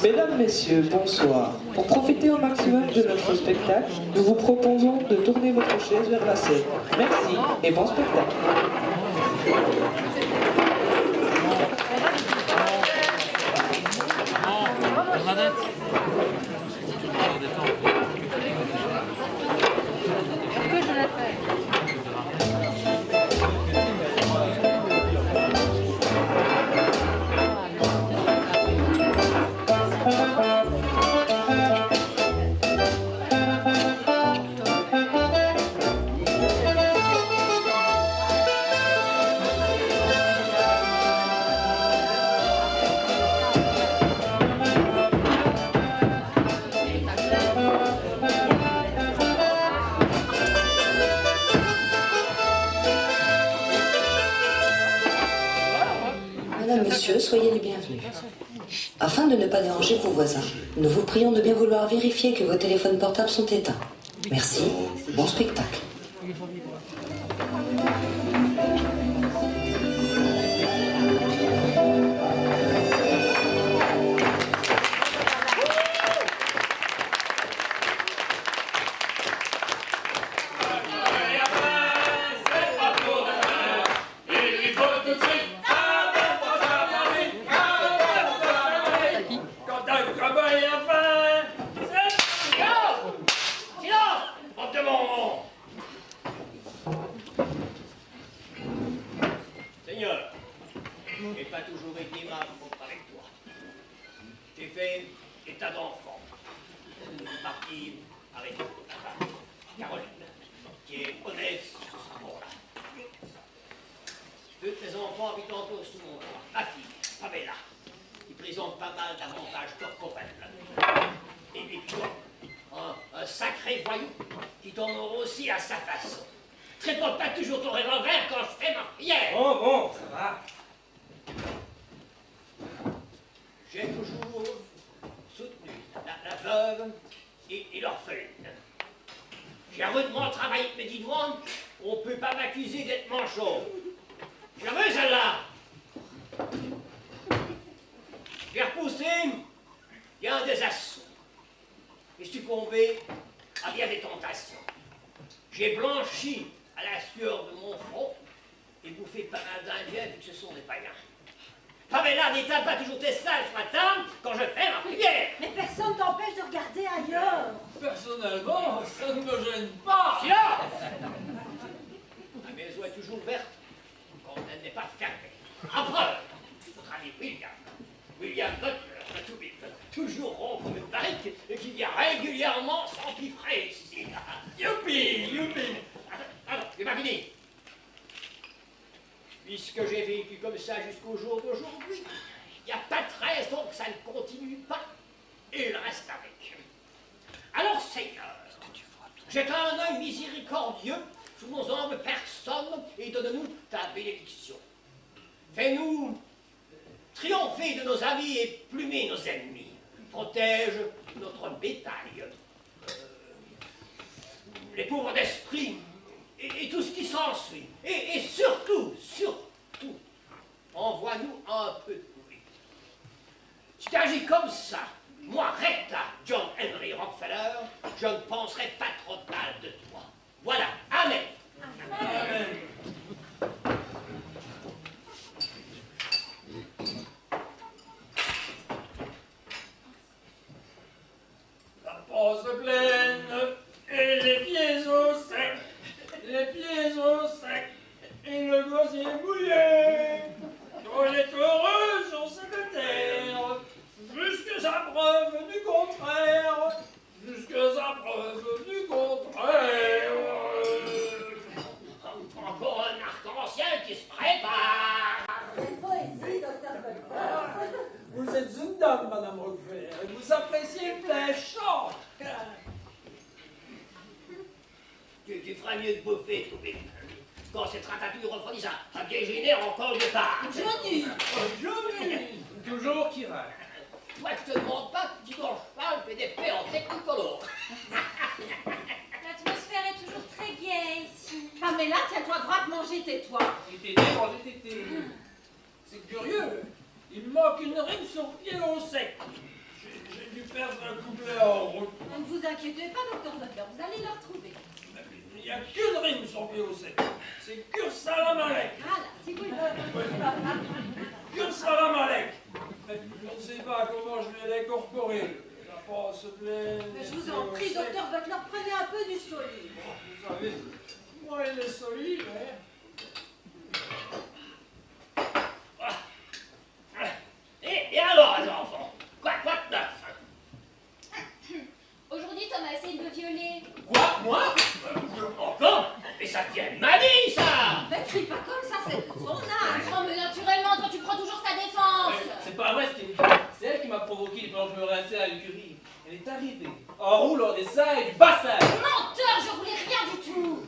Mesdames, Messieurs, bonsoir. Pour profiter au maximum de notre spectacle, nous vous proposons de tourner votre chaise vers la scène. Merci et bon spectacle. Messieurs, soyez les bienvenus. Afin de ne pas déranger vos voisins, nous vous prions de bien vouloir vérifier que vos téléphones portables sont éteints. Merci, bon spectacle. Puisque j'ai vécu comme ça jusqu'au jour d'aujourd'hui, il n'y a pas de raison que ça ne continue pas, et il reste avec. Alors, Seigneur, jette un œil miséricordieux sur nos humbles personnes et donne-nous ta bénédiction. Fais-nous triompher de nos amis et plumer nos ennemis. Protège notre bétail, les pauvres d'esprit, et tout ce qui s'ensuit. Et surtout, envoie-nous un peu de bruit. Si tu agis comme ça, moi, Recta John Henry Rockefeller, je ne penserai pas trop de mal de toi. Voilà, Amen. Amen. La panse pleine et les pieds au sec, et le gosier mouillé. On est heureux sur cette terre, jusqu'à preuve du contraire, Encore un arc-en-ciel qui se prépare. Quelle poésie, docteur Goldberg. Vous êtes une dame, Madame Rockefeller, et vous appréciez plein champ. Tu feras mieux de bouffer, Toubib. Quand cette ratatouille refroidisse à dégénère encore de part. Johnny, toujours qui va. Toi, je te demande pas, tu dis quand je parle, fais des paix en technicolore. L'atmosphère est toujours très gaie ici. Pamela, tiens-toi droit de manger, tais-toi. Tété, manger tété. C'est curieux, il me manque une rime sur pied au sec. perdre un couplet en route. Ne vous inquiétez pas, docteur Butler, vous allez le retrouver. Il n'y a qu'une rime sur Biosec. C'est Kursalam-Alek. Voilà, si vous le voulez. Kursalam-Alek. Je ne sais pas comment je vais l'incorporer. La passe pleine. Mais je vous en prie, docteur Butler, prenez un peu du solide. Vous savez, moi, il est solide, hein. Et alors, les enfants, quoi de neuf? Aujourd'hui, Tom a essayé de me violer. Quoi, moi? Encore? Mais ça vient de ma vie, ça! Mais crie pas comme ça, c'est de son âge. Oh, mais naturellement, toi, tu prends toujours sa défense. C'est pas vrai, c'est elle qui m'a provoqué pendant que je me rinçais à l'écurie. Elle est arrivée en roulant des seins et du bassin. Menteur, je voulais rien du tout.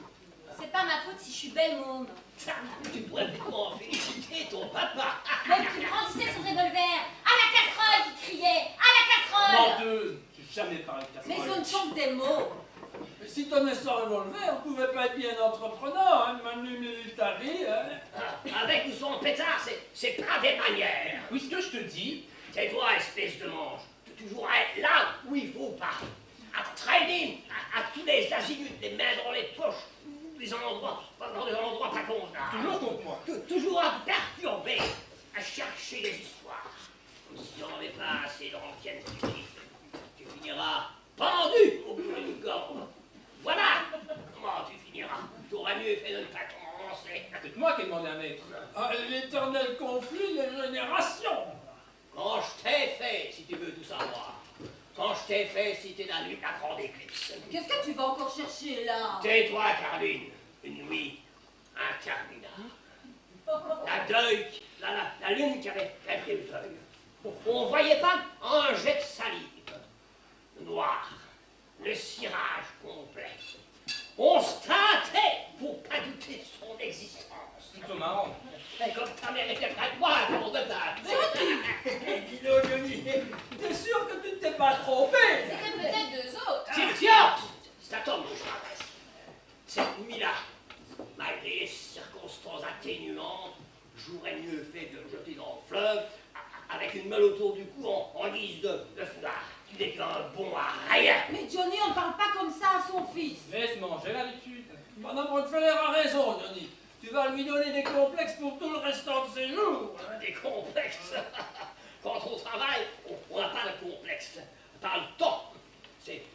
C'est pas ma faute si je suis belle, môme. Ça, tu pourrais vraiment féliciter ton papa! Même qui brandissait son revolver. À la casserole, qui criait. À la casserole. Menteuse. J'ai jamais parlé de Mais casserole. ce ne sont que des mots. Mais si tu sans revolver, on pouvait pas être bien entrepreneur, hein, Manu Militari, hein. Avec ou sans pétard, c'est pas des manières! Puisque je te dis, Tais-toi, espèce de mange! Tu toujours à être là où il faut pas! À traîner à tous les azimuts, les mains dans les poches, dans des endroits pas convenables! toujours contre moi. Toujours à perturber, à chercher des histoires. Comme si on n'avait pas assez d'anciennes stupides. Tu finiras pendu au bout d'une corde. Voilà comment tu finiras. Tu aurais mieux fait de ne pas commencer. C'est moi qui ai demandé un maître. Ah, l'éternel conflit des générations. Quand je t'ai fait, si tu veux tout savoir. Quand je t'ai fait, si t'es la nuit la grande éclipse. Qu'est-ce que tu vas encore chercher là? Tais-toi, Caroline. Une nuit interminable. La lune qui avait pris le deuil. On ne voyait pas un jet de salive. Le noir, le cirage complet. On se tâtait pour pas douter de son existence. C'est plutôt marrant. Mais comme ta mère était près de moi, pour de table. Guido Johnny, t'es sûr que tu ne t'es pas trompé? C'était peut-être deux autres. Tiens, c'est à toi dont je m'adresse. Cette nuit-là, malgré les circonstances atténuantes, j'aurais mieux fait de le jeter dans le fleuve avec une meule autour du cou en guise de foulard. Tu n'es qu'un bon à rien. Mais Johnny, on ne parle pas comme ça à son fils. Laisse-moi, j'ai l'habitude. Madame Rockefeller a raison, Johnny. Tu vas lui donner des complexes pour tout le restant de ses jours. Des complexes. Quand on travaille, on n'a pas de complexe. Pas le temps.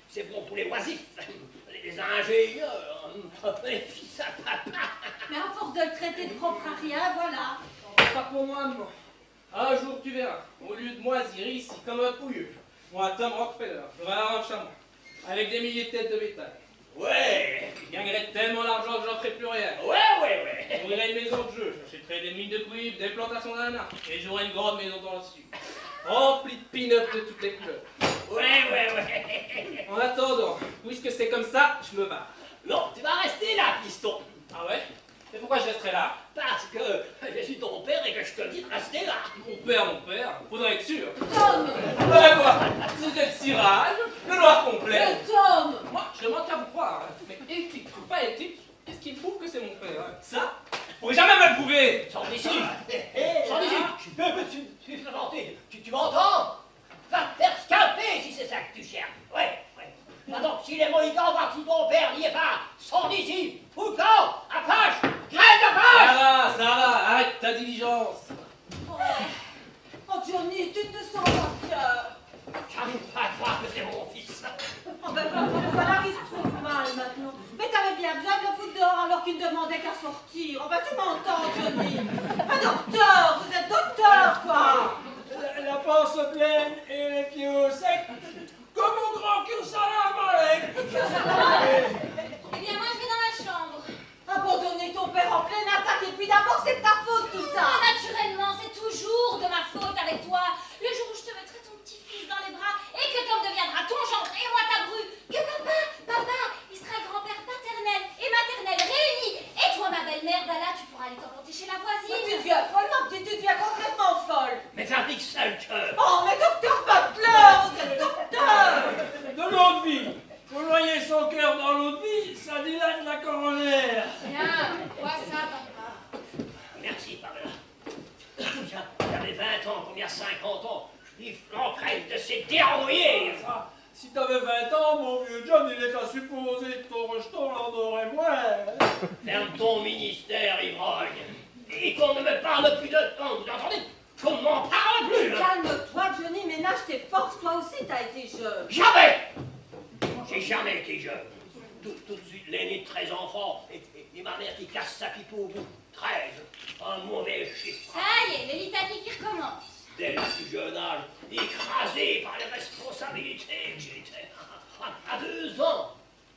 C'est bon pour les oisifs, les ingénieurs, les fils à papa. Mais à force de le traiter de propre à rien, voilà. Pas pour moi, moi. Un jour, tu verras. Au lieu de moisir ici comme un pouilleux, moi, Tom Rockefeller, j'aurai un ranch à moi, avec des milliers de têtes de bétail. Ouais. Je gagnerai tellement d'argent que j'en ferai plus rien. Ouais. J'ouvrirai une maison de jeu, j'achèterai des mines de cuivre, des plantations d'ananas, et j'aurai une grande maison dans le sud, remplie de pin-up de toutes les couleurs. Ouais. En attendant, puisque c'est comme ça, je me barre. Non, tu vas rester là, piston. Ah ouais? Et pourquoi je resterai là? Parce que je suis ton père et que je te dis de rester là. Mon père, faudrait être sûr. Tom! Ben quoi? C'est le cirage, le noir complet. Mais Tom! Moi, je demande qu'à vous croire, hein. Mais éthique ou pas éthique, qu'est-ce qui prouve que c'est mon père, hein? Ça, vous pourrez jamais me le prouver. Sors d'ici. Sors d'ici. Tu m'entends? Va te faire scalper si c'est ça que tu cherches. Ouais. Maintenant, si les mohicans voient que ton père n'y est pas, sors d'ici. Fous le camp. Apache. Crève de page. Ça va, arrête ta diligence. Oh Johnny, tu te sens pas bien. J'arrive pas à croire que c'est mon fils. Oh ben voilà qu'il se trouve mal maintenant. Mais t'avais bien besoin de le foutre dehors alors qu'il ne demandait qu'à sortir. Oh ben tu m'entends Johnny. Un docteur, vous êtes docteur quoi. La panse pleine et les pieds au sec, comme au grand Kursalam-Alek. Eh bien, moi, je vais dans la chambre. Abandonner ton père en pleine attaque et puis d'abord c'est de ta faute tout Oh, ça. naturellement, c'est toujours de ma faute avec toi. Le jour où je te mettrai ton petit-fils dans les bras et que Tom deviendra ton gendre et moi ta bru, que papa, il sera grand-père paternel et maternel réunis. Et toi, ma belle-mère, ben là, tu pourras aller t'en chez la Mais voisine. tu deviens folle ma petite, tu deviens complètement folle. Mais t'as dit que ça le cœur. Oh mais docteur Butler, vous êtes docteur. De l'eau de vie. Vous noyez son cœur dans l'eau de vie, ça dilate la coronaire. Tiens, vois ça, papa. Merci, Pamela. J'avais 20 ans, comme il y a 50 ans. Je Ils flanqueraient de ces dérouillés. Ah, si t'avais 20 ans, mon vieux John, il est à supposer que ton rejeton en aurait moins. Ferme ton ministère, ivrogne. Et qu'on ne me parle plus de temps, vous entendez? Qu'on ne m'en parle plus. Calme-toi, Johnny, ménage tes forces, toi aussi t'as été jeune. Jamais. J'ai jamais été jeune. Tout de suite, l'aîné de 13 enfants, et ma mère qui casse sa pipe au bout. 13. Un mauvais chiffre. Ça y est, le litanie qui recommence. Dès le plus jeune âge, écrasé par les responsabilités que j'étais. À 2 ans,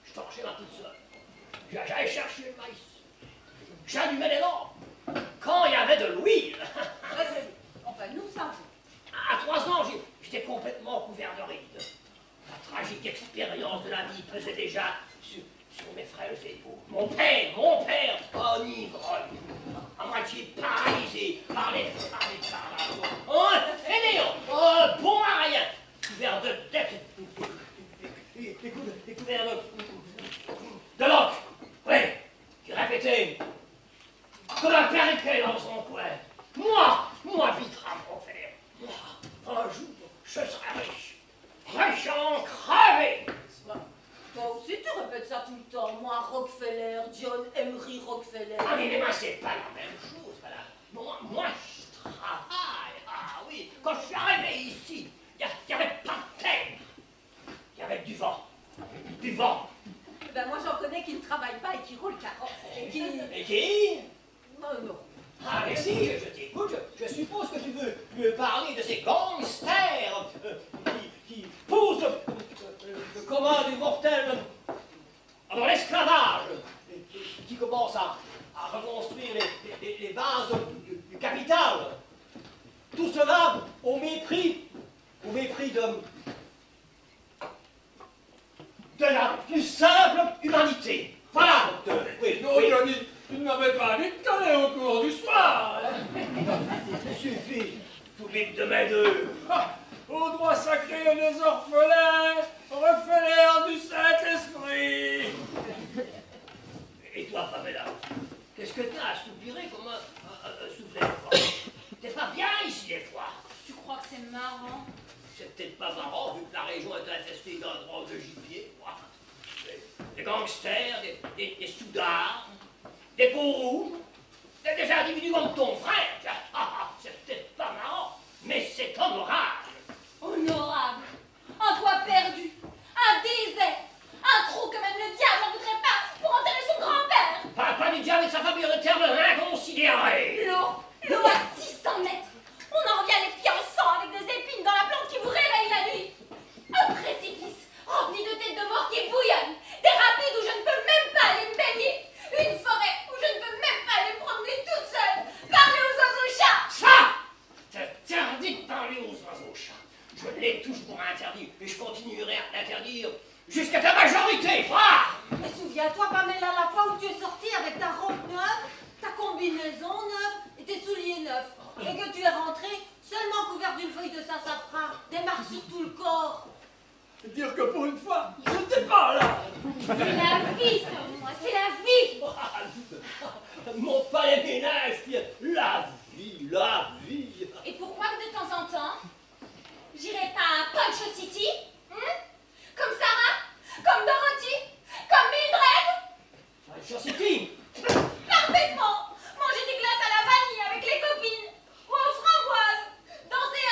je torchais ma toute seule. J'allais chercher le maïs. J'allumais les lampes. Quand il y avait de l'huile. Enfin, nous savons. À 3 ans, j'étais complètement couvert de rides. La tragique expérience de la vie pesait déjà sur mes frêles épaules. Mon père, un ivrogne, à moitié paralysé par les carnavaux. Un fainéant, un bon à rien, couvert de dettes et couvert de l'encre. Oui, qui répétait comme un perroquet dans son coin. Moi, Bitra, mon frère, moi, un jour, je serai riche. Riche en crevé. Toi aussi tu répètes ça tout le temps. Moi, Rockefeller, John Emery Rockefeller. Ah mais c'est pas la même chose, voilà. Moi, je travaille. Ah oui, quand je suis arrivé ici, il n'y avait pas de terre. Il y avait du vent. Du vent. Ben moi j'en connais qui ne travaillent pas et qui roulent carrosse. Et qui... Et qui? Non. Ah mais si, je t'écoute, je suppose que tu veux me parler de ces gangsters qui poussent le commun des mortels dans l'esclavage, qui commencent à reconstruire les bases du capital. Tout cela au mépris de la plus simple humanité. Voilà, docteur. Oui, Non, Johnny, tu ne m'avais pas dit de t'aller au cours du soir. Il suffit, tout vite de mes deux. Ah, au droit sacré des orphelins, Rockefeller du Saint-Esprit. Et toi, Pamela, qu'est-ce que t'as à soupirer comme un soufflet de force? T'es pas bien ici des fois. Tu crois que c'est marrant? C'est peut-être pas marrant vu que la région est infestée d'un drôle de gibier. Des gangsters, des soudards, des peaux rouges, des individus comme ton frère. C'est peut-être pas marrant, mais c'est honorable. Honorable. Un toit perdu. Un désert. Un trou que même le diable n'en voudrait pas pour enterrer son grand-père. Pas du diable et sa famille en termes inconsidérés. L'eau à 600 mètres. On en revient les pieds en sang avec des épines dans la plante qui vous réveille la nuit. Un précipice rempli de têtes de mort qui bouillonnent. Des rapides où je ne peux même pas aller me baigner. Une forêt où je ne peux même pas aller me promener toute seule. Parler aux oiseaux-chats. Ça, t'interdis de parler aux oiseaux-chats. Je l'ai toujours interdit et je continuerai à l'interdire jusqu'à ta majorité, frère. Mais souviens-toi, Pamela, la fois où tu es sortie avec ta robe neuve, ta combinaison neuve et tes souliers neufs. Et que tu es rentrée seulement couverte d'une feuille de sassafras, des marques sur tout le corps. Dire que pour une fois, je n'étais pas là. C'est la vie, ça, moi. C'est la vie. Mon palais ménage, puis la vie. Et pourquoi que de temps en temps, j'irai pas à Punch City, comme Sarah, comme Dorothy, comme Mildred? Punch City. Parfaitement. Manger des glaces à la vanille avec les copines, ou aux framboises, danser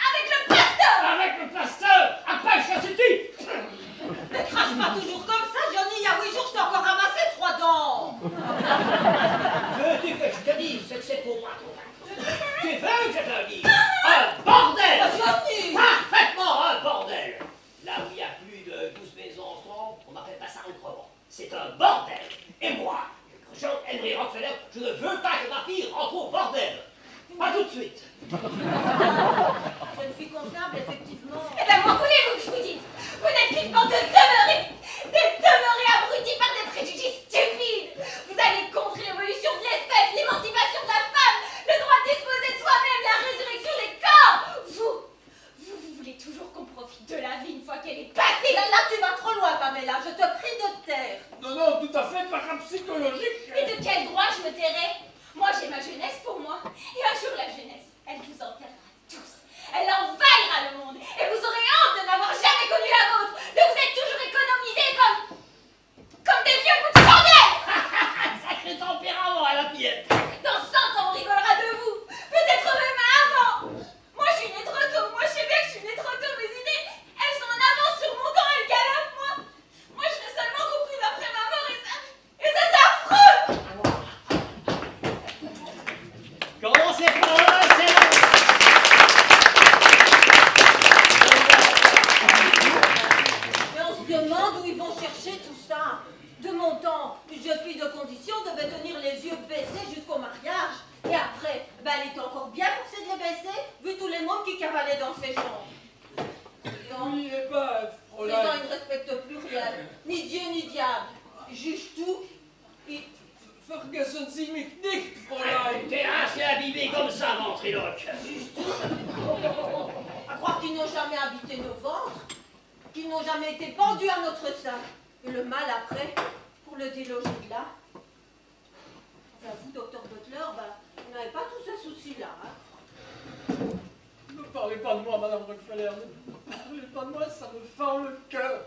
avec le pasteur. Avec le pasteur à Punch City. Ne crache pas toujours comme ça, Johnny. Il y a 8 jours, je t'ai encore ramassé 3 dents. Veux-tu que je te dise ce que c'est pour moi, tu veux que je te dise? Un bordel. Johnny. Parfaitement un bordel. Là où il y a plus de 12 maisons ensemble, on m'appelle pas ça autrement. C'est un bordel. Et moi, Jean-Henry Rockefeller, je ne veux pas que ma fille rentre au bordel. Pas tout de suite. Jeune fille convenable, effectivement. Eh ben, moi, voulez-vous que je vous dise? Vous n'êtes qu'une bande de demeurés abrutis par des préjugés stupides. Vous allez contre l'évolution de l'espèce, l'émancipation de la femme, le droit de disposer de soi-même, la résurrection des corps. Vous voulez toujours qu'on profite de la vie une fois qu'elle est passée. Là, tu vas trop loin, Pamela. Je te prie de te taire. Non, tout à fait parapsychologique. Et de quel droit je me tairai? Moi, j'ai ma jeunesse pour moi. Et un jour, la jeunesse, elle vous enterrera tous. demande où ils vont chercher tout ça. De mon temps, une jeune fille de condition devait tenir les yeux baissés jusqu'au mariage. Et après, ben, elle était encore bien forcée de les baisser, vu tous les mots qui cavalaient dans ses jambes. N'oubliez pas, Les Fräulein. gens, ils ne respectent plus rien. Ni Dieu, ni diable. Ils jugent tout. Vergessen Sie mich nicht, Fräulein. T'es assez abîmé comme ça, ventriloque. À croire qu'ils n'ont jamais habité nos ventres, qu'ils n'ont jamais été pendus à notre sein. Et le mal après, pour le déloger de là. Enfin, vous, docteur Butler, ben, vous n'avez pas tous ces soucis-là. Hein. Ne parlez pas de moi, Madame Rockefeller. Ne parlez pas de moi, ça me fend le cœur.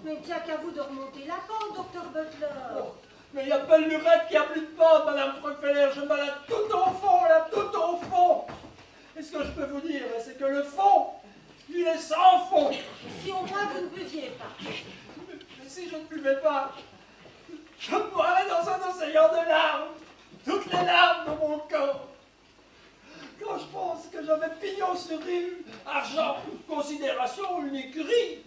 Mais il tient qu'à vous de remonter la pente, docteur Butler. Oh, mais il n'y a pas de lurette qui a plus de pente, Madame Rockefeller. Je me balade tout au fond, là, tout au fond. Et ce que je peux vous dire, c'est que le fond, il est sans fond. Si au moins vous ne buviez pas. Mais si je ne buvais pas, je boirais dans un océan de larmes, toutes les larmes de mon corps. Quand je pense que j'avais pignon sur rue, argent, considération, une écurie,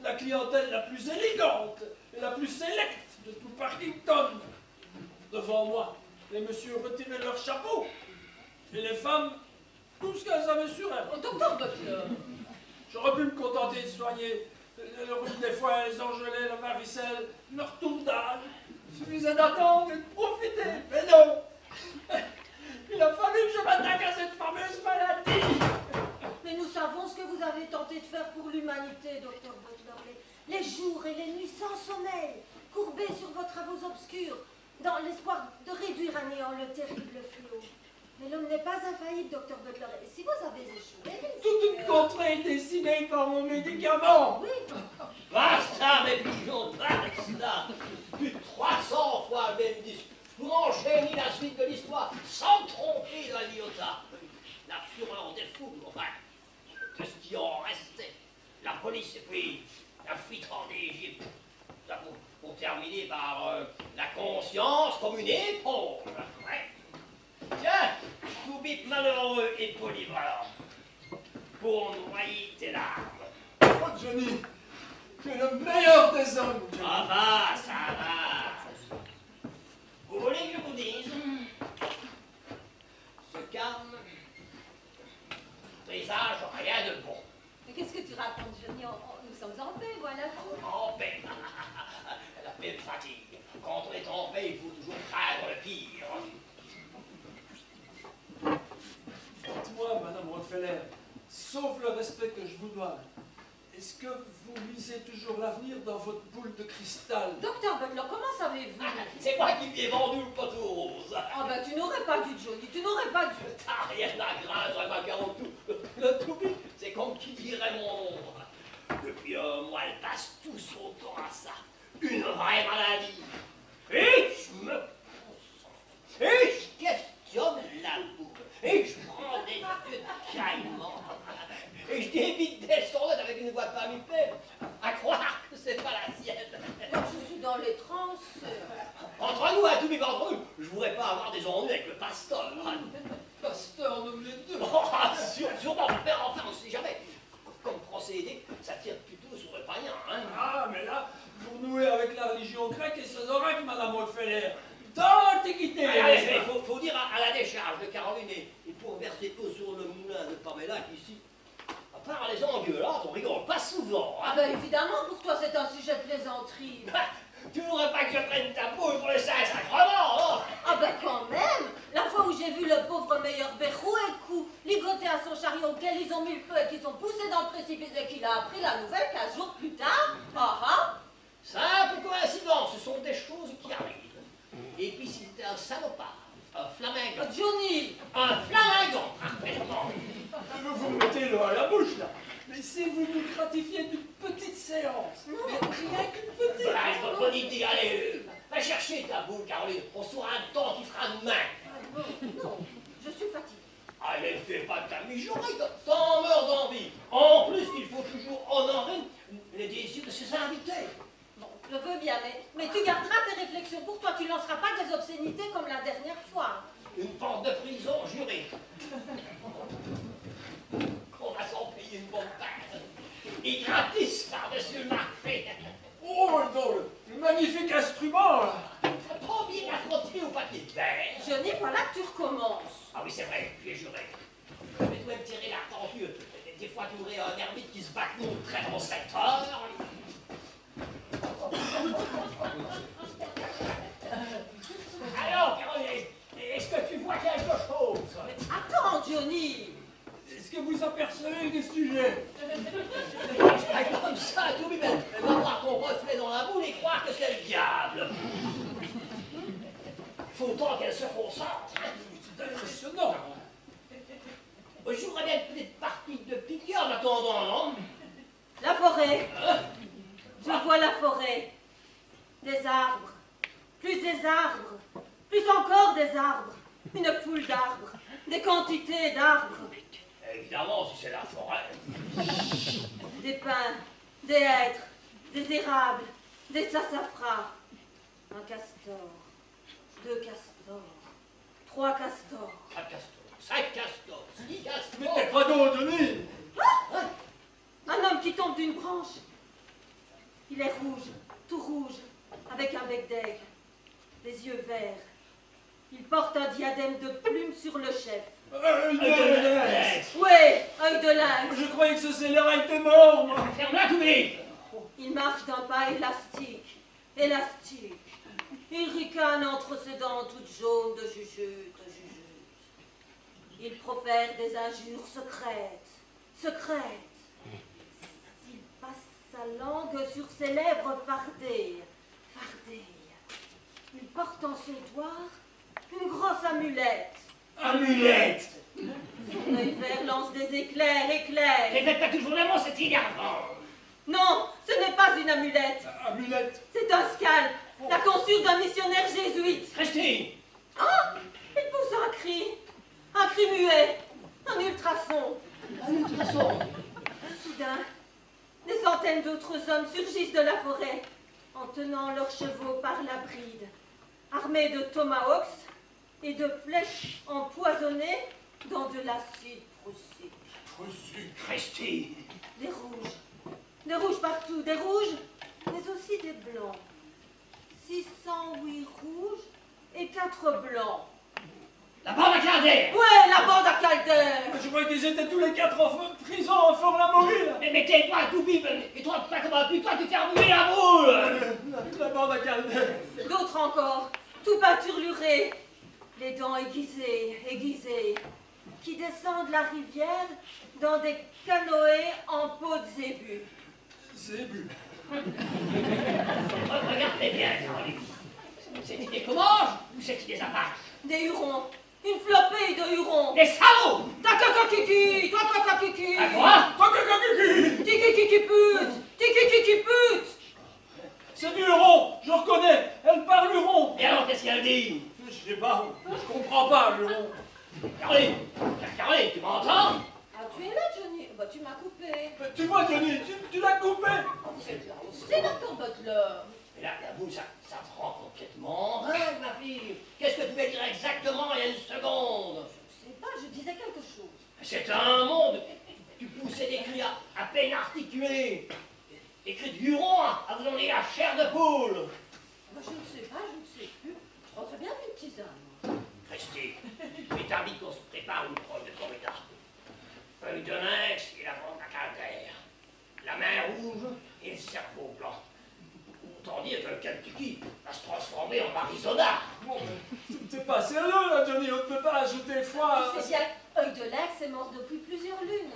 la clientèle la plus élégante et la plus sélecte de tout Parkington. Devant moi, les messieurs retiraient leurs chapeaux, et les femmes, tout ce qu'elles avaient sur elles. Docteur Butler. J'aurais pu me contenter de soigner le rhume des foins, les engelés, la varicelle, leur tour d'âge. Il suffisait d'attendre et de profiter, mais non. Il a fallu que je m'attaque à cette fameuse maladie. Mais nous savons ce que vous avez tenté de faire pour l'humanité, docteur Butler. Les jours et les nuits sans sommeil, courbés sur vos travaux obscurs, dans l'espoir de réduire à néant le terrible fléau. Mais l'homme n'est pas infaillible, docteur Butler. Et si vous avez échoué... Toute une contrée est décimée par mon médicament. Oui, Basta, mes pigeons, basta. Plus de 300 fois le même disque pour enchaîner la suite de l'histoire sans tromper d'un iota. La fureur des foules, enfin, qu'est-ce qui en restait? La police et puis la fuite en Égypte. Ça pour terminer par la conscience comme une éponge. Ouais. Tiens, tout bip malheureux et polyvalent pour noyer tes larmes. Oh, Johnny, tu es le meilleur des hommes, Johnny. Ça va. Vous voulez que je vous dise? Ce calme présage rien de bon. mais qu'est-ce que tu racontes, Johnny? Nous sommes en paix, voilà tout. En paix. La paix me fatigue. Quand on est en paix, il faut toujours craindre le pire. Dites-moi, Madame Rockefeller, sauf le respect que je vous dois, est-ce que vous misez toujours l'avenir dans votre boule de cristal? Docteur Butler, comment savez-vous? C'est moi qui lui ai vendu le poteau rose. Ah ben, tu n'aurais pas dû, Johnny, tu n'aurais pas dû. T'as rien à craindre, un macaron tout. Le tout bip, c'est comme qui dirait mon ombre. Depuis un mois, elle passe tout son temps à ça. Une vraie maladie. Et je me concentre. Et je questionne la boue. Et je prends des yeux de caillement. Et je débite des sonnettes avec une voix palmipère. À croire que c'est pas la sienne. Quand je suis dans les transes... Entre nous, à tout bip entre nous, je voudrais pas avoir des ennuis avec le pasteur. Pasteur, nomme les deux. Oh, sûrement, enfin, on sait jamais. Comme procédé, ça tire plutôt sur le païen, hein. Ah, mais là, vous nouez avec la religion grecque et ses oracles, Madame Rockefeller. Dans l'Antiquité. Il faut dire à la décharge de Caroline et pour verser eau sur le moulin de Pamela qu'ici, à part les engueulades, on rigole pas souvent. Ah Hein. ben évidemment, pour toi c'est un sujet de plaisanterie. Tu voudrais pas que je prenne ta poule pour le Saint-Sacrement, hein? Ah ben quand même. La fois où j'ai vu le pauvre meilleur Berrou et coup ligoté à son chariot auquel ils ont mis le feu et qu'ils ont poussé dans le précipice et qu'il a appris la nouvelle 15 jours plus tard. Ah ah. Simple coïncidence, ce sont des choses qui arrivent. Et puis si c'était un salopard, un flamingant, Johnny. un flamingant, parfaitement. Vous vous mettez l'eau à la bouche, là. Mais si vous nous gratifiez d'une petite séance, mais rien qu'une petite. Voilà, bonne idée, allez, va chercher ta boule, Caroline. On saura un temps qui fera demain. Non, je suis fatiguée. Allez, fais pas ta mijaurée, t'en meurs d'envie. En plus, il faut toujours honorer les désirs de ses invités. Bon, je veux bien, mais tu garderas tes réflexions pour toi. Tu lanceras pas des obscénités comme la dernière fois. Une porte de prison jurée. Qu'on va s'en payer une bonne part. Et gratis par-dessus le marché. reflet dans la boule et croire que c'est le diable. Faut autant qu'elle se concentre. C'est impressionnant. Je voudrais bien une petite partie de piqueur en attendant, non? La forêt. Je vois la forêt. Des arbres. Plus des arbres. Plus encore des arbres. Une foule d'arbres. Des quantités d'arbres. Évidemment, si c'est la forêt. Des pins. Des hêtres. Des érables. Des sassafras. Un castor. 2 castors. 3 castors. 4 castors. 5 castors. 6 castors. Mais t'es pas d'eau, Johnny. Un homme qui tombe d'une branche. Il est rouge, tout rouge, avec un bec d'aigle, des yeux verts. Il porte un diadème de plumes sur le chef. Œil de lynx. Ouais, œil de lynx. Je croyais que ce scélérat était mort, moi. Ferme-la tout vite. Il marche d'un pas élastique, élastique. Il ricane entre ses dents toutes jaunes de jujute, jujute. Il profère des injures secrètes, secrètes. Il passe sa langue sur ses lèvres fardées, fardées. Il porte en son doigt une grosse amulette. Amulette. Son œil vert lance des éclairs, éclairs. Répète pas toujours le mot, c'est énervant. Non, ce n'est pas une amulette. Amulette. C'est un scalp, la tonsure d'un missionnaire jésuite. Christine. Ah, il pousse un cri muet, un ultrason. Un ultrason. Soudain, des centaines d'autres hommes surgissent de la forêt, en tenant leurs chevaux par la bride, armés de tomahawks et de flèches empoisonnées dans de l'acide prussique. Christine. Des rouges partout, des rouges, mais aussi des blancs. 608 rouges et 4 blancs. La bande à Calder. Ouais, la bande à Calder. Je croyais qu'ils étaient tous les 4 en frisant en forme la mobile. Mais tais-toi, tout bip. Et toi, pas comme un putain, tu fais remuer la boule. La bande à Calder. D'autres encore, tout peinturlurés, les dents aiguisées, aiguisées, qui descendent la rivière dans des canoës en peau de zébu. Zébu. Regardez bien, Caroline. C'est-il des Comanches ou c'est-il des Apaches? Des Hurons, une flopée de Hurons. Des salauds. Takakakiki, takakakiki. À quoi? Tikikiki pute, tikikiki pute. C'est du Huron, je reconnais. Elle parle Huron. Et alors, qu'est-ce qu'elle dit? Je sais pas, je comprends pas Huron. Caroline, Caroline, tu m'entends? Ah, tu es là, Johnny? Bah, tu m'as coupé. Mais tu vois, Johnny, tu l'as coupé. C'est Dr. Butler. Mais là, la boule, ça te rend complètement dingue, ma fille. Qu'est-ce que tu voulais dire exactement il y a une seconde? Je sais pas, je disais quelque chose. C'est un monde. Tu poussais des cris à peine articulés. Des cris de Huron à vous donner la chair de poule. Bah, je ne sais pas, je ne sais plus. Je prends très bien une tisane. Christy, établis qu'on se prépare une preuve de corrida. Feuille de lynx et la bande à Calder. La main rouge et le cerveau blanc. Autant dire que le Kentucky va se transformer en Arizona. Bon, c'est pas sérieux là, Johnny, on ne peut pas ajouter foi. Tu sais bien, œil de lynx est mort depuis plusieurs lunes.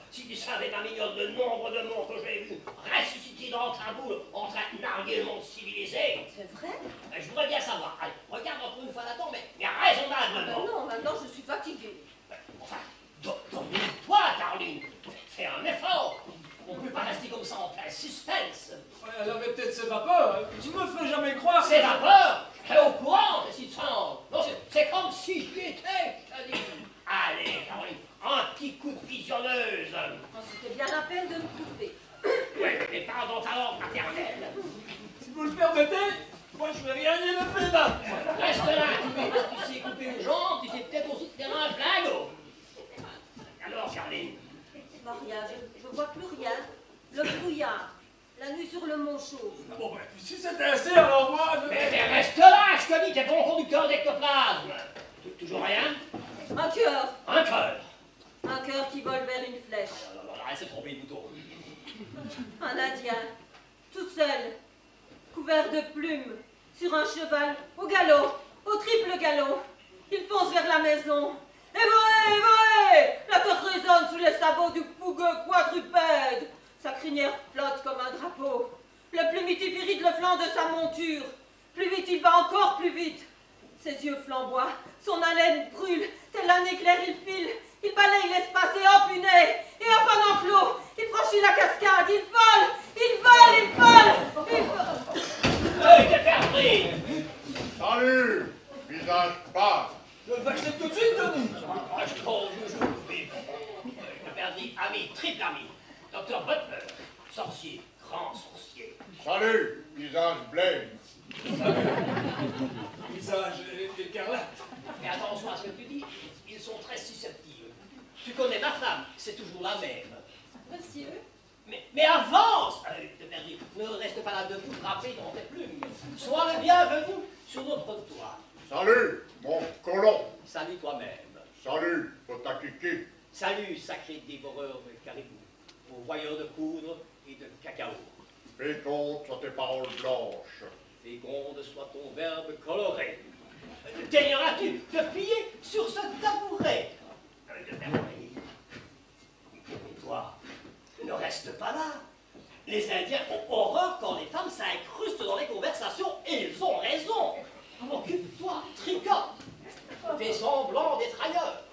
Si tu savais, ma mignonne, le nombre de morts que j'ai vus ressusciter dans ta boule en train de narguer le monde civilisé. C'est vrai? Je voudrais bien savoir. Allez, regarde encore une fois là-dedans, mais raisonnablement. Non, maintenant je suis fatiguée. Enfin, donne-toi, Caroline. Fais un effort. On ne peut pas rester comme ça en plein suspense. Ouais, elle avait peut-être ses vapeurs. Tu me ferais jamais croire. C'est vapeur. Je serais au courant de ce qui te semble. Non, c'est comme si j'y étais, je te dis. Allez, Caroline, un petit coup de visionneuse. Oh, c'était bien la peine de me couper. Oui, mais parle dans ta langue maternelle. Si vous le permettez, moi je vais rien y lever là. Reste là, tu sais couper une jambe, tu sais peut-être aussi te faire un flingue. Alors, Caroline, Bah, rien, je vois plus rien. Le brouillard, la nuit sur le mont Chauve. Bon, ben, si c'était assez, alors moi. mais reste là, je te dis, t'es bon conducteur d'ectoplasme. Toujours rien? Un cœur. Un cœur. Un cœur qui vole vers une flèche. Non, arrête, c'est trompé, bouton. Un Indien, tout seul, couvert de plumes, sur un cheval, au galop, au triple galop. Il fonce vers la maison. Évohé, évohé! La terre résonne sous les sabots du fougueux quadrupède. Sa crinière flotte comme un drapeau. Le plumier le flanc de sa monture. Plus vite il va, encore plus vite. Ses yeux flamboient, son haleine brûle, tel un éclair il file. Il balaye l'espace et hop une haie, et hop un enclos. Il franchit la cascade, il vole, il vole, il vole, il vole. Œil de perdrix! Salut, visage pâle. J'accepte tout de suite, Denis. Je compte toujours, oui. Œil de perdrix, ami, triple ami. Docteur Butler, sorcier, grand sorcier. Salut, visage blême. Visage écarlate. Fais attention à ce que tu dis, ils sont très susceptibles. Tu connais ma femme, c'est toujours la même. Monsieur? Mais avance, œil de perdrix, ne reste pas là debout, frappé dans tes plumes. Sois le bienvenu sur notre toit. Salut, mon colon. Salut toi-même. Salut, Otakiki. Salut, sacré dévoreur de caribou, pourvoyeur de poudre et de cacao. Féconde soient tes paroles blanches. Féconde soit ton verbe coloré. Daigneras-tu te plier sur ce tabouret? Œil de perdrix. Et toi, ne reste pas là. Les Indiens ont horreur quand les femmes s'incrustent dans les conversations, et ils ont raison. Occupe-toi, tricote. Fais semblant d'être ailleurs.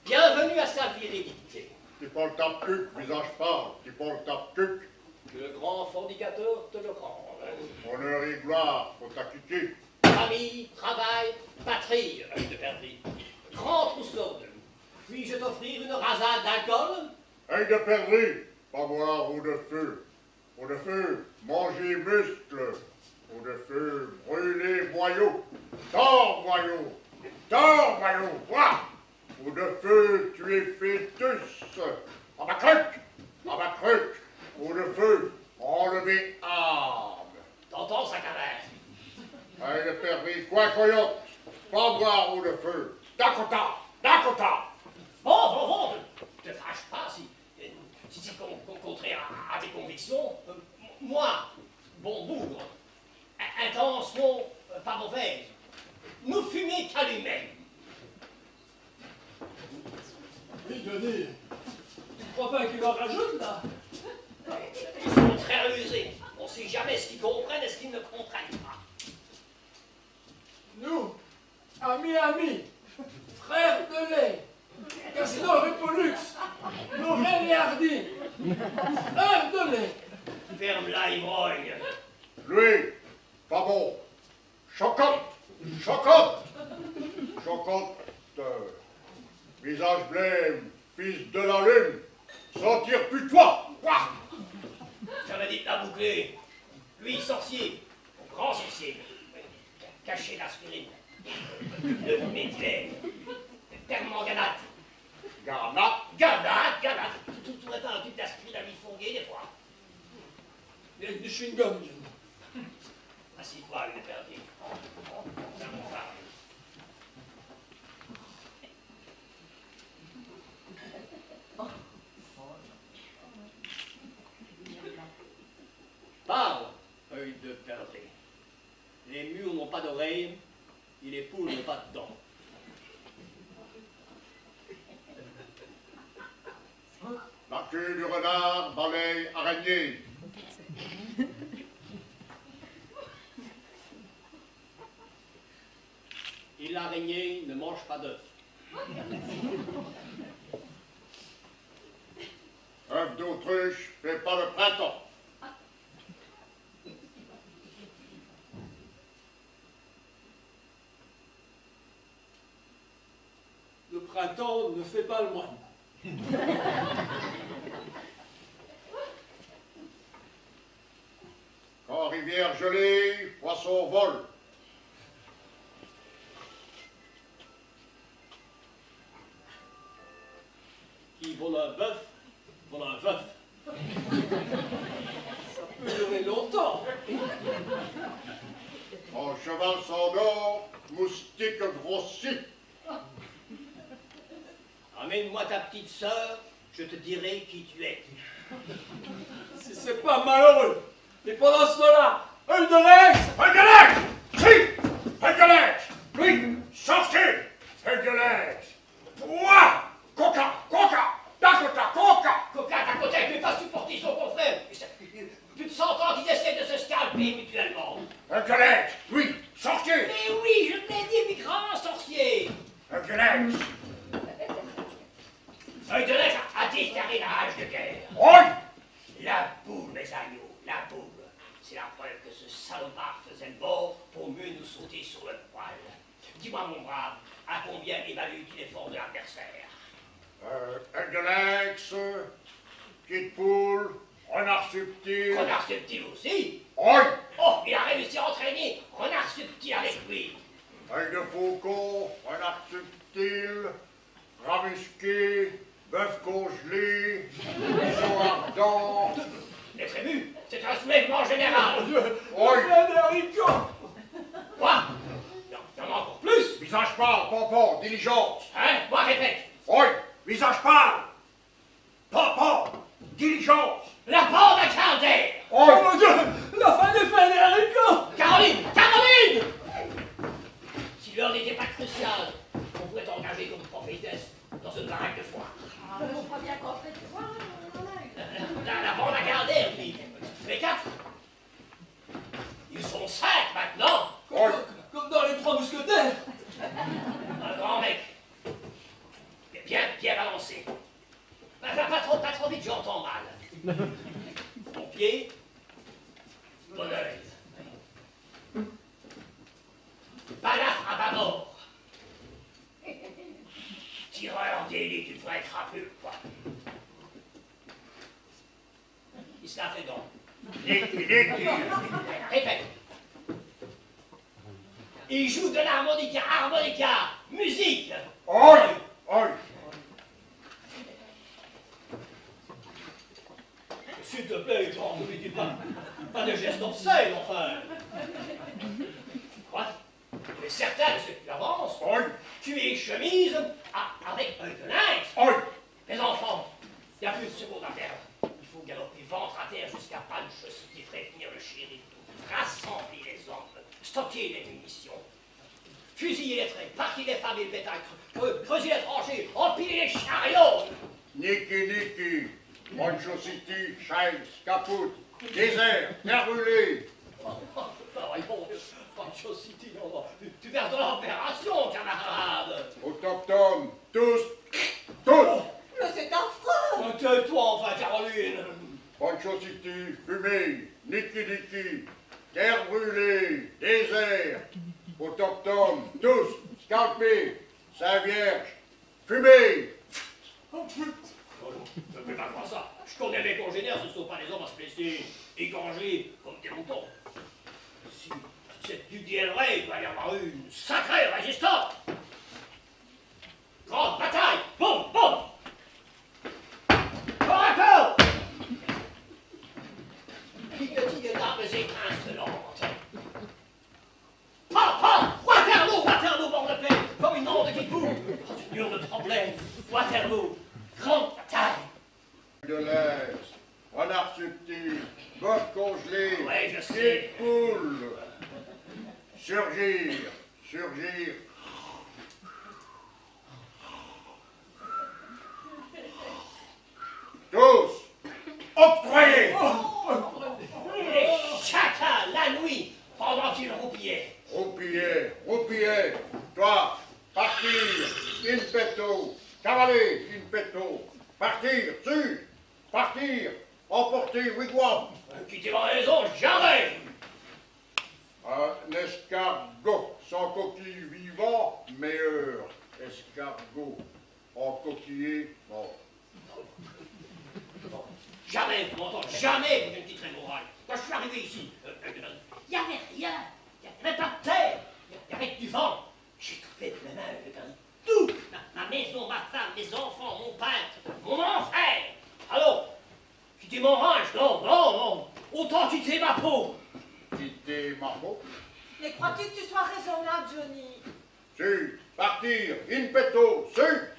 Bienvenue à sa virilité. Tu parles tape-cuc, visage pâle. Tu parles tape-cuc. Que le grand fornicateur te le rende. Honneur et gloire, Otakiki. Famille, travail, patrie, œil de perdrix. Grand trousseau. Puis-je t'offrir une rasade d'alcool? Œil de perdrix, pas boire eau de feu. Eau de feu, manger muscles. Eau de feu, brûler boyau. Tors boyau. Tors boyau, vois. Eau de feu, tuer fœtus. À ma cruque. À ma cruque. Eau de feu, enlever âme. T'entends, Saccadère? Œil de perdrix, quoi coyote. Pas boire eau de feu. Dakota. Dakota. Bon, te fâche pas si c'est contraire à tes convictions. Moi, bon bougre, intention pas mauvaise, nous fumer qu'allumer. Oui, Denis. Tu crois pas qu'il en rajoute, là? Ils sont très rusés. On sait jamais ce qu'ils comprennent et ce qu'ils ne comprennent pas. Nous, amis, frères de lait, Castor et Pollux, Laurel et Hardy, frères de lait. Ferme-la, ivrogne. Lui, pas bon. Chocotte. Chocotte. Chocotte. Visage blême, fils de la lune. Sentir plus toi. Quoi? J'avais dit de la boucler. Lui, sorcier, grand sorcier, caché l'aspirine, le méthylène, permanganate. Ganate. Tout est un tube d'aspirine à mi-fongué des fois. Il y a du chewing-gum. Assis-toi, une perdue. Ça m'en parle. Parle, œil de perdrix. Les murs n'ont pas d'oreilles, et les poules n'ont pas de dents. La queue du renard balaye araignée. Et l'araignée ne mange pas d'œufs. Œuf d'autruche fait pas le printemps. Le printemps ne fait pas le moine. Quand rivière gelée, poisson vole. Qui vole un bœuf, vole un veuf. Ça peut durer longtemps. Quand cheval s'endort, moustique grossit. Amène-moi ta petite sœur, je te dirai qui tu es. Si c'est pas malheureux. Et pendant ce temps-là, œil de l'ex. Œil de l'ex! Si! Œil de l'ex! Oui! Sortez! Œil de l'ex! Toi! Coca! Coca, ta côté, ne peut pas supporter son confrère. Plus de 100 ans qu'il essaie frapper mutuellement. Alex, oui, sorcier. Mais oui, je te l'ai dit, grand sorcier. Alex. Feuille de lettre a déclaré la rage de guerre. Oui. La boule, mes agneaux, la boule. C'est la preuve que ce salopard faisait le bord pour mieux nous sauter sur le poil. Dis-moi, mon brave, à combien évalue-t-il l'effort de l'adversaire? Alex, petite poule, renard subtil. Renard subtil aussi? Oui. Oh, il a réussi à entraîner renard subtil avec lui. Œil de faucon, renard subtil, ramusqué, bœuf congelé, bison ardent. Les tribus, c'est un soulèvement général. Oui. Federico! Quoi? Il y en a encore plus? Visage pâle, pompon, diligence. Hein? Moi, répète. Oui. Visage pâle, pompon, diligence. La bande à Calder. Oh mon Dieu! La fin de Federico! Caroline! Caroline! Si l'heure n'était pas cruciale, on pourrait t'engager comme prophétesse dans une baraque de foire. Ah, on croit bien qu'en fait, quoi, on en a eu. La bande à Calder, lui. Les quatre. Ils sont 5 maintenant. Oui. Comme dans les Trois Mousquetaires! Un grand mec. Bien balancé. Pas trop vite, j'entends mal. Bon pied, bon oeil. Balafre à bâbord. Tireur d'élite, une vraie crapule, quoi. Il se la fait donc. Répète. Il joue de l'harmonica, musique. Oui. Oui. S'il te plaît, grand, n'oublie pas de gestes obscènes, enfin. Quoi? Tu es certain de ce que tu avances? Oui. Tu es chemise avec un de lynx? Oui. Les enfants, il n'y a plus de seconde à perdre. Il faut galoper ventre à terre jusqu'à Pancho City, prévenir le shérif, rassembler les hommes, stocker les munitions, fusiller les trains, partir les femmes et le bétail, creuser les tranchées, empiler les chariots. Niki, Pancho City, chaise, caput, désert, terre brûlée. Pancho City, tu perds de l'opération, camarade. Autochtones, tous. Mais c'est affreux! Tais-toi enfin, Caroline. Pancho City, fumée, Niki, terre brûlée, désert, autochtones, tous, scalpés, Saint-Vierge, fumée. Je ne peux pas croire ça. Je connais mes congénères, ce ne sont pas des hommes à se blesser, égorgés comme des moutons. Si c'est du vrai, il doit y avoir eu une sacrée résistance. Grande bataille, boum, boum. Corps à corps. Cliquetis d'armes étincelantes. Waterloo, bord de paix, comme une onde qui coule. Dans une mur de problème, Waterloo, grande bataille. De l'Est, renard subtil, bœuf congelé, Ouais, je sais. petite poule. Surgir. Tous, octroyés. Les chacals, la nuit, pendant qu'ils roupillaient. Roupillet, toi, partir, in petto, cavaler, in petto, partir, emporter, wigwam. Quitter la raison, jamais. Un escargot sans coquille vivant, meilleur. Escargot en coquillé mort. Jamais, vous m'entendez, jamais vous ne quitterez mon rail. Quand je suis arrivé ici, il n'y avait rien. Il n'y avait pas de terre. Il y avait que du vent. J'ai tout fait de mes mains, tout. Ma maison, ma femme, mes enfants, mon père, mon enfer. Alors, quitter mon range, non. Autant quitter ma peau. Quitter ma peau. Mais crois-tu que tu sois raisonnable, Johnny? Sud, partir, in petto, sud.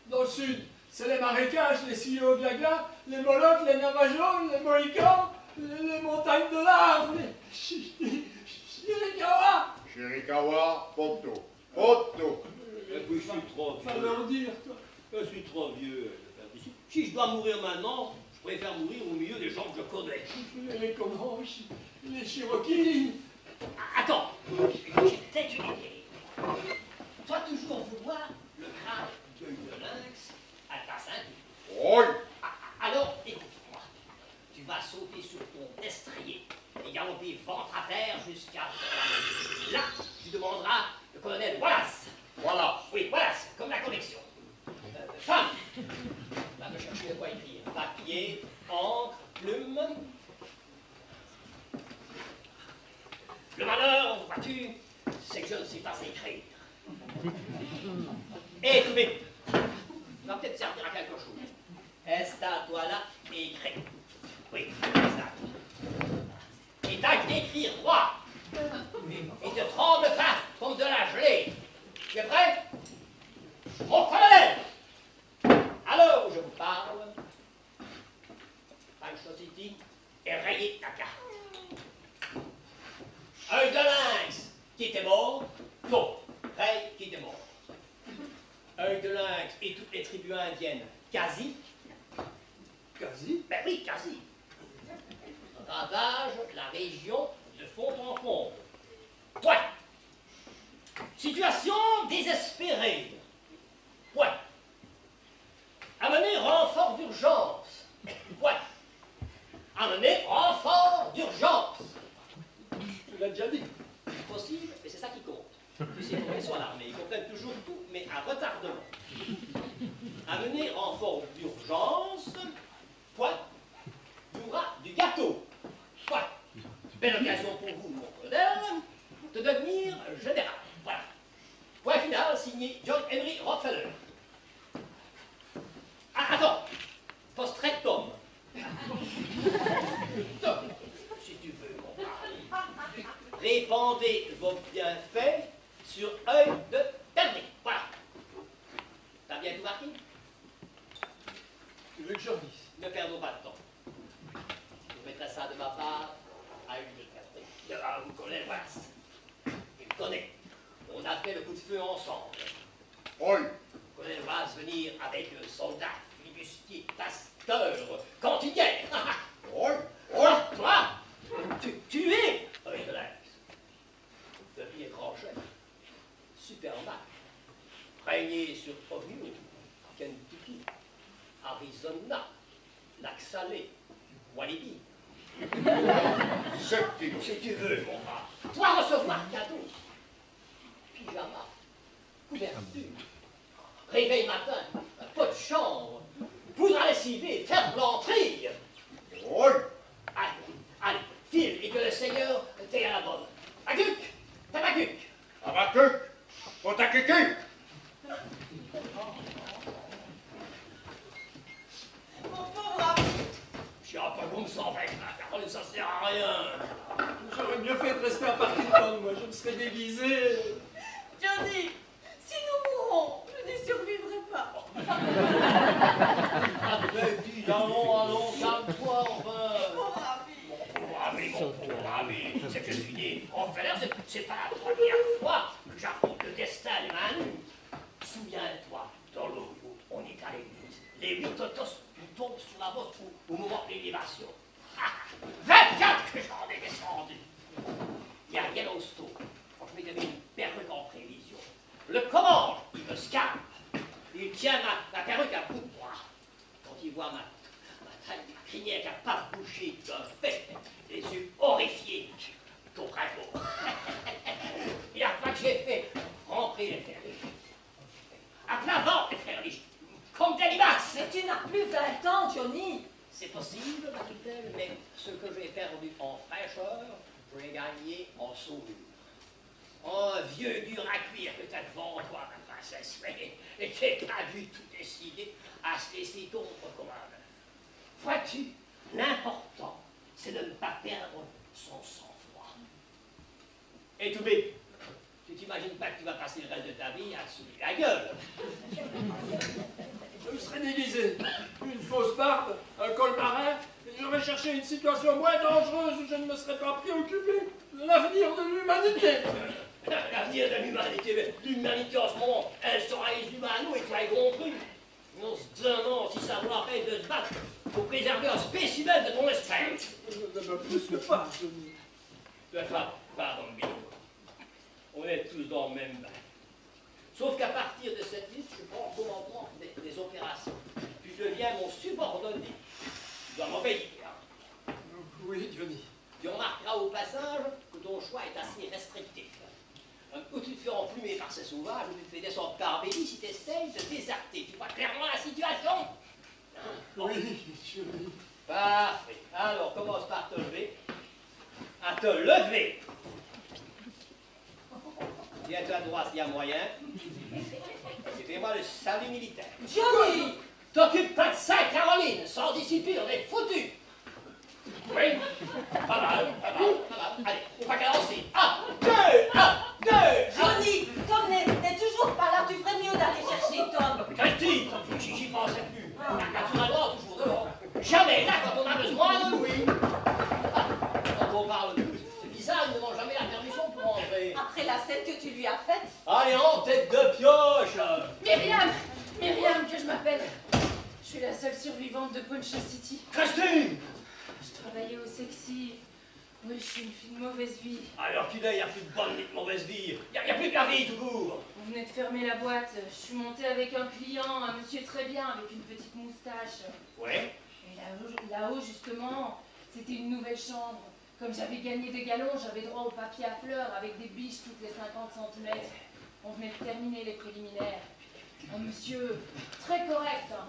Dans le sud, c'est les marécages, les silos de la glace, les Molochs, les Navajos, les Mohicans, les montagnes de lave, les Chiricahua. Chiricahua, Poto. Et puis je suis trop Ça vieux. veut leur dire, toi. Je suis trop vieux. Si je dois mourir maintenant, je pouvez faire mourir au milieu des gens que je connais. Mais comment? Les Cherokees. Attends, j'ai peut-être une idée. Toi, toujours vouloir le crâne d'œil de lynx à ta ceinture. Oui. Alors, écoute-moi. Tu vas sauter sur ton destrier et galoper ventre à terre jusqu'à... Là, tu demanderas le colonel Wallace. Voilà. Oui, Wallace, comme la connexion. Femme, va me chercher de quoi écrire. Papier, encre, plume. Le malheur, vois-tu, c'est que je ne sais pas écrire. Et tout vite, ça va peut-être servir à quelque chose. Installe-toi là et écris. Oui, installe. Et t'as d'écrire droit. Et te tremble pas comme de la gelée. Tu es prêt? Mon colonel! Alors je vous parle. Pancho City et rayez ta carte. Œil de lynx qui était mort. Non, Ray qui était mort. Œil de lynx et toutes les tribus indiennes. Quasi. Quasi? Ben oui, quasi. Ravage la région de fond en comble. Ouais. Situation désespérée. Ouais. Amener renfort d'urgence. Ouais. Amener renfort d'urgence. Tu l'as déjà dit. Possible, mais c'est ça qui compte. Tu sais comment ils sont à l'armée, ils comprennent toujours tout, mais à retardement. Amener renfort d'urgence. Point. Il y aura du gâteau. Point. Belle occasion pour vous, mon colonel, de devenir général. Voilà. Point final, signé John Henry Rockefeller. Ah, attends. Post-rectum. Si tu veux, mon mari. Répandez vos bienfaits sur œil de dernier. Voilà. T'as bien tout marqué? Tu veux que je redise? Ne perdons pas de temps. Je mettrai ça de ma part à une de Catherine. Ah, vous connaissez Wallace. Il me connaît. On a fait le coup de feu ensemble. Oui. Vous connaissez Wallace venir avec le soldat, flibustier, pasteur, cantinière. Oui. Oui. Toi, tu es œil de lynx. Devenir grand chef. Super match. Régner sur Ohio, Kentucky, Arizona, Lac Salé, Walibi. Septime. Si tu veux, mon gars. Toi recevoir cadeau. Pyjama, couverture, réveil matin, pot de chambre, poudre à lessiver, fer blanchir. Oui. Allez, file et que le Seigneur t'ait à la bonne. Aguc, tabacuc. Abacuc. Potacucu. Mon pauvre ami. Je suis un peu comme ça avec la parole, ça sert à rien. J'aurais mieux fait de rester à Parkinson, moi. Je me serais déguisé. Johnny, si nous mourons, je n'y survivrai pas. Ah, mais dis, allons, calme-toi, enfin. Pauvre ami. Mon pauvre ami, c'est que je suis né Rockefeller, c'est pas la première fois que j'affronte le destin des mains nues. Souviens-toi, dans l'eau, on est à l'église. Les 8 totos nous tombent sur la bosse au moment de l'élévation. 24 que j'en ai descendu. Il y a Yellowstone, quand je m'étais mis une perruque en prévision. Le commande, il me scarpe. Il tient ma perruque à bout de bras. Quand il voit ma taille de crinière capable de bouger d'un fait, les yeux horrifiés, ton drapeau. Et après que j'ai fait rentrer les frères Lich, à plein vent, les frères Lich, comme des limaces. Mais tu n'as plus 20 ans, Johnny. C'est possible, Marie-Thèle, mais ce que j'ai perdu en fraîcheur, je l'ai gagné en sauvure. Oh, vieux dur à cuire que t'as devant toi, ma princesse, et qui n'est pas du tout décidé à se laisser tondre comme un. Vois-tu, l'important, c'est de ne pas perdre son sang-froid. Et tout bête, tu t'imagines pas que tu vas passer le reste de ta vie à te soulever la gueule. Je me serais déguisé. Une fausse barbe, un col marin, et j'aurais cherché une situation moins dangereuse où je ne me serais pas préoccupé de l'avenir de l'humanité. L'avenir de l'humanité, l'humanité en ce moment, elle sera les humains à nous et toi y compris. On se demande si ça vaut la peine de se battre pour préserver un spécimen de ton espèce. Plus que pas, Johnny. Pas dans le bidon. On est tous dans le même bain. Sauf qu'à partir de cette liste, je prends le commandement des opérations. Tu deviens mon subordonné. Tu dois m'obéir. Oui, Johnny. Tu remarqueras au passage que ton choix est assez restrictif. Ou tu te fais emplumer par ces sauvages, ou tu te fais descendre par Béli si tu essayes de déserter. Tu vois clairement la situation? Oui, Johnny. Parfait. Alors, commence par te lever. À te lever. Tiens-toi droit s'il y a moyen. Et fais-moi le salut militaire. Johnny! T'occupe pas de ça, Caroline. Sans discipline, on est foutus. Oui. Pas mal. Allez, on va commencer. 1, 2, 1, 2. Johnny, Tom n'est toujours pas là. Tu ferais mieux d'aller chercher Tom. Christine, j'y pensais plus. Naturellement, toujours dehors. Jamais là quand on a besoin de lui. Quand on parle de lui, c'est bizarre, il ne demande jamais la permission pour entrer. Après la scène que tu lui as faite. Allez, en tête de pioche. Myriam que je m'appelle. Je suis la seule survivante de Poncho City. Christine. Je travaillais au Sexy. Oui, je suis une fille de mauvaise vie. Alors qu'il n'y a plus de bonne ni de mauvaise vie. Il n'y a plus de la vie tout court. On venait de fermer la boîte. Je suis montée avec un client, un monsieur très bien, avec une petite moustache. Ouais. Et là-haut, justement, c'était une nouvelle chambre. Comme j'avais gagné des galons, j'avais droit au papier à fleurs avec des biches toutes les 50 cm. On venait de terminer les préliminaires. Un monsieur très correct. Hein.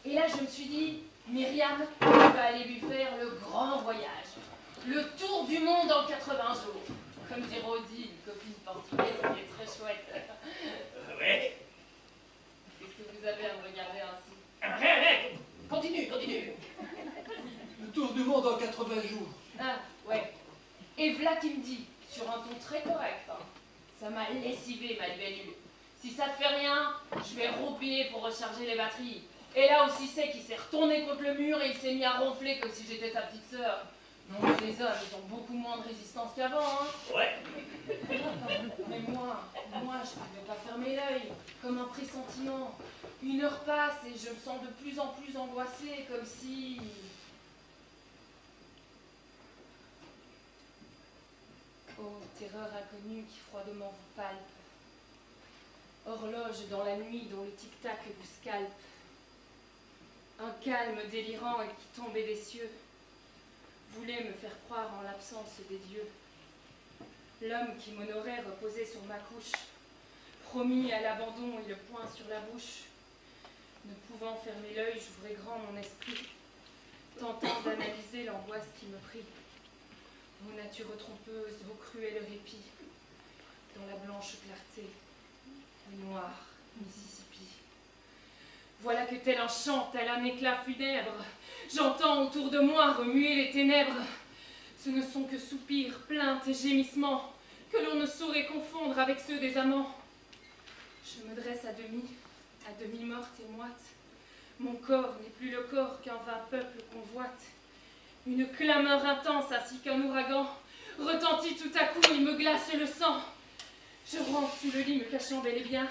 Et là, je me suis dit, Myriam, tu vas aller lui faire le grand voyage. Le tour du monde en 80 jours. Comme dit Rosie, une copine portugaise qui est très chouette. Ouais. Qu'est-ce que vous avez à me regarder ainsi? Rien. Continue. Le tour du monde en 80 jours. Ah, ouais. Et v'là qui me dit, sur un ton très correct, hein, ça m'a lessivé, ma libellule. Si ça te fait rien, je vais roupiller pour recharger les batteries. Et là aussi c'est qu'il s'est retourné contre le mur et il s'est mis à ronfler comme si j'étais sa petite sœur. Non, mais les hommes, ils ont beaucoup moins de résistance qu'avant, hein. Ouais. Mais moi, je ne pouvais pas fermer l'œil, comme un pressentiment. 1 heure passe et je me sens de plus en plus angoissée, comme si... Oh, terreur inconnue qui froidement vous palpe. Horloge dans la nuit dont le tic-tac vous scalpe. Un calme délirant et qui tombait des cieux voulait me faire croire en l'absence des dieux. L'homme qui m'honorait reposait sur ma couche, promis à l'abandon et le poing sur la bouche. Ne pouvant fermer l'œil, j'ouvrais grand mon esprit, tentant d'analyser l'angoisse qui me prit. Vos natures trompeuses, vos cruels répits, dans la blanche clarté, le noir Mississippi. Voilà que tel un chant, tel un éclat funèbre, j'entends autour de moi remuer les ténèbres. Ce ne sont que soupirs, plaintes et gémissements que l'on ne saurait confondre avec ceux des amants. Je me dresse à demi morte et moite. Mon corps n'est plus le corps qu'un vain peuple convoite. Une clameur intense ainsi qu'un ouragan retentit tout à coup, il me glace le sang. Je rentre sous le lit me cachant bel et bien.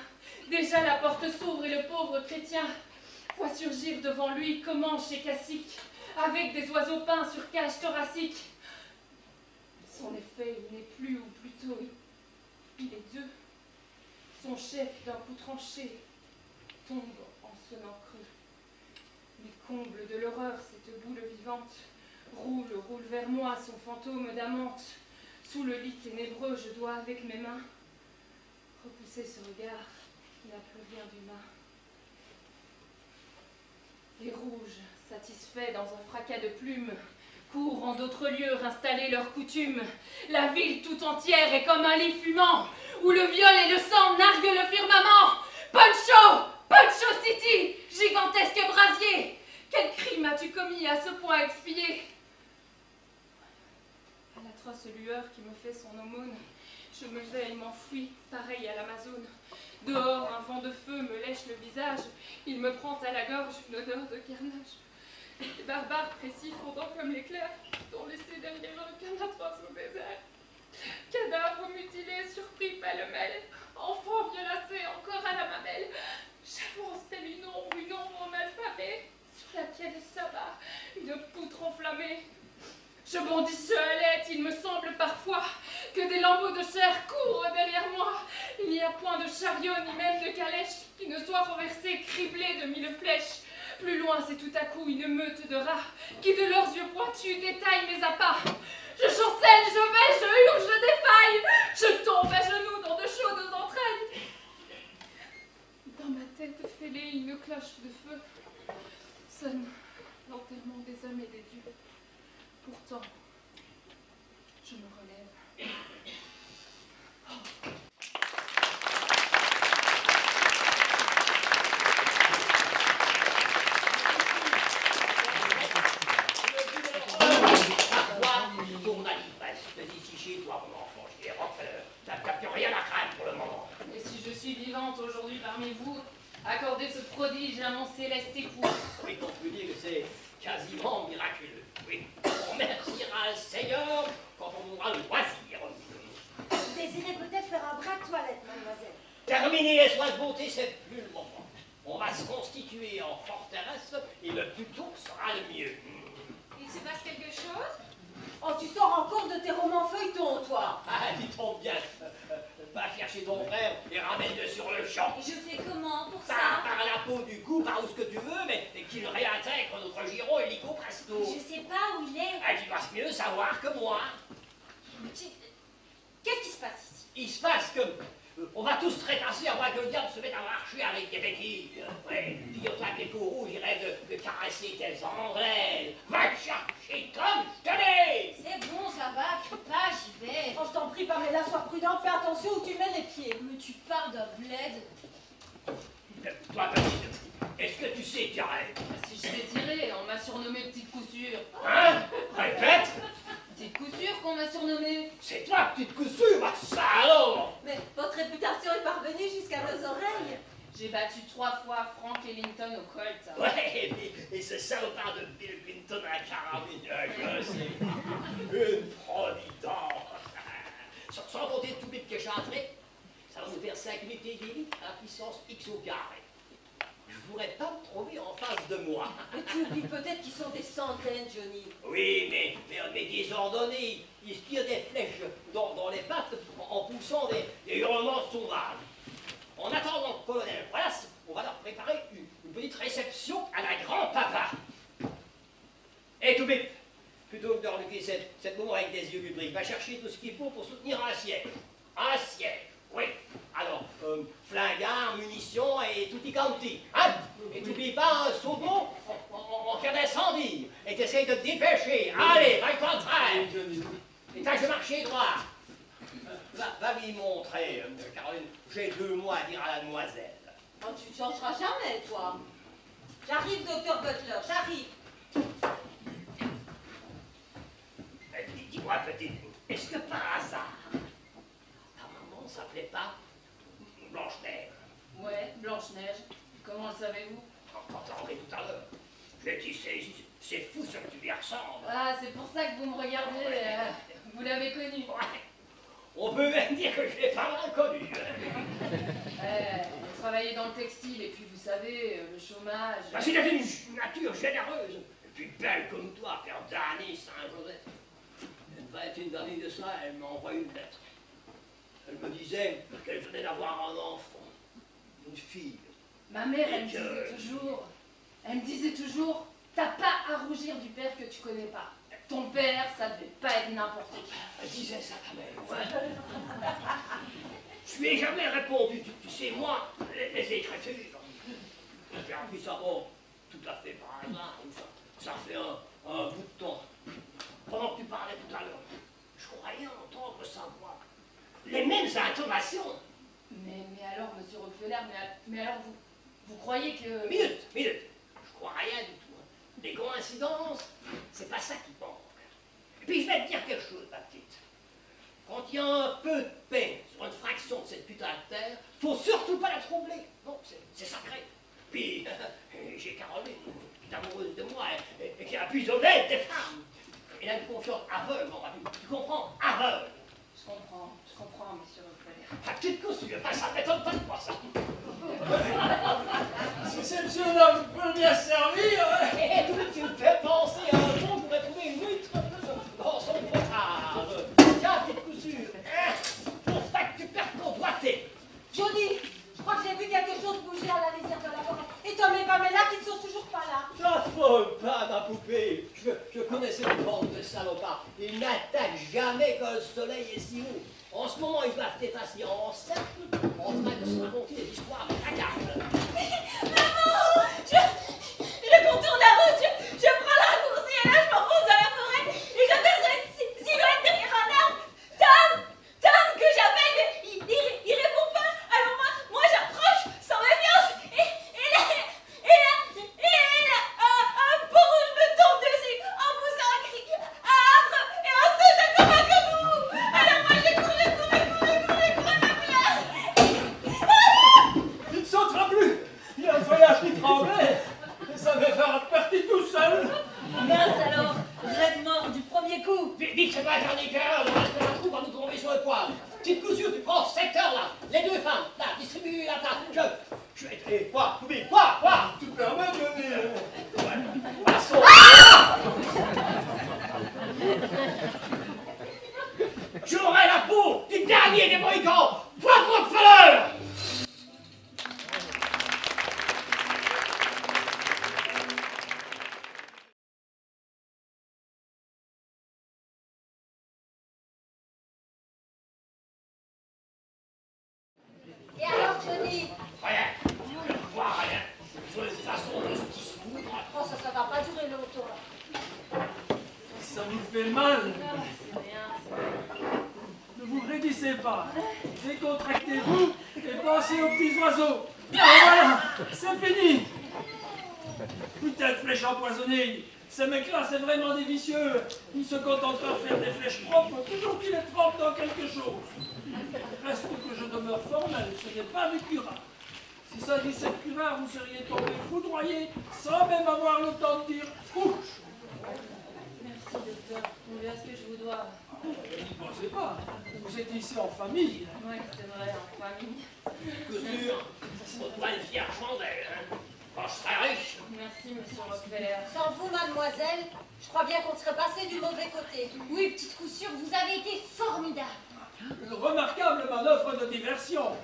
Déjà la porte s'ouvre et le pauvre chrétien voit surgir devant lui Comanche et Cacique, avec des oiseaux peints sur cage thoracique. Son effet, il n'est plus, ou plutôt, il est deux. Son chef, d'un coup tranché, tombe en sonnant creux. Les combles de l'horreur, cette boule vivante, roule vers moi son fantôme d'amante. Sous le lit ténébreux, je dois, avec mes mains, repousser ce regard qui n'a plus rien d'humain. Les rouges, satisfaits dans un fracas de plumes, courent en d'autres lieux installer leurs coutumes. La ville tout entière est comme un lit fumant, où le viol et le sang narguent le firmament. Poncho City, gigantesque brasier, quel crime as-tu commis à ce point expié? À l'atroce lueur qui me fait son aumône, je me vais et m'enfuis, pareil à l'Amazone. Dehors, un vent de feu me lèche le visage, il me prend à la gorge une odeur de carnage. Les barbares précis fondant comme l'éclair, dont laissé derrière un canard au désert. Cadavres mutilés, surpris pêle-mêle, enfants violacés encore à la mamelle. J'avance telle une ombre en alphabet, sur laquelle s'abat bondisse je halète, il me semble parfois que des lambeaux de chair courent derrière moi. Il n'y a point de chariot ni même de calèche qui ne soit renversé, criblé de 1000 flèches. Plus loin, c'est tout à coup une meute de rats qui de leurs yeux pointus détaillent mes appâts. Je chancelle, je vais, je hurle, je défaille, je tombe à genoux dans de chaudes entrailles. Dans ma tête fêlée, une cloche de feu sonne l'enterrement des hommes et des dieux. Pourtant, je me relève. Tourne à l'ivresse, d'ici chez toi, mon enfant, je dis Rockefeller, t'as plus rien à craindre pour le moment. Et si je suis vivante aujourd'hui parmi vous, accordez ce prodige à mon céleste époux. Oui, on peut dire que c'est quasiment miraculeux. Oui, on remerciera le Seigneur quand on aura le loisir. Vous désirez peut-être faire un bras de toilette, mademoiselle. Terminer les soins de beauté, c'est plus le moment. On va se constituer en forteresse et le plus tôt sera le mieux. Il se passe quelque chose? Oh, tu sors encore de tes romans feuilletons, toi. Ah, dis donc bien, va chercher ton frère et ramène-le sur le champ. Et je fais comment pour Par ça? la peau du cou, par où ce que tu veux, mais qu'il réintègre notre Giro illico presto. Je sais pas où il est. Ah, tu dois mieux savoir que moi. Qu'est-ce qui se passe ici? Il se passe que on va tous trépasser avant que le diable se mette à marcher avec des béquilles. Ouais, figure-toi que les courroux iraient de caresser tes angles. Va chercher comme je te dis. C'est bon, ça va, crie pas, j'y vais. Oh, je t'en prie, Pamela, sois prudente, fais attention où tu mets les pieds. Mais tu parles d'un bled. Toi, petite, est-ce que tu sais tirer? Si je sais tirer, on m'a surnommé Petite Couture. Hein? Répète. Petite Couture qu'on m'a surnommé. C'est toi, petite couture, ça alors? Mais votre réputation est parvenue jusqu'à nos oreilles. J'ai battu 3 fois Frank Ellington au Colt. Ouais, et ce salopard de Bill Clinton à la carabine, je sais. Une providence. Sans compter tout bip que j'ai entré, ça va nous faire 5 unités d'élite à puissance X au carré. Je ne voudrais pas me trouver en face de moi. Mais tu oublies peut-être qu'ils sont des centaines, Johnny. Oui, mais désordonnés, ils se tirent des flèches dans les pattes en poussant des hurlements sauvages. En attendant, colonel Wallace, on va leur préparer une petite réception à la grand-papa. Et tout bip, plutôt que de reluquer cette moment avec des yeux lubriques, va chercher tout ce qu'il faut pour soutenir un siège. Un siège, oui. Alors, flingards, munitions et tutti quanti. Hein? Et t'oublies pas un seau d'eau en cas d'incendie. Et t'essayes de te dépêcher. Allez, va le contraire. Et tâche de marcher droit. Va lui montrer, Caroline. J'ai 2 mots à dire à la demoiselle. Oh, tu ne changeras jamais, toi. J'arrive, docteur Butler, j'arrive. Dis-moi, petite, est-ce que par hasard, ta maman s'appelait pas Blanche-Neige? Ouais, Blanche-Neige. Comment le savez-vous? Quand t'es rentré tout à l'heure. J'ai dit, c'est fou ce que tu lui ressembles. Ah, c'est pour ça que vous me regardez. Vous l'avez connu. Ouais. On peut même dire que je l'ai pas mal connu. Elle travaillait dans le textile et puis vous savez, le chômage. Parce qu'il avait une nature généreuse. Et puis belle comme toi, faire d'année Saint-Joseph. Une vingtaine d'années de ça, elle m'a envoyé une lettre. Elle me disait qu'elle venait d'avoir un enfant, une fille. Ma mère, elle me disait toujours, t'as pas à rougir du père que tu connais pas. Ton père, ça devait pas être n'importe qui. Elle disait ça, ta mère, ouais. Je lui ai jamais répondu, tu sais, moi, les écritures. J'ai appris ça, bon, tout à fait par hasard, ça fait un bout de temps. Pendant que tu parlais tout à l'heure, je croyais entendre sa voix. Les mêmes intonations. Mais alors, monsieur Rockefeller, mais alors vous croyez que... Minute, je crois rien du tout. Les coïncidences, c'est pas ça qui manque. Et puis je vais te dire quelque chose, ma petite. Quand il y a un peu de paix sur une fraction de cette putain de terre, faut surtout pas la troubler. Non, c'est sacré. Puis, j'ai Caroline, qui est amoureuse de moi et qui est la plus honnête des femmes. Elle a une confiance aveugle en ma vie. Tu comprends? Aveugle. Je comprends, monsieur Rockefeller. Ta petite couture, ça m'étonne pas de moi, ça. Si cette jeune homme peut bien servir. Et tu me fais penser à un jour, je pourrais trouver une huître dans son s'arrête jamais quand le soleil est si haut. En ce moment, ils doivent être assis en cercle, en train de se raconter des histoires ringardes. Maman, je contourne la route, je prends la raccourci et là je m'enfonce dans la forêt et je perçois une silhouette derrière un arbre. Tom, que j'appelle, mais il répond pas. Alors moi j'approche sans méfiance et là, un pot rouge me tombe dessus en poussant un cri âpre et en sautant comme un canou. Alors moi je cours, Il ne sautera plus. Il y a un feuillage qui tremblait. Et ça va faire partie tout seul. Mince alors, raide mort du premier coup. Vite, c'est pas un dernier cœur, le reste de la troupe va nous tomber sur le poil. Petite couture, tu prends ce secteur-là. Les deux femmes, là, distribue la table. Je vais te... Quoi? Tu te permets de venir. Passons. J'aurai la peau du dernier des Mohicans. Votre Rockefeller. Et alors, Johnny? Rien. Je ne vois rien. Sur les façons de se dissoudre. Oh, ça va pas durer longtemps, là. Ça vous fait mal. C'est rien. Ne vous raidissez pas. Décontractez-vous et pensez aux petits oiseaux. Et voilà, c'est fini. Putain de flèches empoisonnées. Ces mecs-là, c'est vraiment des vicieux. Ils se contentent pas de faire des flèches propres, toujours qu'ils les trempent dans quelque chose. Reste que je demeure formel, ce n'est pas des curats. Si ça disait de curats, vous seriez tombé foudroyé sans même avoir le temps de dire « couche ». Merci docteur, combien est-ce que je vous dois? N'y pensez pas, vous êtes ici en famille. Oui, c'est vrai, en famille. Couture, on doit une fière chandelle, hein. Quand je serai riche. Merci monsieur Rockefeller. Sans vous, mademoiselle, je crois bien qu'on serait passé du mauvais côté. Oui, petite coup sûre, vous avez été formidable. Une remarquable manœuvre de diversion.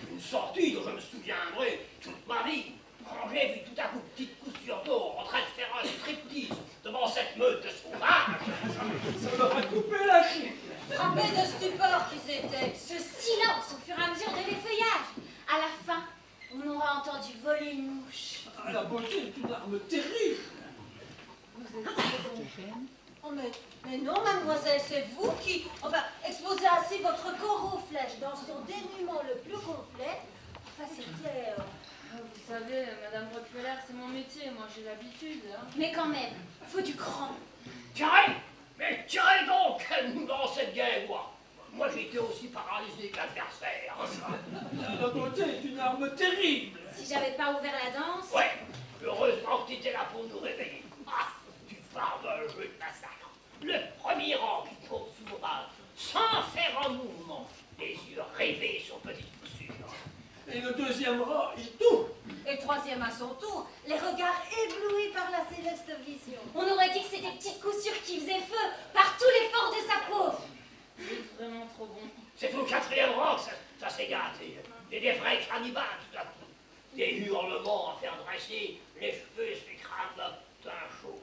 Une sortie dont je me souviendrai toute ma vie. Quand j'ai vu tout à coup petite couture d'eau en train de faire un striptease devant cette meute de sauvages. Ça leur a coupé la chic. Frappés de stupeur qu'ils étaient. Ce silence au fur et à mesure de l'effeuillage. À la fin, on aura entendu voler une mouche. Ah, la beauté est une arme terrible. Vous êtes très bon. Oh, mais non, mademoiselle, c'est vous qui, exposez ainsi votre corps aux flèches dans son dénuement le plus complet. Enfin, c'était... Vous savez, Madame Rockefeller, c'est mon métier, moi j'ai l'habitude. Hein. Mais quand même, faut du cran. Tirez! Mais tirez donc dans cette guerre, moi. Moi, j'ai été aussi paralysé que l'adversaire. La beauté est une arme terrible. Si j'avais pas ouvert la danse... Ouais, heureusement que tu étais là pour nous réveiller. Ah, tu parles d'un jeu de massacre. Le premier rang qui tombe sous vos balles, sans faire un mouvement, les yeux rêvés sur petite couture. Et le deuxième rang, il tourne. Et le troisième à son tour, les regards éblouis par la céleste vision. On aurait dit que c'était petite couture qui faisait feu par tous les pores de sa peau. C'est vraiment trop bon. C'est au quatrième rang que ça s'est gâté. Et des vrais cannibales tout à coup. Des hurlements à faire dresser, les cheveux s'écrasent d'un chaud.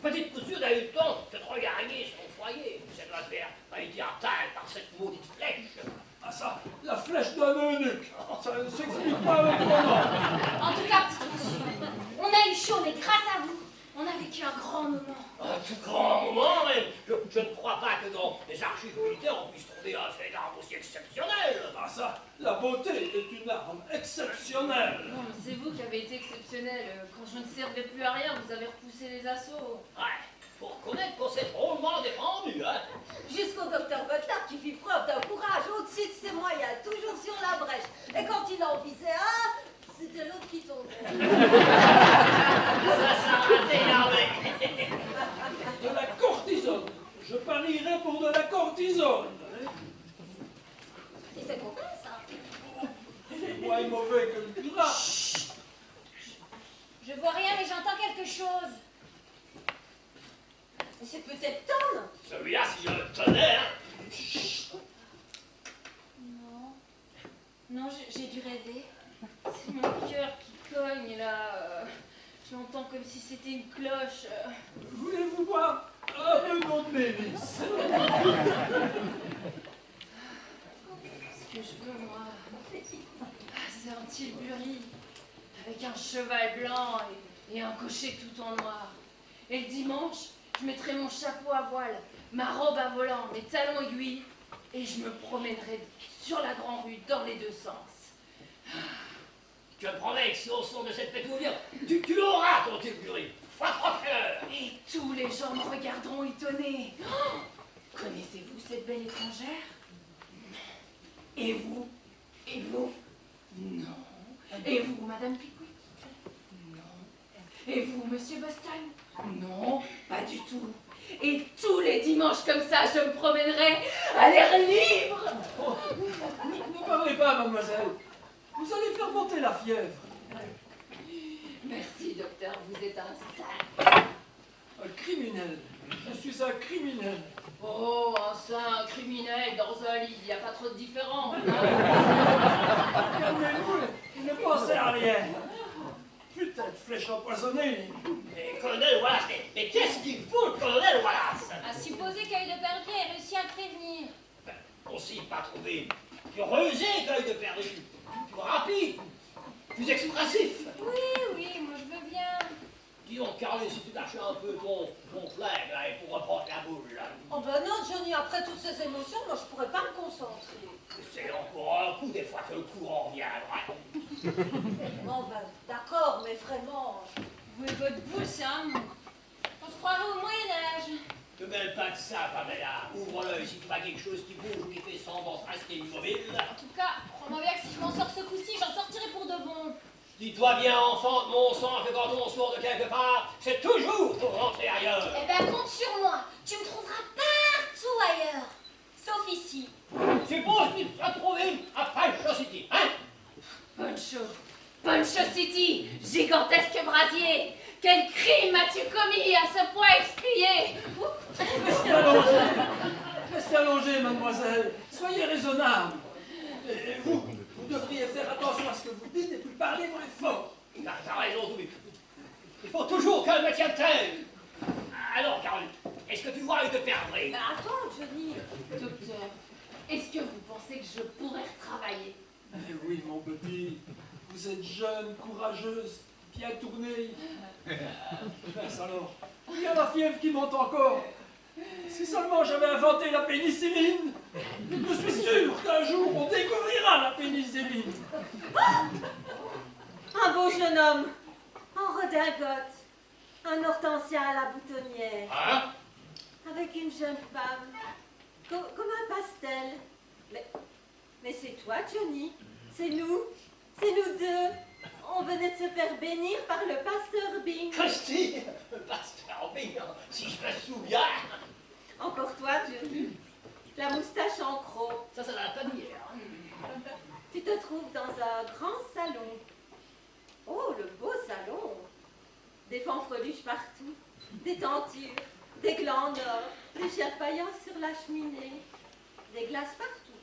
Petite couture n'a eu le temps de regagner son foyer. Cette affaire a été atteinte par cette maudite flèche. Ah ça, la flèche d'un eunuque. Ça ne s'explique pas autrement. En tout cas, petite couture, on a eu chaud, mais grâce à vous, on a vécu un grand moment. Un tout grand moment, même. Je ne crois pas que dans les archives militaires, on puisse trouver un fait d'arme aussi exceptionnel. Ah ça, la beauté est une arme exceptionnelle. Non, mais c'est vous qui avez été exceptionnel. Quand je ne servais plus à rien, vous avez repoussé les assauts. Ouais, faut reconnaître qu'on s'est drôlement défendu, hein. Jusqu'au docteur Butler qui fit preuve d'un courage au-dessus de ses moyens, toujours sur la brèche. Et quand il en visait un, c'était l'autre qui tombait. Ça a raté l'armée. De la cortisone. Je parierais pour de la cortisone. Et c'est complet, ça. C'est moins mauvais que le gras. Je vois rien, mais j'entends quelque chose. Mais c'est peut-être Tom. Celui-là, si je le tenais, hein. Non. Non, j'ai dû rêver. C'est mon cœur qui cogne, là. Je l'entends comme si c'était une cloche. Voulez-vous boire un peu d'eau de mélisse? tilbury, avec un cheval blanc et un cocher tout en noir. Et le dimanche, je mettrai mon chapeau à voile, ma robe à volant, mes talons aiguilles, et je me promènerai sur la grande rue dans les deux sens. Je te promets que si au son de cette pétouille, tu auras ton tilbury. Et tous les gens me regarderont étonnés. Oh, connaissez-vous cette belle étrangère? Et vous? Et vous? Non. Et vous, Madame Pickwick? Non. Et vous, Monsieur Boston? Non, pas du tout. Et tous les dimanches comme ça, je me promènerai à l'air libre. Oh, ne parlez pas, mademoiselle. Vous allez faire monter la fièvre. Merci, docteur, vous êtes un saint. Un criminel. Je suis un criminel. Oh, un saint, un criminel, dans un lit, il n'y a pas trop de différence. Calmez-vous, ne pensez à rien. Putain de flèche empoisonnée. Mais colonel Wallace, mais qu'est-ce qu'il faut, le colonel Wallace? À supposer qu'Œil de Perdrix ait réussi à le prévenir. On s'y pas trouvé. Plus rusé qu'Œil de Perdrix. Plus rapide. Plus expressif. Oui, moi je veux bien. Dis donc, Carly, si tu lâchais un peu ton flingue, là, et pour reprendre la boule, là. Oh ben non, Johnny, après toutes ces émotions, moi je pourrais pas me concentrer. C'est encore un coup des fois que le courant viendra. Bon ben, d'accord, mais vraiment... Vous et votre boule, c'est un mot. On se croirait au Moyen-Âge. Ne mêle pas de ça, Pamela. Ouvre l'œil si tu vois quelque chose qui bouge ou qui fait semblant de rester immobile. En tout cas, crois-moi bien que si je m'en sors ce coup-ci, j'en sortirai pour de bon. Dis-toi bien, enfant de mon sang, que quand on sort de quelque part, c'est toujours pour rentrer ailleurs. Eh ben, compte sur moi. Tu me trouveras partout ailleurs. Sauf ici. Suppose qu'il soit trouvé à Punch City, hein? Punch City, gigantesque brasier. Quel crime as-tu commis à ce point expié? Restez allongé, mademoiselle. Soyez raisonnable. Et vous devriez faire attention à ce que vous dites et puis parler moins fort. T'as raison, Toby. Il faut toujours qu'elle me tienne tête. Alors, Caroline, est-ce que tu vois une de Perdrix? Mais attends, Johnny. Docteur, est-ce que vous pensez que je pourrais retravailler? Eh oui, mon petit. Vous êtes jeune, courageuse, bien tournée. Mince alors, il y a la fièvre qui monte encore. Si seulement j'avais inventé la pénicilline, je suis sûr qu'un jour on découvrira la pénicilline. Un beau jeune homme, en redingote, un hortensia à la boutonnière, Hein? avec une jeune femme, comme un pastel. Mais c'est toi, Johnny, c'est nous deux. On venait de se faire bénir par le pasteur Bing. Christy, le pasteur Bing, si je me souviens. Encore toi, Johnny, la moustache en croc. Ça l'a pas dit hier. Tu te trouves dans un grand salon. Oh, le beau salon. Des fanfreluches partout, des tentures, des glands d'or, des chairs faïences sur la cheminée, des glaces partout.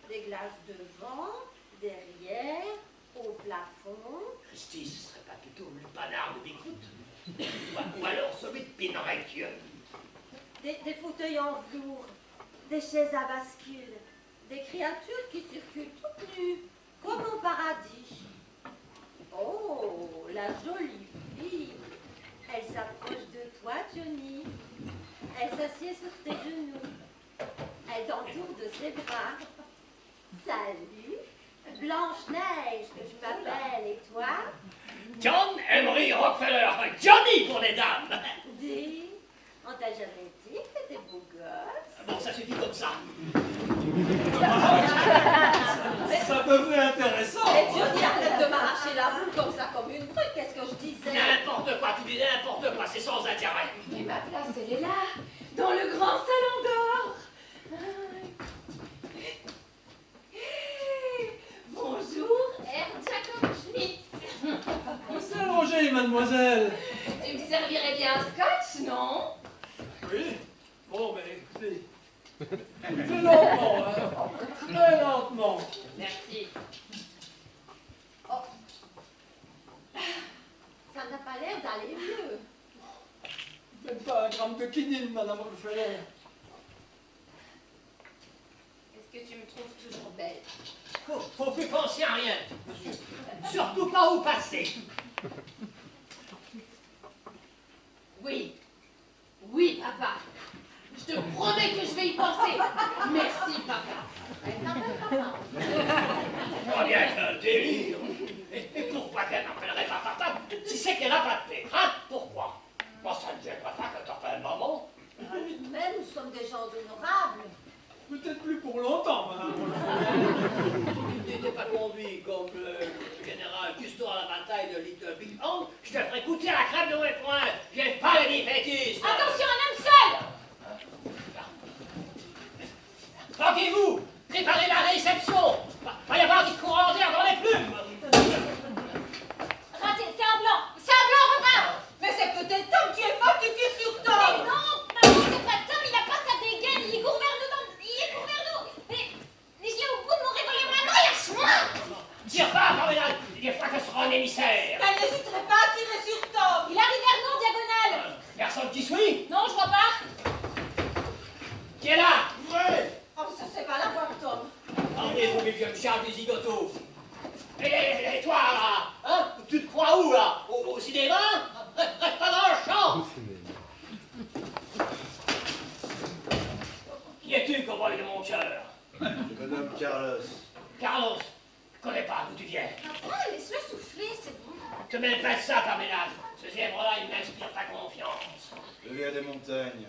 Des glaces devant, derrière, au plafond. Christy, ce serait pas plutôt le panard de Bigfoot? Ou alors celui de Pinocchio? Des fauteuils en velours, des chaises à bascule, des créatures qui circulent toutes nues, comme au paradis. Oh, la jolie fille. Elle s'approche de toi, Johnny. Elle s'assied sur tes genoux. Elle t'entoure de ses bras. Salut, Blanche-Neige, que je m'appelle, et toi? John Emery Rockefeller, Johnny pour les dames. Dis, on t'a jamais dit que t'étais beau gosse? Bon, ça suffit comme ça. Ça devenait intéressant. Et Johnny, arrête de m'arracher la boule comme ça, comme une brute, qu'est-ce que je disais? N'importe quoi, tu dis n'importe quoi, c'est sans intérêt. Mais ma place, elle est là, dans le grand salon d'or. Bonjour, Herr Jacob Schmitz. Restez allongé, mademoiselle. Tu me servirais bien un scotch, non? Oui. Bon, mais écoutez. Très lentement, hein. Très lentement. Merci. Oh. Ça n'a pas l'air d'aller mieux. Faites pas un gramme de quinine, madame Rockefeller. Est-ce que tu me trouves toujours belle? Faut plus penser à rien, monsieur. Surtout pas où passer. Oui. Oui, papa. Je te promets que je vais y penser. Merci, papa. Elle m'appelle papa. Je vois bien qu'un délire. Et pourquoi qu'elle n'appellerait pas papa si c'est qu'elle n'a pas de paix, hein? Pourquoi? Moi, ça ne gênerait pas que t'appelles maman. Même nous sommes des gens honorables. Peut-être plus pour longtemps, madame. Si tu n'étais pas conduit comme le général Custer à la bataille de Little Big Horn, je te ferais goûter la crème de mes poings. J'aime pas les défaitistes. Attention, un homme seul. Tranquillez-vous, préparez la réception. Va y avoir du courant d'air dans les plumes. Raté, c'est un blanc. C'est un blanc, repart. Mais c'est peut-être Tom qui est pas qui tire sur Mais Tom. non, maman, c'est pas Tom, il a pas sa dégaine, il court vers nous il est court vers nous. Mais je l'ai au bout de mon revolver, maman, lâche-moi. Tire pas, Pamela, des fois que ce sera un émissaire. Elle n'hésiterait pas à tirer sur Tom. Il arrive vers nous en diagonale. Personne qui suit. Non, je vois pas. Qui est là? Ouais. Oh, ça c'est pas la voix de Tom. Emmenez-vous, mes vieux Charles du zigoto. Et toi, là, hein? Tu te crois où, là? Au cinéma? Reste pas dans le champ. Qui es-tu, cowboy de mon cœur? Je me nomme Carlos. Carlos, je connais pas d'où tu viens. Papa, laisse-le souffler, c'est bon. Te mêle pas de ça, Pamela. Ce zèbre-là, il m'inspire ta confiance. Je viens des montagnes.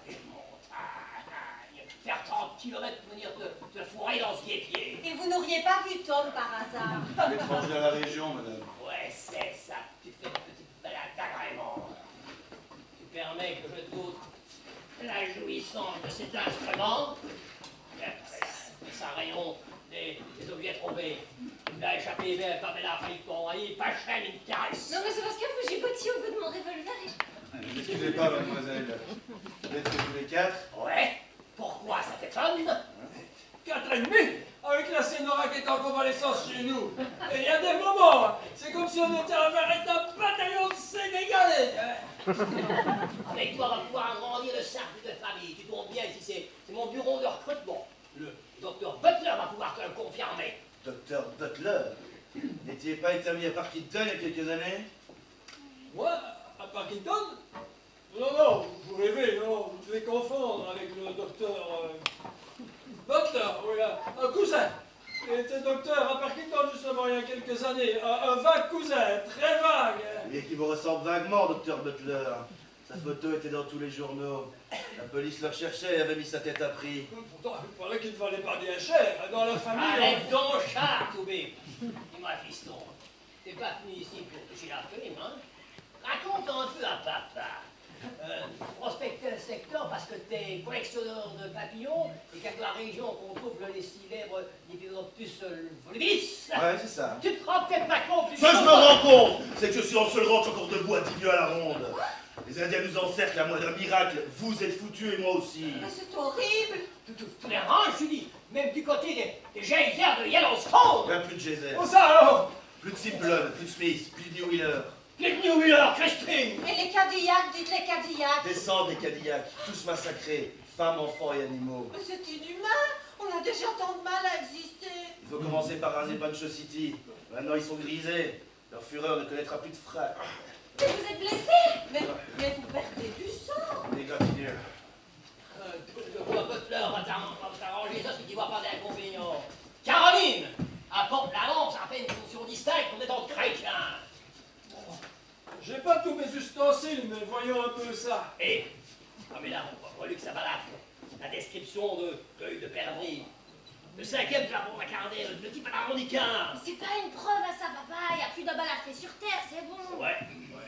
Les montagnes. Faire 30 kilomètres pour venir te fourrer dans ce guépier. Et vous n'auriez pas vu Tom par hasard. L'étranger à la région, madame. Ouais, c'est ça. Tu fais une petite balade d'agrément. Tu permets que je goûte la jouissance de cet instrument. Ça rayon des objets trompés. Il a échappé vers Pamela Friton. Il pas cher une caresse. Non, mais c'est parce que vous gigotiez au bout de mon revolver et Ne m'excusez pas, mademoiselle. Vous êtes que tous les quatre? Ouais. Pourquoi ça t'étonne? 4,5 avec la Sénora qui est en convalescence chez nous. Et il y a des moments, c'est comme si on était un véritable bataillon de Sénégalais. Avec toi, on va pouvoir agrandir le cercle de famille. Tu tombes bien ici, c'est mon bureau de recrutement. Le docteur Butler va pouvoir te le confirmer. Docteur Butler? N'étiez pas établi à Parkinson il y a quelques années? Moi, à Parkinson? Non, vous rêvez, non, vous devez confondre avec le docteur Butler, oui, un cousin. Il était docteur à Parkinson justement il y a quelques années. Un vague cousin, très vague. Et qui vous ressemble vaguement, docteur Butler. Sa photo était dans tous les journaux. La police le recherchait et avait mis sa tête à prix. Pourtant, il paraît qu'il ne valait pas bien cher. Dans la famille... Arrête donc, chat, Toubé. Dis-moi, fiston, t'es pas venu ici pour toucher la prime, hein? Raconte un peu à papa. Prospecter le secteur parce que t'es collectionneur de papillons et qu'à la région qu'on trouve les célèbres Lepidoptus volubilis. Ouais, c'est ça. Tu te rends peut-être pas compte du... Ça, je me rends compte, c'est que je suis en seul ranch encore debout à Digne à la ronde. Les Indiens nous encerclent à moins d'un miracle. Vous êtes foutus et moi aussi. Mais c'est horrible. Tous les rangs, je dis, même du côté des geysers de Yellowstone. Ben, plus de geyser. Oh ça alors? Plus de Simplon, plus de Smith, plus de New Wheeler. Quel New Wheeler, Christine. Et les Cadillacs, dites les Cadillacs. Descendent des Cadillacs, tous massacrés, femmes, enfants et animaux. Mais c'est inhumain. On a déjà tant de mal à exister. Il faut commencer par raser Pancho City. Maintenant, ils sont grisés. Leur fureur ne connaîtra plus de frères. Mais vous êtes blessé. Mais vous perdez du sang. Des gratinures. Le Butler va t'arranger ça si tu vois pas d'inconvénient. Caroline, apporte la lampe, ça fait une fonction distincte, on est dans le chrétien. J'ai pas tous mes ustensiles, mais voyons un peu ça. Et, comme là, on voit que ça balafre. La description de l'œil de perdrix. Le cinquième, là, pour macarder, le type à la randiquin. C'est pas une preuve à ça, papa. Il y a plus de balafré sur terre, c'est bon. Ouais.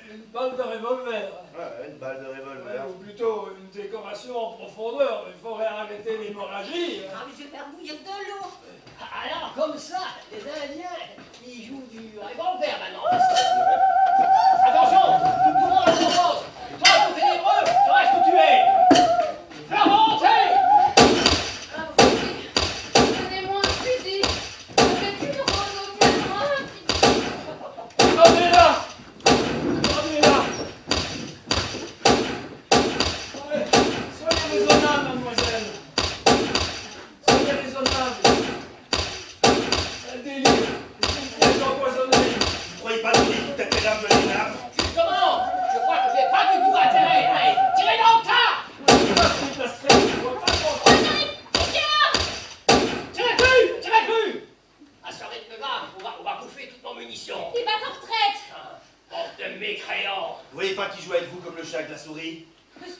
Une balle de revolver. Ouais, une balle de revolver. Ou plutôt une décoration en profondeur. Il faudrait arrêter l'hémorragie. Ah, mais je vais faire bouillir de l'eau. Alors, comme ça, les Indiens, ils jouent du revolver maintenant. Attention, tout le monde reste en pause. Toi, tout ténébreux, tu restes où tu es. Fais remonter. Donnez-moi un fusil. Peut-être une rose au plus loin. Attendez là. Attendez là. Ouais, soyez raisonnable, mademoiselle. Soyez raisonnable. chat avec la souris?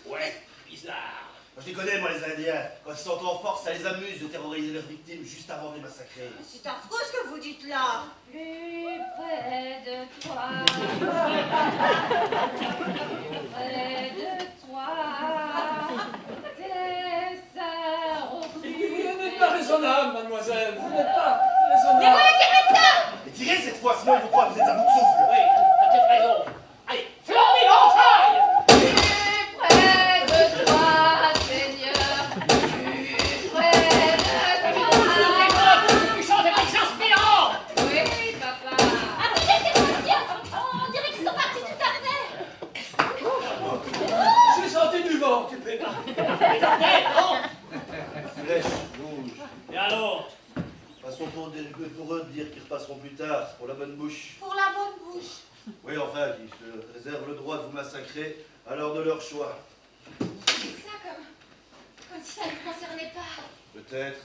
Ouais, bizarre. Moi, je les connais, moi, les Indiens. Quand ils sont en force, ça les amuse de terroriser leurs victimes juste avant de les massacrer. C'est affreux ce que vous dites là. Plus près de toi. Près de toi. Tes sœurs au Vous n'êtes pas raisonnable, mademoiselle. Vous n'êtes pas raisonnable. Mais voilà quel médecin! Et tirez cette fois, sinon ils vont croire que vous êtes à bout de souffle. Oui, t'as peut-être raison. Allez, flanc les ventailles! Plus près de toi, Seigneur. Plus près de toi. Tu chantes avec s'inspirant! Oui, papa. Ah, mais laissez-moi dire. On dirait qu'ils sont partis tout à fait. J'ai senti du vent. Tu peux pas. Les affaires, non? Flèche rouge. Et alors? Passons pour eux de dire qu'ils repasseront plus tard, pour la bonne bouche. Pour la bonne bouche. Oui, enfin, ils se réservent le droit de vous massacrer à l'heure de leur choix. C'est ça comme si ça ne nous concernait pas. Peut-être.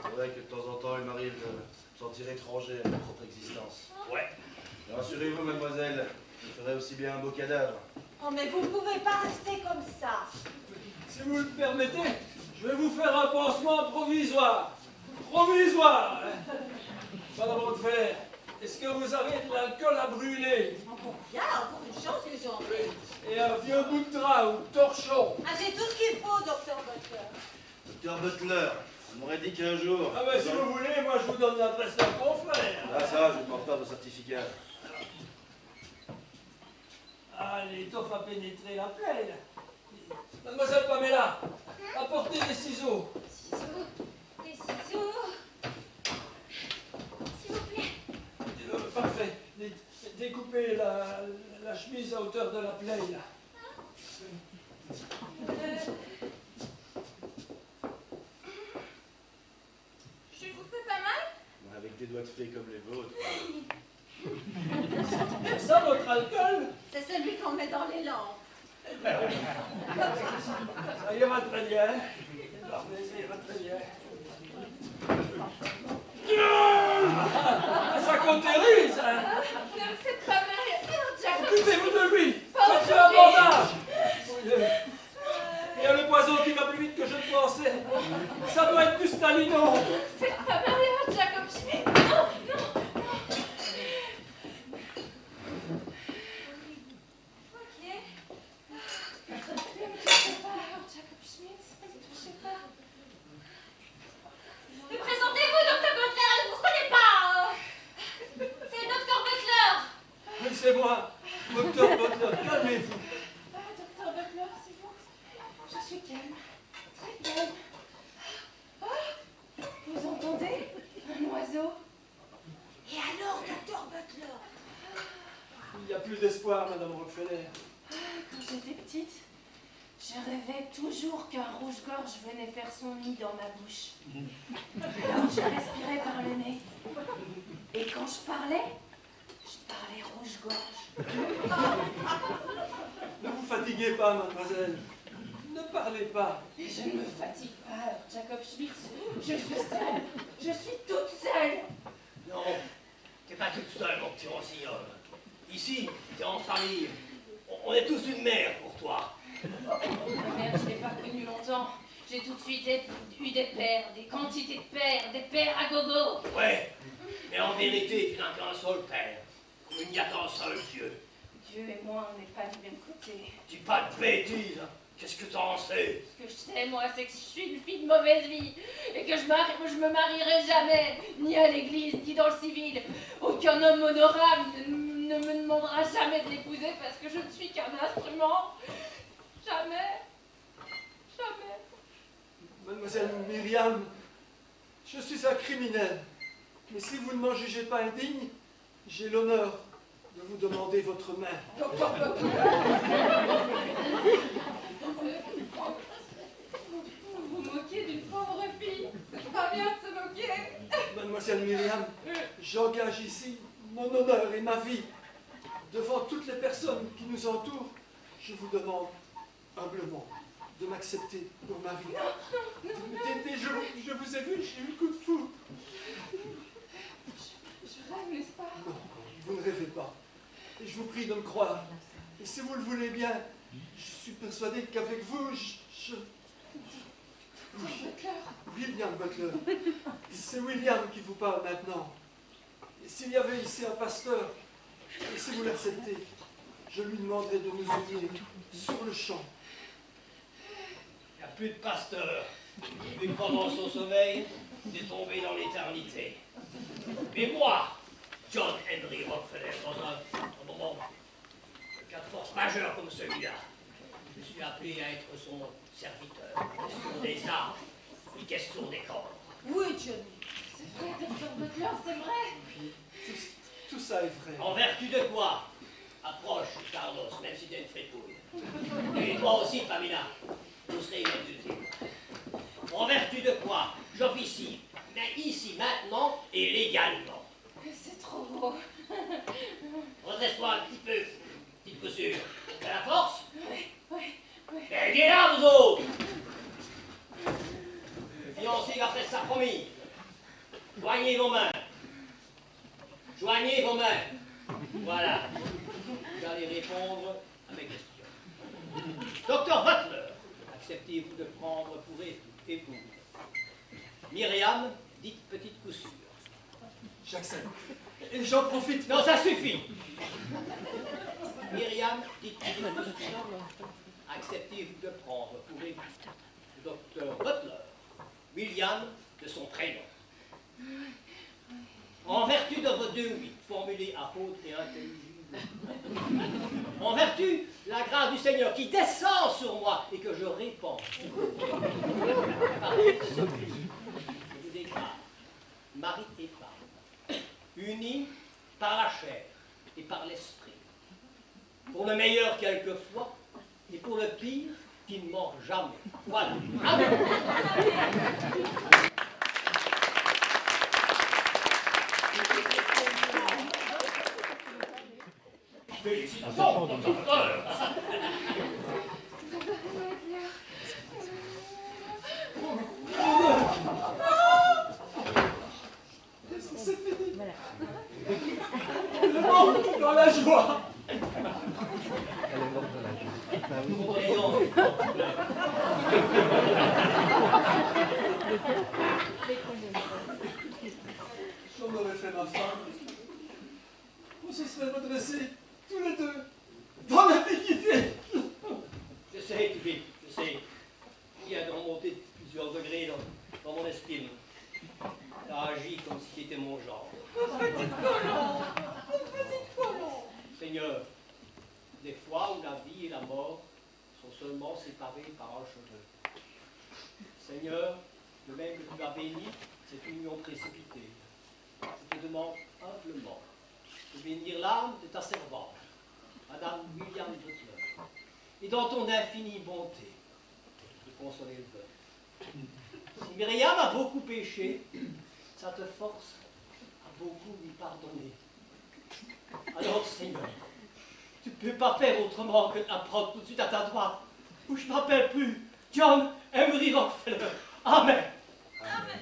C'est vrai que de temps en temps, il m'arrive de me sentir étranger à ma propre existence. Ouais. Mais rassurez-vous, mademoiselle, je ferai aussi bien un beau cadavre. Oh, mais vous ne pouvez pas rester comme ça. Si vous le permettez, je vais vous faire un pansement provisoire. Provisoire. Madame Rockefeller, est-ce que vous avez de l'alcool à brûler? Encore bien, encore une chance que j'en ai. Et un vieux bout de drap ou de torchon? Ah, j'ai tout ce qu'il faut, docteur Butler. Docteur Butler, on m'aurait dit qu'un jour... Ah ben si vous voulez, moi je vous donne l'adresse d'un confrère. Ah ça, je ne demande pas vos certificats. Ah, l'étoffe a pénétré la plaie, là. Mademoiselle Pamela, apportez des ciseaux. Ciseaux. Des ciseaux. S'il vous plaît. Parfait. Découpez la chemise à hauteur de la plaie, là. Je vous fais pas mal? Avec des doigts de fée comme les vôtres. C'est ça votre alcool? C'est celui qu'on met dans les lampes. Ça ira très bien. Parfait, ça ira très bien. Ah, ça cautérise, hein? Ne me faites pas mal. Jack. Occupez-vous de lui. Pas Faites-le un aujourd'hui. bandage. Il y a le poison qui va plus vite que je ne pensais. Ça doit être du Stalino. Ne me faites pas mal, Jacob Schmidt. Non, non, non. Ok. Ne me touchez pas, Jacob Schmidt. Ne me touchez pas. Mais présentez-vous, Dr. Butler. Elle ne vous connaît pas. C'est le Dr. Butler. Oui, c'est moi. Docteur Butler, calmez-vous. Dr. Butler, c'est vous. Je suis calme. Très calme. Vous entendez? Un oiseau. Et alors, docteur Butler? Il n'y a plus d'espoir, Madame Rockefeller. Quand j'étais petite, je rêvais toujours qu'un rouge-gorge venait faire son nid dans ma bouche. Alors je respirais par le nez. Et quand je parlais rouge-gorge. Ne vous fatiguez pas, mademoiselle. Ne parlez pas. Et je ne me fatigue pas, Jacob Schmidt. Je suis seule. Je suis toute seule. Non, t'es pas toute seule, mon petit rossignol. Ici, t'es en famille. On est tous une mère pour toi. Ma mère, je ne l'ai pas connue longtemps. J'ai tout de suite eu des pères, des quantités de pères, des pères à gogo. Ouais, mais en vérité, tu n'as qu'un seul père. Comme il n'y a qu'un seul Dieu. Dieu et moi, on n'est pas du même côté. Dis pas de bêtises. Qu'est-ce que t'en sais? Ce que je sais, moi, c'est que je suis une fille de mauvaise vie et que je me marierai jamais, ni à l'église, ni dans le civil. Aucun homme honorable ne me demandera jamais de l'épouser parce que je ne suis qu'un instrument. Jamais. Jamais. Mademoiselle Myriam, je suis un criminel. Mais si vous ne m'en jugez pas indigne, j'ai l'honneur de vous demander votre main. Vous vous moquez d'une pauvre fille. C'est pas bien de se moquer. Mademoiselle Myriam, j'engage ici mon honneur et ma vie. Devant toutes les personnes qui nous entourent, je vous demande humblement de m'accepter pour ma vie. Je vous ai vu, j'ai eu le coup de fou. Je rêve, n'est-ce pas? Non, vous ne rêvez pas. Et je vous prie de me croire. Et si vous le voulez bien, je persuadé qu'avec vous, William Butler. C'est William qui vous parle maintenant. Et s'il y avait ici un pasteur, et si vous l'acceptez, je lui demanderais de nous unir sur le champ. Il n'y a plus de pasteur. Vu que pendant son sommeil, il est tombé dans l'éternité. Mais moi, John Henry Rockefeller, dans un moment de cas de force majeure comme celui-là, je suis appelé à être son serviteur. Question des armes et question des corps. Oui, Johnny. C'est vrai, docteur Butler, c'est vrai. Tout ça est vrai. En vertu de quoi? Approche, Carlos, même si t'es une fripouille. Et toi aussi, Pamela, vous serez inutile. En vertu de quoi j'officie, mais ici, maintenant et légalement. C'est trop beau. Redresse-toi un petit peu, petite poussure. T'as la force? Oui. Mais viens là, vous autres! Le fiancé va faire sa promise. Joignez vos mains. Joignez vos mains. Voilà. Vous allez répondre à mes questions. Docteur Butler, acceptez-vous de prendre pour épouse Myriam, dite petite coussure? J'accepte. Et j'en profite. Non, ça suffit. Myriam, dite petite coussure, acceptez-vous de prendre pour épouse le docteur Butler, William, de son prénom? En vertu de vos deux oui, formulés à haute et intelligible. En vertu de la grâce du Seigneur qui descend sur moi et que je répands. Par ce but, je vous déclare, mari et femme, unis par la chair et par l'esprit, pour le meilleur quelquefois et pour le pire qui ne mord jamais. Voilà. Amen. Félicitations, docteur. C'est fini. Le monde dans la joie. Elle est morte de la joie. J'en aurais fait ma femme. On se serait redressés tous les deux dans la dignité. Je sais, Tubé, je sais. Il y a remonté de plusieurs degrés dans mon estime. Il a agi comme si c'était mon genre. Petite colombe. Petite colombe. Seigneur, des fois où la vie et la mort sont seulement séparées par un cheveu. Seigneur, le même que tu as béni, cette union précipitée. Je te demande humblement de bénir l'âme de ta servante, Madame William Butler, et dans ton infinie bonté, de consoler le veuve. Si Myriam a beaucoup péché, ça te force à beaucoup lui pardonner. Alors, Seigneur, tu ne peux pas faire autrement que d'apprendre tout de suite à ta droite, où je ne m'appelle plus John Henry Rockefeller. Amen. Amen.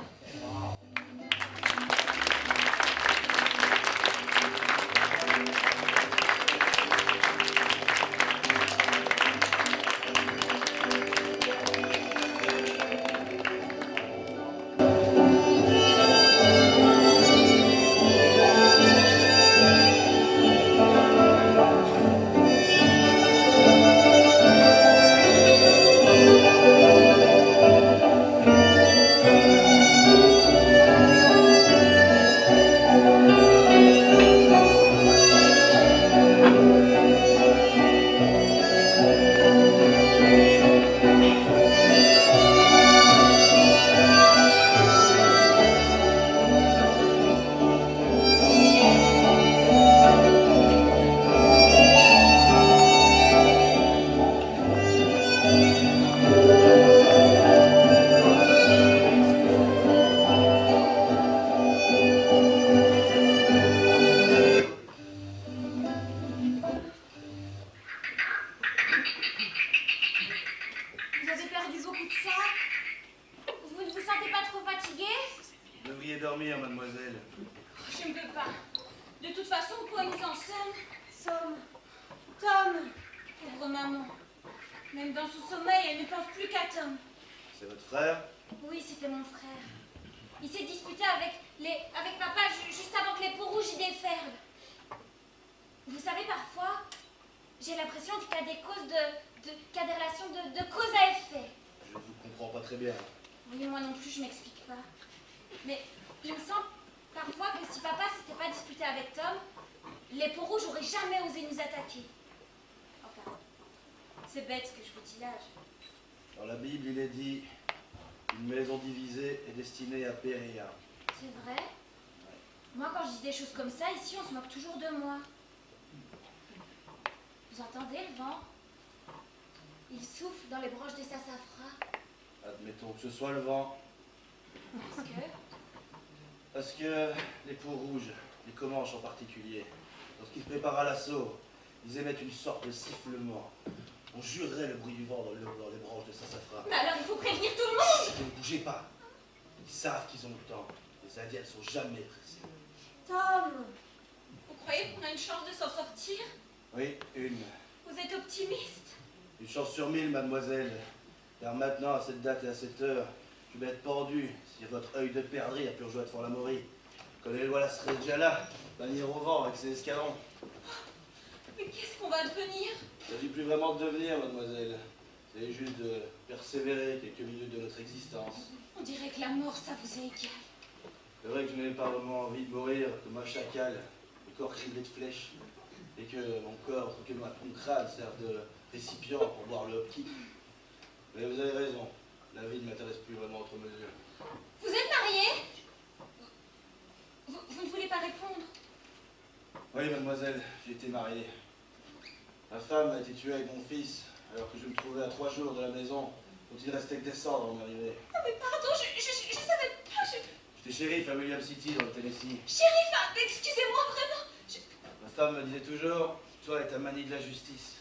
Même dans son sommeil, elle ne pense plus qu'à Tom. C'est votre frère? Oui, c'était mon frère. Il s'est disputé avec papa juste avant que les peaux rouges y déferlent. Vous savez, parfois, j'ai l'impression qu'il y a des causes qu'il y a des relations de cause à effet. Je ne vous comprends pas très bien. Oui, moi non plus, je m'explique pas. Mais il me semble parfois que si papa s'était pas disputé avec Tom, les peaux rouges auraient jamais osé nous attaquer. Enfin, c'est bête ce que je vous dis là. Dans la Bible, il est dit une maison divisée est destinée à périr. C'est vrai? Moi, quand je dis des choses comme ça, ici, on se moque toujours de moi. Vous entendez le vent? Il souffle dans les branches des sassafras. Admettons que ce soit le vent. Parce que? Parce que les peaux rouges, les Comanches en particulier, lorsqu'ils se préparent à l'assaut, ils émettent une sorte de sifflement. On jurerait le bruit du vent dans les branches de sassafras. Mais alors, il faut prévenir tout le monde! Ne bougez pas. Ils savent qu'ils ont le temps. Les Indiens ne sont jamais pressés. Tom! Vous croyez qu'on a une chance de s'en sortir? Oui, une. Vous êtes optimiste? Une chance sur 1000, mademoiselle. Car maintenant, à cette date et à cette heure, je vais être pendu si votre œil de perdrix a pu rejouer de Fort-la-Maurie. Quand les lois serait déjà là, bannière au vent avec ses escadrons. Mais qu'est-ce qu'on va devenir? Il ne s'agit plus vraiment de devenir, mademoiselle. C'est juste de persévérer quelques minutes de notre existence. On dirait que la mort, ça vous est égal. C'est vrai que je n'ai pas vraiment envie de mourir comme un chacal, le corps criblé de flèches, et que mon corps, que mon crâne serve de récipient pour boire le qui. Mais vous avez raison, la vie ne m'intéresse plus vraiment autre mesure. Vous êtes marié? Vous ne voulez pas répondre? Oui, mademoiselle, j'ai été marié. Ma femme a été tuée avec mon fils, alors que je me trouvais à 3 jours de la maison, dont il restait que des cendres avant d'arriver. Non mais pardon, je savais pas, J'étais shérif à William City, dans le Tennessee. Shérif, excusez-moi, vraiment. Ma femme me disait toujours, toi et ta manie de la justice.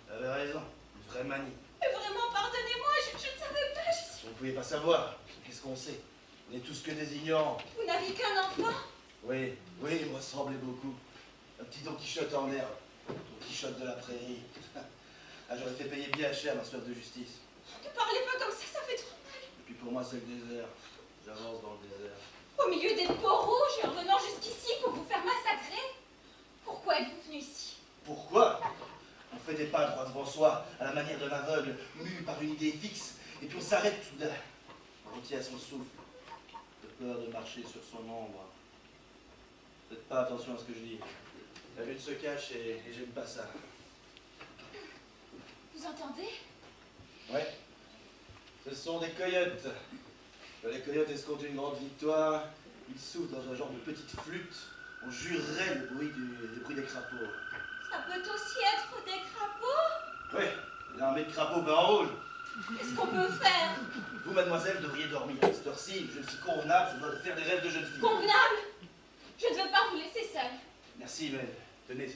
Elle avait raison, une vraie manie. Mais vraiment, pardonnez-moi, je ne savais pas. Vous ne pouviez pas savoir, qu'est-ce qu'on sait? On est tous que des ignorants. Vous n'aviez qu'un enfant? Oui, il me ressemblait beaucoup. Un petit Don Quichotte en herbe, Don Quichotte de la prairie. Ah, j'aurais fait payer bien cher ma soif de justice. Ne parlez pas comme ça fait trop mal. Et puis pour moi, c'est le désert. J'avance dans le désert. Au milieu des peaux rouges et en venant jusqu'ici pour vous faire massacrer? Pourquoi êtes-vous venu ici? Pourquoi? On fait des pas droit devant soi, à la manière d'un aveugle, mu par une idée fixe, et puis on s'arrête tout d'un. On tient à son souffle, de peur de marcher sur son ombre. Faites pas attention à ce que je dis. La lune se cache et j'aime pas ça. Vous entendez? Ouais. Ce sont des coyotes. Quand les coyotes escomptent une grande victoire, ils soufflent dans un genre de petite flûte. On jurerait le bruit des crapauds. Ça peut aussi être des crapauds? Oui, une armée de crapauds bas en rouge. Qu'est-ce qu'on peut faire? Vous, mademoiselle, devriez dormir. À cette heure-ci, une jeune fille convenable, ça doit faire des rêves de jeune fille. Convenable? Je ne veux pas vous laisser seule. Merci, mais tenez,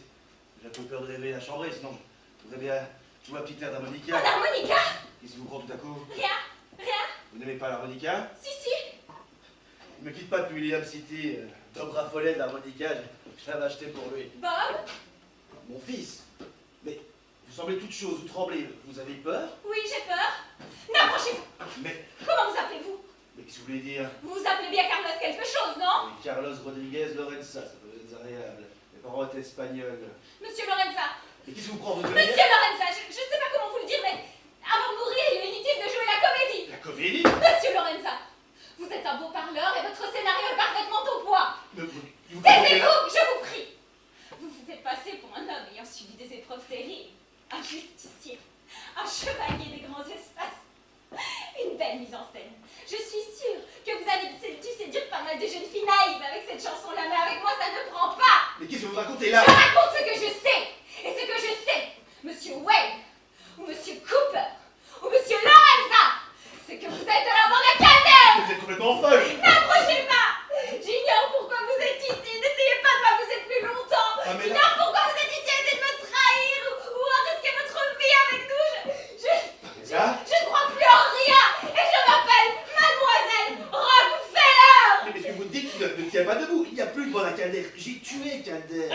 j'ai un peu peur de réveiller la chambrée, sinon je voudrais bien jouer un petit air d'harmonica. Un harmonica? Qu'est-ce qui vous prend tout à coup? Rien. Vous n'aimez pas l'harmonica? Si. Il ne me quitte pas depuis William City. D'Obra Follet de l'harmonica, je l'avais acheté pour lui. Bob? Mon fils? Mais vous semblez toute chose, vous tremblez. Vous avez peur? Oui, j'ai peur. N'approchez-vous. Mais Comment vous appelez-vous? qu'est-ce que vous voulez dire? Vous vous appelez bien Carlos quelque chose, non? Oui, Carlos Rodriguez Lorenza, ça peut être agréable. Mes parents étaient espagnols. Monsieur Lorenza. Mais qu'est-ce qui vous prend, vous Monsieur Lorenza, je ne sais pas comment vous le dire, mais avant de mourir, il est inutile de jouer la comédie. La comédie? Monsieur Lorenza, vous êtes un beau parleur et votre scénario est parfaitement au point. Taisez-vous, je vous prie. Vous vous faites passer pour un homme ayant subi des épreuves terribles, un justicier, un chevalier des grands espaces. Une belle mise en scène. Je suis sûre que vous avez dû séduire pas mal de jeunes filles naïves avec cette chanson-là, mais avec moi ça ne prend pas. Mais qu'est-ce que vous racontez là? Je raconte ce que je sais. Et ce que je sais, Monsieur Wayne, ou Monsieur Cooper, ou Monsieur Lorenza, c'est que vous êtes de la bande à Calder. Vous êtes complètement folle. N'approchez pas. J'ignore pourquoi vous êtes ici. N'essayez pas de m'abuser plus longtemps. J'ignore pourquoi vous êtes ici. Essayez de me trahir ou à risquer votre vie avec nous. Je ne crois plus en rien. Et je m'appelle Mademoiselle Rockefeller. Mais ce que vous dites ne tient pas debout. Il n'y a plus de bande à Calder. J'ai tué Calder.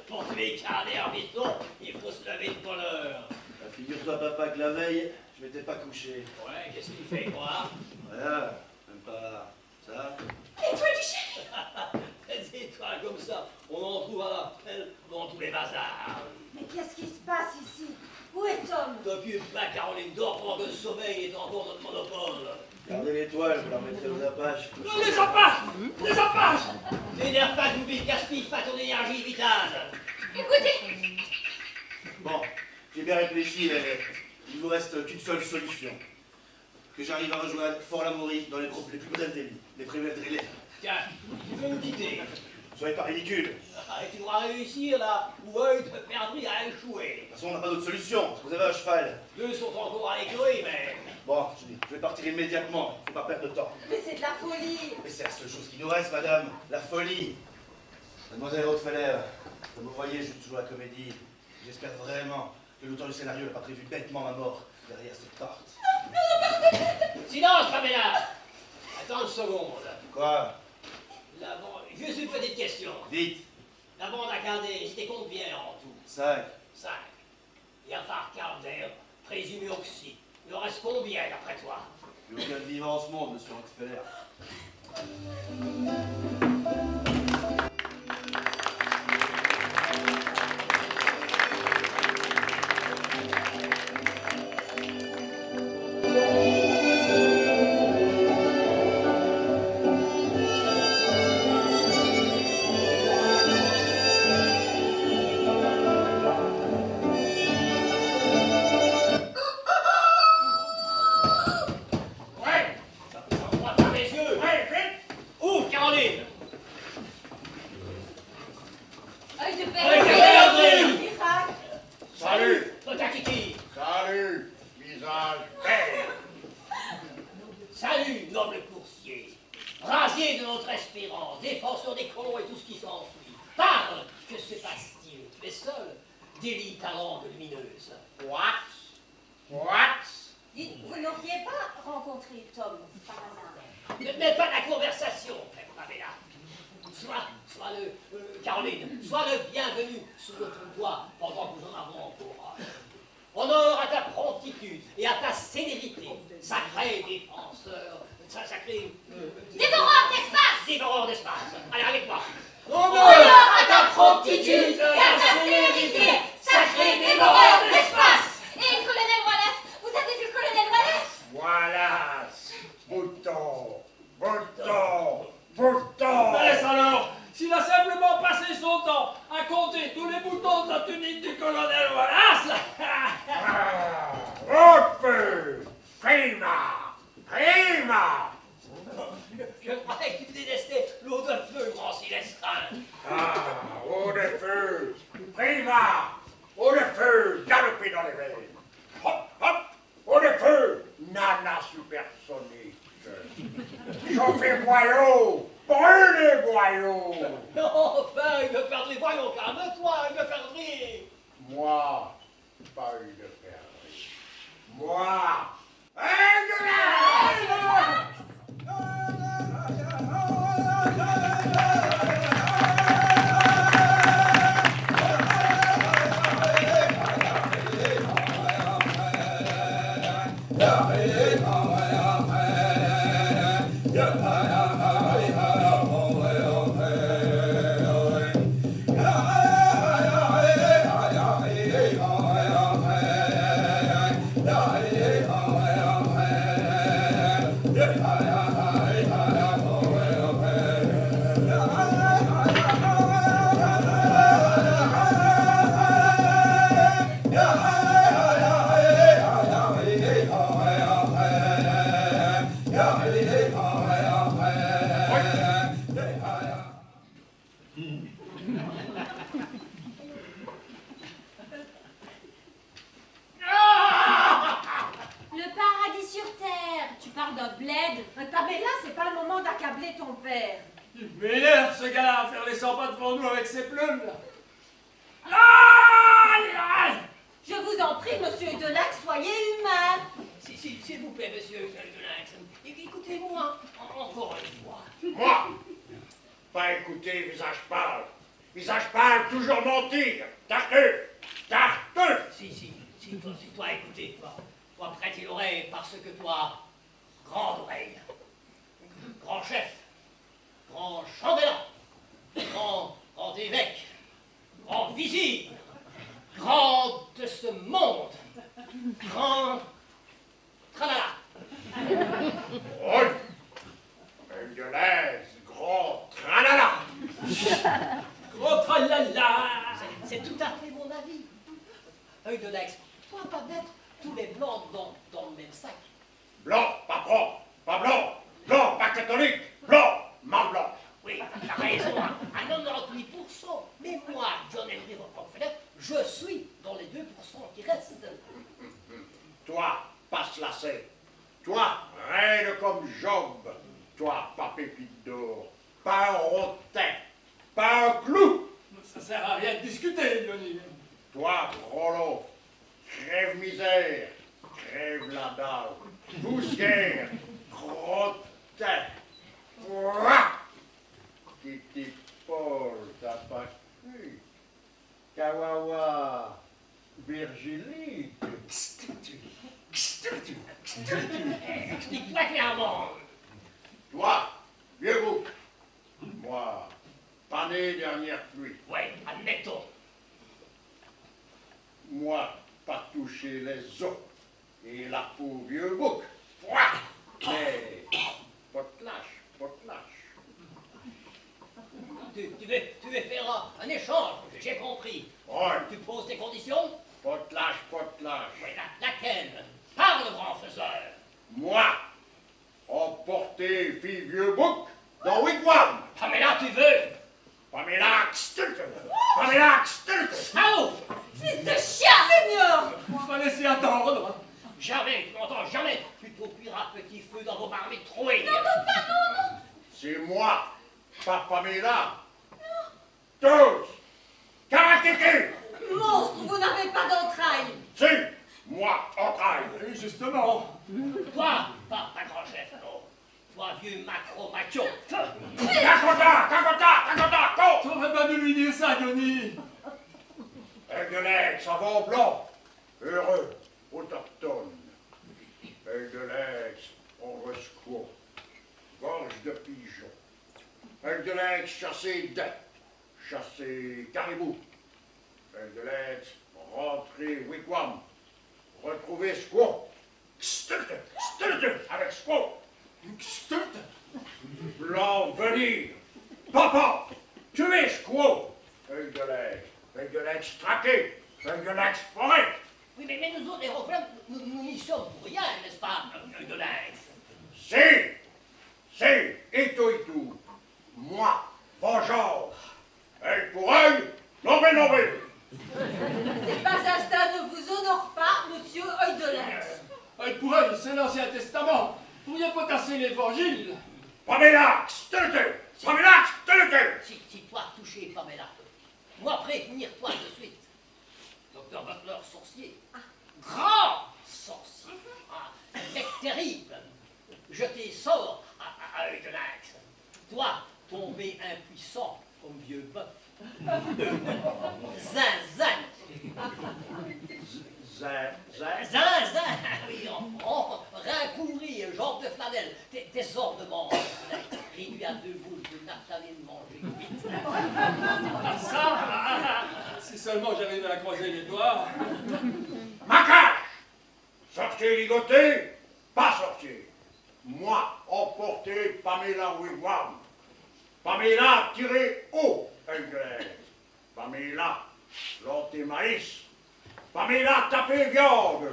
Pour tuer Calder, Vitton, il faut se lever de bonne heure. Ma Figure-toi, papa, que la veille, je m'étais pas couché. Ouais, qu'est-ce qu'il fait, quoi? Rien, même pas ça. L'étoile du chef. Des étoiles comme ça, on en trouve à l'appel dans tous les bazars. Mais qu'est-ce qui se passe ici? Où est Tom? T'occupe pas, Caroline, dors pendant que le sommeil est encore notre monopole. Gardez l'étoile, je la remettrai aux Apaches. Non, les Apaches! Les Apaches! T'énerve pas, Goupil, gaspille pas ton énergie vitale. Écoutez, Bon, j'ai bien réfléchi, mais il vous reste qu'une seule solution. Que j'arrive à rejoindre Fort-la-Maurie dans les groupes les plus brefs des lignes, les privés drillés. Tiens, tu veux nous quitter? Soyez pas ridicule. Ah, et tu dois réussir là, ou œil de perdrix à échouer. De toute façon, on n'a pas d'autre solution. Vous avez un cheval. Deux sont encore à l'écurie, mais... Bon, je vais partir immédiatement. Faut pas perdre de temps. Mais c'est de la folie! Mais c'est la seule chose qui nous reste, madame. La folie. Mademoiselle Rockefeller, comme vous voyez, je joue toujours la comédie. J'espère vraiment que l'auteur du scénario n'a pas prévu bêtement ma mort derrière cette porte. Silence, Pamela! Attends une seconde. Quoi? La bande... Juste une petite question. Vite. La bande à Calder, c'était combien en tout? 5. 5. Et à part Calder, présumé oxy, il en reste combien d'après toi? Plus aucun vivant en ce monde, monsieur Rockefeller. Si toi, écoutez, toi, prêtez l'oreille, parce que toi, grande oreille, grand chef, grand chambellan, grand évêque, grand vizir, grand de ce monde, grand tralala. Oui, Enguelaise, grand tralala. Grand tralala. C'est tout à fait mon avis. Œil de Lex, toi, pas mettre tous les blancs dans le même sac. Blanc, pas propre, pas blanc. Blanc, pas catholique. Blanc, mal blanc. Oui, t'as raison, hein. À 98%. Mais moi, John Henry Rockefeller, je suis dans les 2% qui restent. Toi, passe lacet. Toi, raide comme Job. Toi, pas pépite d'or. Pas un rotin. Pas un clou. Ça sert à rien de discuter, Johnny. Toi, Rollo, crève misère, crève la dalle, poussière, crottin, pouah, Kitty Paul, t'as pas cru, Kawawa, Virginie, Explique-toi clairement. toi, vieux bouc, moi, pas né dernière pluie. Ouais, admettons. Moi, pas toucher les os et la peau vieux bouc. Pouah, mais, potlache. Tu veux faire un échange, j'ai compris. Ouais. Tu poses des conditions? Potlache. Oui, laquelle? Parle, grand faiseur. Moi, emporter fille vieux bouc dans Wigwam. Pamela, tu veux? Pamela Stilton. Pamela Stilton. Sao! Fils de chien, Seigneur! Il fallait s'y attendre. Jamais, tu m'entends, jamais. Plutôt cuira petit feu dans vos marmites trouées. C'est moi, pas Pamela. Tous. Karatéké. Monstre, vous n'avez pas d'entrailles! Si, moi, entraille. Et justement. Toi, pas grand chef, non. Toi, vieux macro-macho. Kakota, go. T'aurais pas dû lui dire ça, Johnny. Aigle-Lex, savon blanc. Heureux, autochtone. Aigle-Lex, on rescourt. Gorge de pigeon. Aigle-Lex, chasser daims. Chasser caribou. Aigle-Lex, rentrer wigwam. Retrouver squaw. Stilton, avec squaw. Stilton. Blanc venir. Papa, tuer squaw. Aigle-Lex traqué. Aigle-Lex forêt. Oui, mais nous autres, les Rockland, nous n'y sommes pour rien, n'est-ce pas, de Lex? C'est, et tout. Moi, vengeance. Œil pour œil, lobé. C'est pas un stade ne vous honore pas, monsieur Œil de Lex. Et pour elle, c'est l'Ancien Testament. Vous pourriez potasser l'Évangile. Pamela Stilton. Si toi toucher Pamela, moi prévenir toi de suite. Docteur Butler, sorcier. Grand sorcier. Mec terrible. Jeter sort à œil de Lex. Toi, tomber impuissant comme vieux bœuf. Zinzin. Zinzin. Oui, raccourri, genre de flanelle. Des ornements. Réduit à 2 boules de naphtaline mangée. Ah, ça, si seulement j'arrive à croiser les doigts. Macache. Sorcier ligoté, pas sorcier. Moi, emporter Pamela Wigwam. Pamela tiré haut, Aigle-Lex. Pamela planter maïs. Pamela taper viande.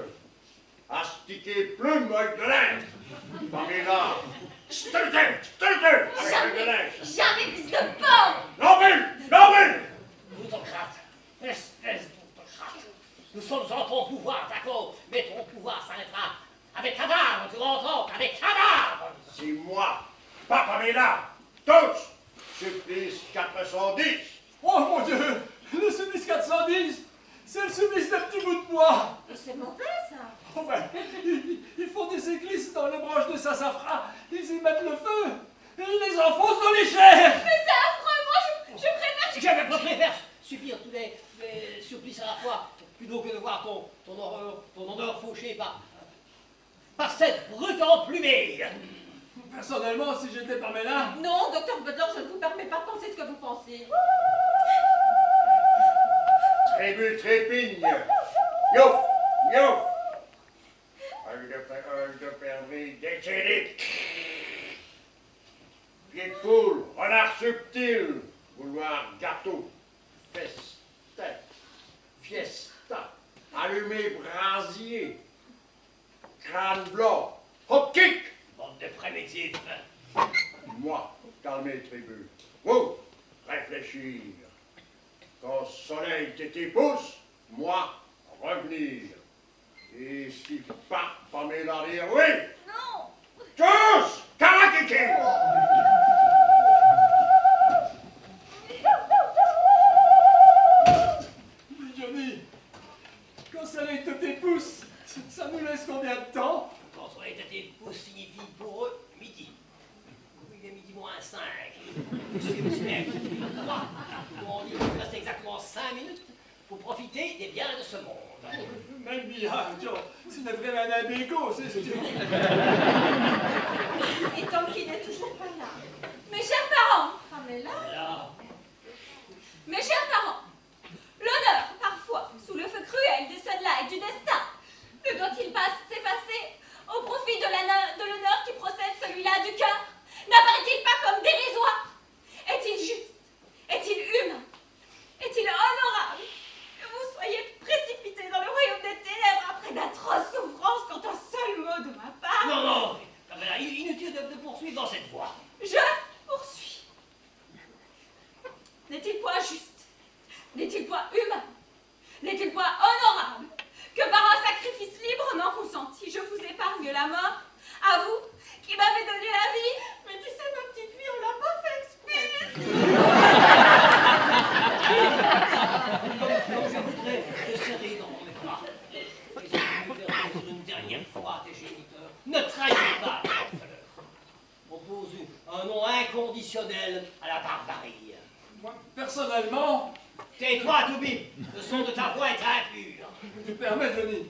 Astiquer plume, Aigle-Lex. Pamela Stilton, avec Aigle-Lex. Jamais, fils de porc! Nobel. Autocrate, espèce d'autocrate. Nous sommes en ton pouvoir, d'accord, mais ton pouvoir s'arrêtera avec cadavre, tu entends, avec cadavre. C'est moi, pas Pamela. Tous. Supplice 410. Oh mon Dieu, le supplice 410, c'est le supplice des petits bouts de bois. C'est mauvais, ça! Oh ben, ils font des éclisses dans les branches de sassafras, ils y mettent le feu, et ils les enfoncent dans les chairs. Mais c'est affreux, moi je préfère... Je préfère subir tous les supplices à la fois, plutôt que de voir ton ton honneur fauché par cette brute emplumée. Personnellement, si j'étais Pamela... Non, docteur Butler, je ne vous permets pas de penser ce que vous pensez. Trébu, trépigne. Youf, youf. Œil de perdrix, déchédé. Pied de poule, renard subtil. Vouloir gâteau. Festin. Fiesta. Allumé brasier. Crâne blanc. Hop kick. Bande de primitifs. Moi, calmer tribu. Vous, réfléchir. Quand soleil t'épousse, moi, revenir. Et si pas Pamela dire oui. Non. Tous, karakiki. Johnny, quand soleil te t'épouse, ça nous laisse combien de temps? Quand soleil de tes pouces signifie pour eux midi. Il est midi moins 5. Moi, on dit qu'il reste exactement 5 minutes pour profiter des biens de ce monde. Même bien, John, tu devrais aller à Béco, c'est sûr. Et tant qu'il n'est toujours pas là. Mes chers parents, Là, mes chers parents, l'honneur, parfois, sous le feu cruel des sunlight du destin, ne doit-il pas s'effacer au profit de l'honneur qui procède celui-là du cœur? N'apparaît-il pas comme dérisoire? Est-il juste? Est-il humain? Est-il honorable que vous soyez précipité dans le royaume des ténèbres après d'atroces souffrances quand un seul mot de ma part? non, non, Pamela, inutile de poursuivre dans cette voie. Je poursuis. N'est-il point juste? N'est-il point humain? N'est-il point honorable que par un sacrifice librement consenti, je vous épargne la mort? À vous, qui m'avez donné la vie? Mais tu sais, ma petite fille, on l'a pas fait exprès. Comme je voudrais te serrer dans mes bras. Et si tu veux faire pour une dernière fois tes géniteurs, ne trahis pas l'orpheleur. Propose un nom inconditionnel à la barbarie. Moi, personnellement... Tais-toi, Toubib, le son de ta voix est impur. Tu permets, Johnny?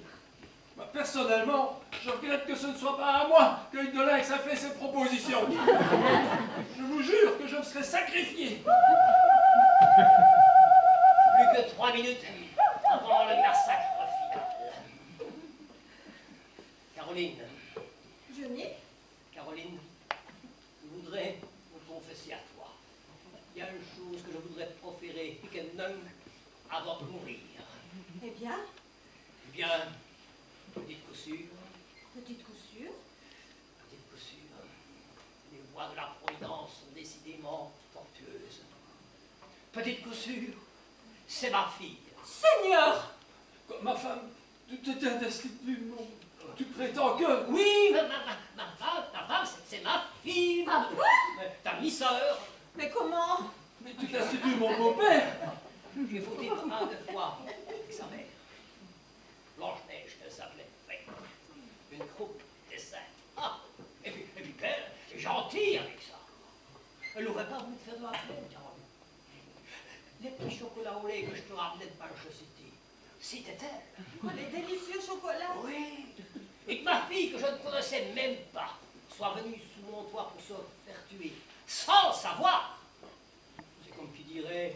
Moi, personnellement, je regrette que ce ne soit pas à moi que Hildolax a fait cette proposition. Je vous jure que je me serais sacrifié. Plus que 3 minutes avant le massacre final. Caroline. Johnny? Caroline, je voudrais me confesser à toi. Il y a une chose que je voudrais proférer et qu'elle nomme avant de mourir. Eh bien? Eh bien, petite coussure. Petite coussure? Petite coussure. Les voies de la Providence sont décidément tortueuses. Petite coussure, c'est ma fille. Seigneur! Ma femme, tu t'étais destitue, non? Tu prétends que... Oui, ta femme, c'est ma fille. Ah quoi? Ta mi-sœur. Mais comment? Mais tu t'institues mon beau-père. J'ai voté 32 fois avec sa mère. Blanche-Neige, elle s'appelait. Oui. Une croupe des seins. Ah, et puis belle, et gentille avec ça. Elle n'aurait pas voulu te faire de la peine, Caroline. Les petits chocolats au lait que je te ramenais de Manchester City, c'était elle. Oh, les délicieux chocolats! Oui. Et que ma fille, que je ne connaissais même pas, soit venue sous mon toit pour se faire tuer, sans savoir. C'est comme qui dirait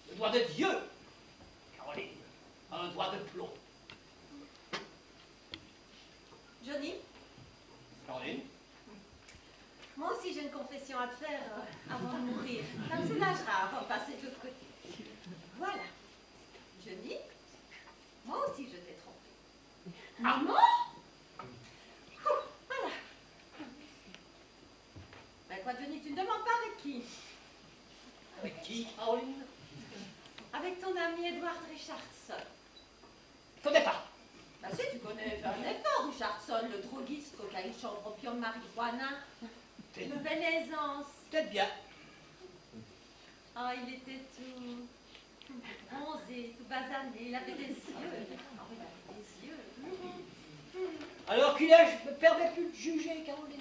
le doigt de Dieu, Caroline, un doigt de plomb. Johnny? Caroline? Moi aussi j'ai une confession à te faire avant de mourir. Ça me soulagera avant de passer de l'autre côté. Voilà. Johnny, moi aussi je t'ai trompé. Maman? Voilà. Ben quoi Johnny, tu ne demandes pas avec qui? Avec qui, Caroline? Avec ton ami Edward Richardson. Je connais pas. Bah si, tu connais, fais un effort, Richardson, le droguiste, cocaïne, chambre, opium, marijuana. De belle aisance. Peut-être bien. Oh, il était tout bronzé, tout basané, il avait des yeux. Oh, il avait des yeux. Alors qu'il est, je me permets plus de juger, Caroline.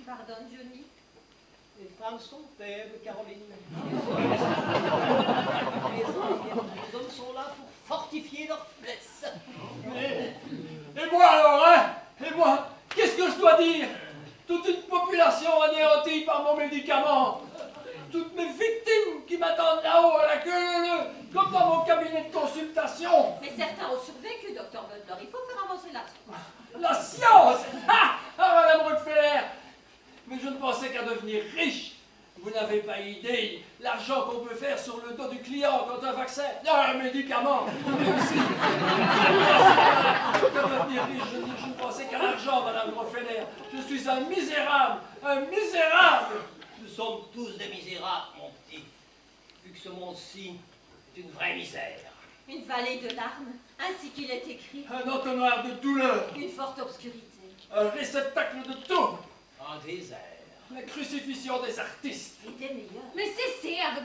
Pardonne, Johnny. Les femmes sont faibles, Caroline. Les hommes sont là pour fortifier leurs faiblesses. Et moi alors, hein? Et moi, qu'est-ce que je dois dire? Toute une population anéantie par mon médicament. Toutes mes victimes qui m'attendent là-haut à la queue leu-leu, comme dans mon cabinet de consultation. Mais certains ont survécu, docteur Butler. Il faut faire avancer la science. La science! Ah, Madame Rockefeller! Mais je ne pensais qu'à devenir riche. Vous n'avez pas idée l'argent qu'on peut faire sur le dos du client quand un vaccin, un médicament, mais aussi. Qu'à devenir riche, je ne pensais qu'à l'argent, Madame Rockefeller. Je suis un misérable, un misérable. Nous sommes tous des misérables, mon petit. Vu que ce monde-ci est une vraie misère. Une vallée de larmes, ainsi qu'il est écrit. Un entonnoir de douleur. Une forte obscurité. Un réceptacle de tout. Un désert. La crucifixion des artistes. Et des meilleurs. Mais cessez avec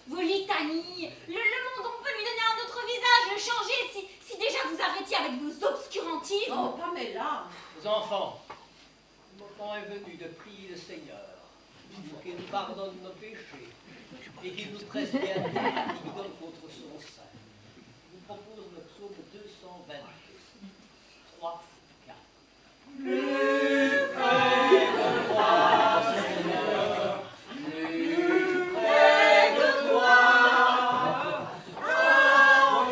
vos litanies. Le monde, on peut lui donner un autre visage, le changer, si déjà vous arrêtiez avec vos obscurantismes. Oh, Pamela. Les enfants, mon temps est venu de prier le Seigneur pour qu'il nous pardonne nos péchés et qu'il nous préserve de l'épidémie contre son sein. Je vous propose le psaume 222. 3, 4. Plus près de toi, Seigneur, plus près de toi,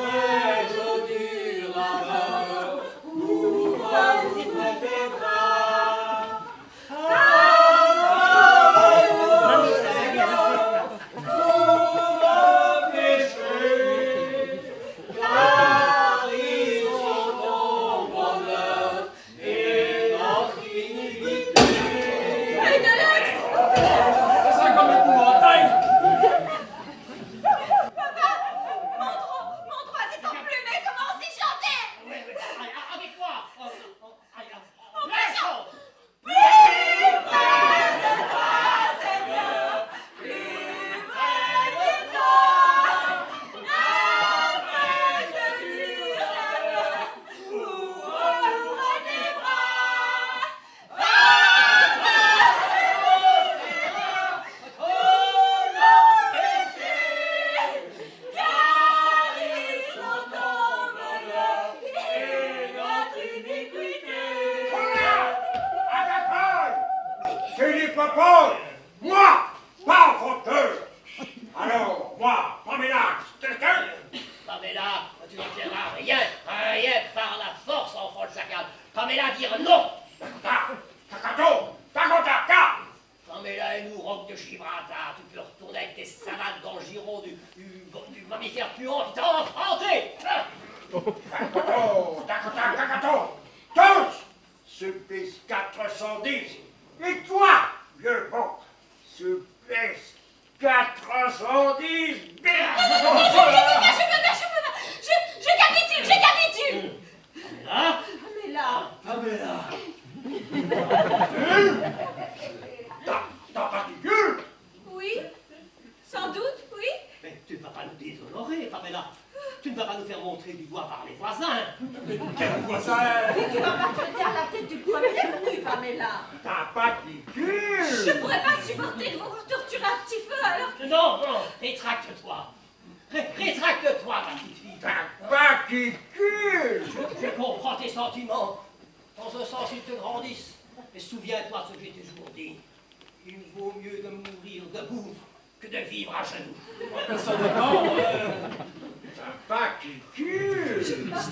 arrête du laveur, ouvre tes bras.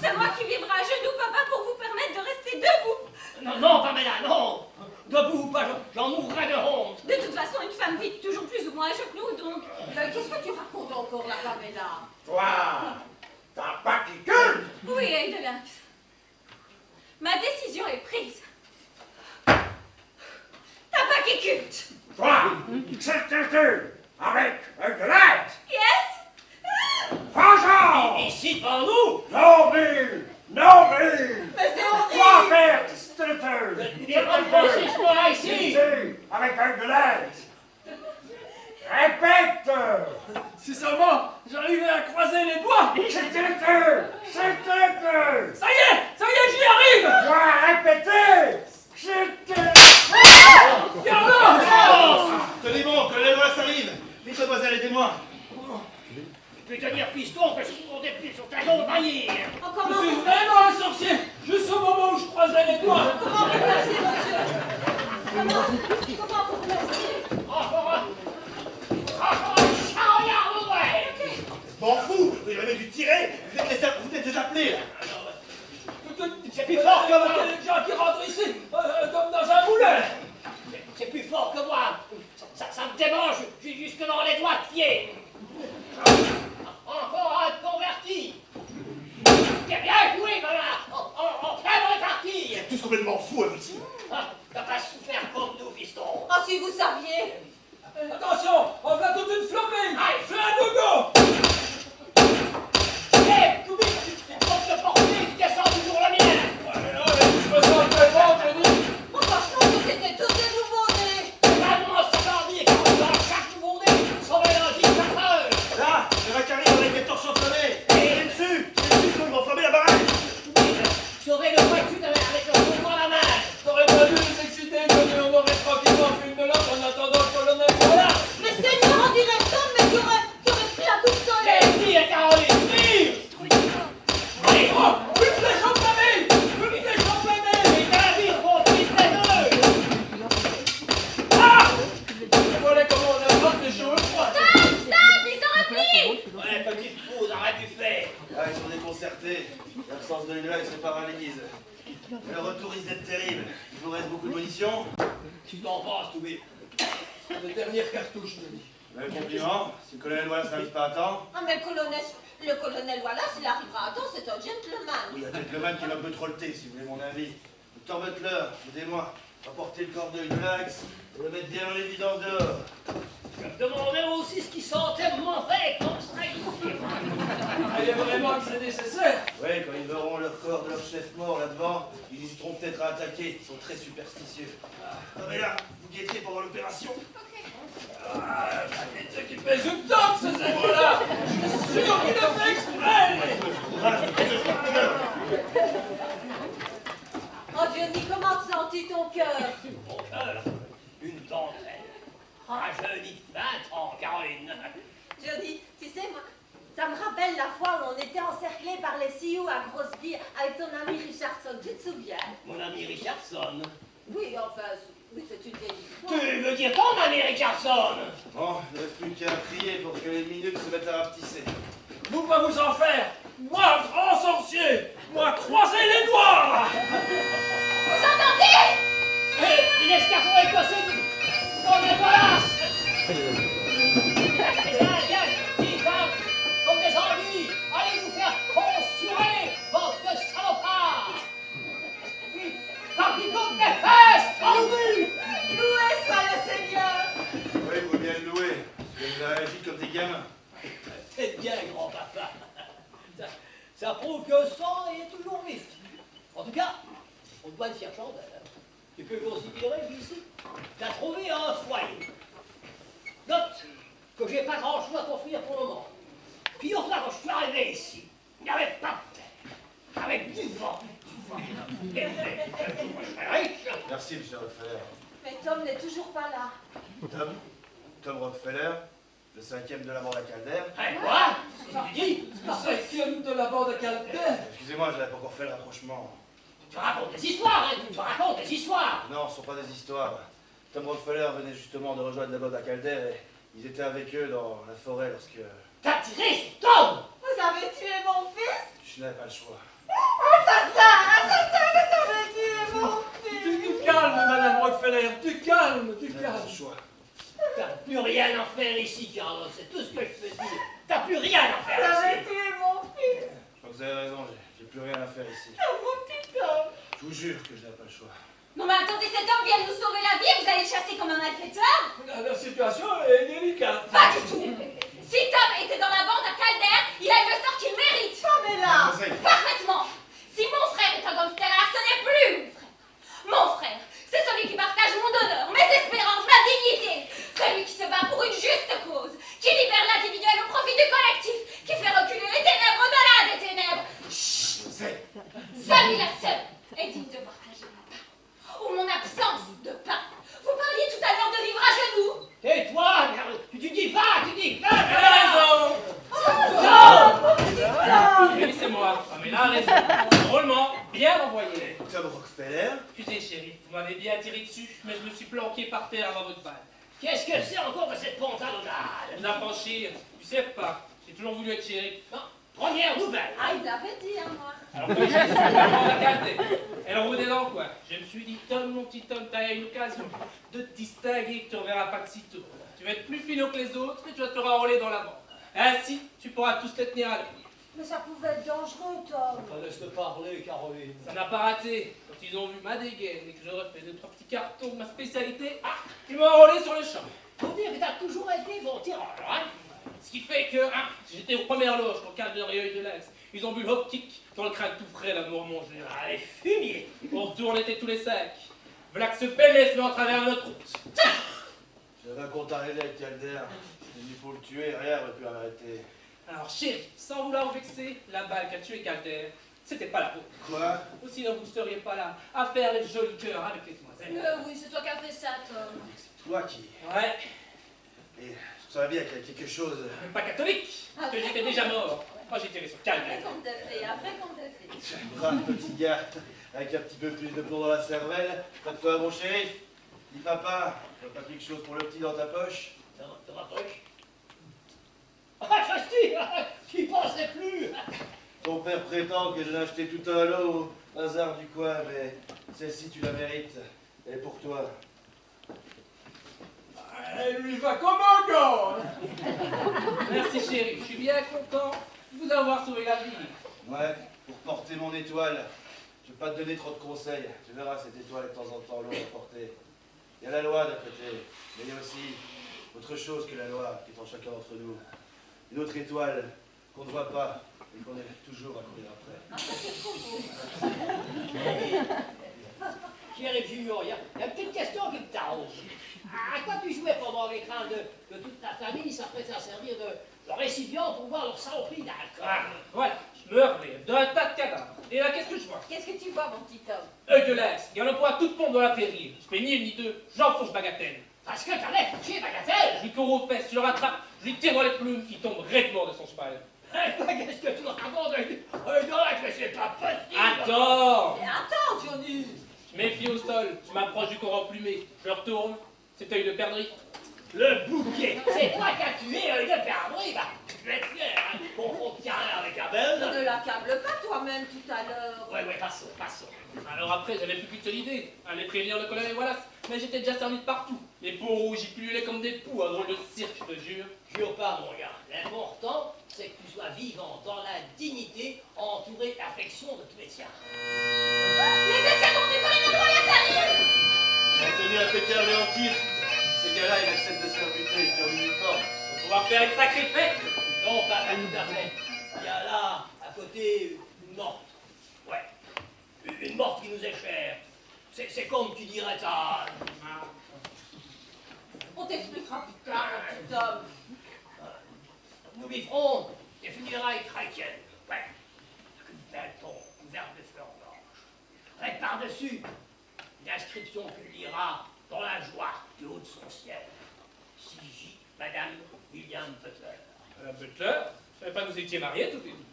C'est moi qui vivrai à genoux, papa, pour vous permettre de rester debout. Non, Pamela, non. Debout ou pas, j'en mourrai de honte. De toute façon, une femme vit toujours plus ou moins à genoux, donc... Qu'est-ce que tu racontes encore, là, Pamela? Toi, t'as pas qui gueule? Oui, Heidelberg. Ma décision est prise. T'as pas qui culte. Toi, c'est avec un de l'aide. Yes? Vengeance! Ici, devant nous? Non, mais! Non, mais! Mais c'est horrible! Toi, faire, c'est Il n'y a pas de francisme là, ici! Avec un de l'aide. Répète! Si seulement j'arrivais à croiser les doigts! C'est Ça y est, j'y arrive! Toi, répétez! Carlos! Tenez bon, Nicolas arrive. Vite, mademoiselle, aidez-moi. Je vais te dire, fiston, que je suis pour des pieds sur ta gueule manière. Oh, comment Je suis vraiment un sorcier, juste au moment où je croisais les doigts. Comment vous placez, monsieur? Comment vous placez? Encore un charognard de vrai. M'en fous. Vous avez dû tirer. Vous êtes des appelés, là. C'est plus fort que moi. Il y a des gens qui rentrent ici, comme dans un moulin. C'est plus fort que moi. Ça me démange jusque dans les doigts de pied. Encore un converti. T'es bien joué, maman. En pleine répartie. Vous êtes tous complètement fous, Alphonsine. Ah, t'as pas souffert comme nous, fiston. Oh, si vous saviez. Attention, on va toute une flambée. Fais un gogo. Hé, Toubi, tu comptes te porter, tu descends toujours le mien. Ouais, non, mais je me sens très bon, je dis. Oh, franchement, que c'était tous des nouveaux-nés. Maintenant, ça va dire qu'on doit chaque nouveau-né sauver dans 24 heures. Là, le mec arrive avec des torches enflammées. Tirez dessus, sinon ils vont enflammer la baraque. Sauver le pointu avec le fond dans la main. T'aurais pas dû les exciter, Johnny, on aurait tranquillement fait une lampe en attendant le colonel. Voilà. Mais Seigneur, on dirait Tom, mais qui aurait pris un coup de soleil. Tire, Caroline, tire. Allez, Oh, une flèche enflammée. Une flèche enflammée. les navires vont vite les deux. Ah! Voilà comment on attrape les choses. Stop, ils sont repris. Ouais, petite pause, arrête du fait. Ah, ils sont déconcertés. L'absence de Lila, ils se paralyse. Le retour risque d'être terrible. Il vous reste beaucoup de munitions. Tu t'en penses, Toubi? Les dernières cartouches, Johnny. Le compliment. Si le colonel Wallace n'arrive pas à temps. Ah, mais le colonel Wallace, il arrivera à temps, c'est un gentleman. Oui, il y a peut-être le man qui m'a un peu trop le thé, si vous voulez mon avis. Docteur Butler, aidez-moi. Apportez le corps de Hulax et le mettre bien en évidence dehors. Je me demandais aussi ce qui sentait mauvais comme ça ici. Croyez vraiment que c'est nécessaire? Oui, quand ils verront leur corps de leur chef mort là-devant, ils hésiteront peut-être à attaquer. Ils sont très superstitieux. Ah, mais là, vous guettiez pendant l'opération. Ah, c'est qui fait une tente, ce zèbre-là. Je suis sûr qu'il le fait exprès. Oh, Johnny, comment te sens-tu ton cœur? Mon cœur, une dentelle. Rajeunie de 20 ans, Caroline. Johnny, tu sais, moi, ça me rappelle la fois où on était encerclés par les Sioux à Grosse-Bille avec ton ami Richardson, tu te souviens? Mon ami Richardson. Oui, enfin, oui, c'est une vieille histoire. Tu veux dire ton ami Richardson? Bon, il ne reste plus qu'à prier pour que les minutes se mettent à rapetisser. Vous pas vous en faire. Moi, grand sorcier. Moi, croisez les doigts. Vous entendez? Hé, les escargots écossais dans des menaces. Les Indiens qui parlent comme des ennuis. Allez vous faire consurer, bande de salopards. Puis, parmi toutes les fesses, en oui. Loué soit le Seigneur! Oui, il faut bien le louer. Parce qu'il a agi comme des gamins. C'est bien, grand-papa. Ça prouve que le sang est toujours vif. En tout cas, on doit le faire chandelle. Tu peux considérer qu'ici, tu as trouvé un foyer. Note que j'ai pas grand-chose à t'offrir pour le moment. Figure-toi, quand je suis arrivé ici, il n'y avait pas de terre. Avec du vent. Et moi, je serais riche. Merci, monsieur Rockefeller. Mais Tom n'est toujours pas là. Tom Rockefeller, le 5e de la bande à Calder. Quoi? Qu'est-ce que tu dis? Le 5e de la bande à Calder. Excusez-moi, je n'avais pas encore fait le rapprochement. Tu racontes des histoires, hein? Tu racontes des histoires. Non, ce ne sont pas des histoires. Tom Rockefeller venait justement de rejoindre la bande à Calder et ils étaient avec eux dans la forêt lorsque... T'as tiré sur Tom! Vous avez tué mon fils? Je n'avais pas le choix. Assassin, vous avez tué mon fils! Tu calmes, madame Rockefeller. Tu calmes, tu Je n'avais pas calmes. le choix. T'as plus rien à faire ici, Carlos, c'est tout ce que je peux dire. T'as plus rien à Vous faire avez ici. tué mon fils! Je crois que vous avez raison, j'ai plus rien à faire ici. Oh, mon petit Tom! Je vous jure que je n'avais pas le choix. Non mais attendez, cet homme vient de nous sauver la vie et vous allez le chasser comme un malfaiteur? La situation est délicate. Pas du tout. Si Tom était dans la bande à Calder, il a eu le sort qu'il mérite. Pamela! Parfaitement. Si mon frère est un gangster, ce n'est plus mon frère. Mon frère, c'est celui qui partage mon honneur, mes espérances, ma dignité. Celui qui se bat pour une juste cause, qui libère l'individuel au profit du collectif, qui fait reculer les ténèbres au-delà des ténèbres. Chut. Celui-là seul est digne de partager mon pain. Ou mon absence de pain. Vous parliez tout à l'heure de vivre à genoux. Tais-toi, planqué par terre avant votre balle. Qu'est-ce que c'est encore de cette pantalonnade? La franchir, tu sais pas, j'ai toujours voulu être shérif. Non, première nouvelle. Ah, il l'avait dit, hein, moi. Alors que j'ai vraiment regardé. Elle rôdait dans quoi? Je me suis dit, Tom, mon petit Tom, t'as une occasion de te distinguer que tu ne reverras pas de sitôt. Tu vas être plus finot que les autres et tu vas te renrôler dans la bande. Ainsi, tu pourras tous te tenir à l'œil. Mais ça pouvait être dangereux, Tom. Laisse-te parler, Caroline. Ça n'a pas raté. Quand ils ont vu ma dégaine et que j'aurais fait 2-3 petits cartons de ma spécialité, ils m'ont enrôlé sur le champ. Faut dire que t'as toujours été bon tireur, hein? Ce qui fait que, si j'étais aux premières loges pour Calder et Œil de l'Axe, ils ont vu l'optique dans le crâne tout frais, l'amour mangé. Ah, les fumiers. On retourne était tous les 5. Voilà que ce pénès met en travers notre route. J'avais un compte à régler avec Calder. J'ai dit pour le tuer, rien n'aurait pu m'arrêter. Alors, chérie, sans vouloir vous vexer, la balle qu'a tué Calder, c'était pas la vôtre. Quoi? Ou sinon vous ne seriez pas là à faire les jolis cœurs avec les demoiselles. Oui, c'est toi qui as fait ça, Tom. C'est toi qui... Ouais, Et je savais bien qu'il y a quelque chose... mais pas catholique, que j'étais déjà mort. Moi j'ai tiré sur Calder. Après qu'on t'a fait, après qu'on t'a fait. Brave petit gars, avec un petit peu plus de plomb dans la cervelle. Pas de quoi, mon shérif? Dis papa, t'as pas quelque chose pour le petit dans ta poche? Dans ma poche. Ah, Chasti, j'y pensais plus. Ton père prétend que je l'ai acheté tout un lot au hasard du coin, mais celle-ci tu la mérites. Elle est pour toi. Elle lui va comme un gars. Merci chérie, je suis bien content de vous avoir sauvé la vie. Ouais, pour porter mon étoile. Je vais pas te donner trop de conseils. Tu verras cette étoile de temps en temps lourde à porter. Il y a la loi d'un côté, mais il y a aussi autre chose que la loi qui est en chacun d'entre nous. Une autre étoile qu'on ne voit pas et qu'on est toujours à courir après. Ah, ça, c'est trop beau. Chéri Junior, il y a une petite question qui me taraude. À quoi tu jouais pendant les crânes de toute ta famille s'apprête à servir de récipient pour voir leur saloperie d'alcool? Ah, voilà, je me relève d'un tas de cadavres. Et là, qu'est-ce que je vois? Qu'est-ce que tu vois, mon petit Tom? Œil de l'Axe, il y en a pour toute pompe dans la prairie. Je fais ni une ni deux, j'enfonce Bagatelle. Parce que t'avais foutu Bagatelle. Je lui cours aux fesses, je le rattrape, je lui tire dans les plumes, il tombe raitement de son cheval. Qu'est-ce que tu racontes? Mais c'est pas possible. Attends! Mais attends, Johnny. Je méfie au sol, je m'approche du corps emplumé, je retourne, c'est œil de perdrix. Le bouquet, c'est toi qui as tué Œil de Perdrix. Bah, je vais être fier, hein. Confondre rien avec Abel. Ne l'accable pas toi-même tout à l'heure. Ouais, passons. Alors après, j'avais plus qu'une seule idée, aller prévenir le colonel Wallace, mais j'étais déjà servi de partout. Les peaux rouges, ils pullulaient comme des poux, un drôle de cirque, je te jure. Jure pas, mon gars. L'important, c'est que tu sois vivant, dans la dignité, entouré d'affection de tous les tiens. Les escadrons du colonel Wallace arrivent! En tenue impeccable et en tir, ces gars-là, ils acceptent de se faire buter avec leur uniforme. Pour pouvoir faire une sacrée fête. Non, pas tout à fait. Il y a là, à côté, une morte. Ouais. Une morte qui nous est chère. C'est comme qui dirait ça. On t'expliquera plus tard, mon petit Tom. Nous vivrons des funérailles chrétiennes. Ouais. Avec une belle tombe couverte de fleurs blanches. Avec par-dessus, une inscription que lira dans la joie du haut de son ciel. J. Madame William Butler. Butler, je savais pas que vous étiez mariés tous les deux.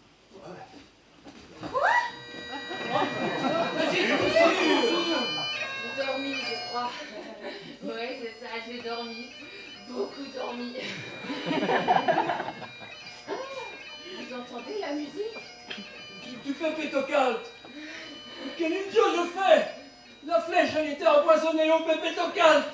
J'ai dormi, je crois. Oui, c'est ça, j'ai dormi. Beaucoup dormi. Ah, vous entendez la musique? Tu fais pétocalte. Quel idiot je fais. La flèche, elle était empoisonnée au pépétocalte.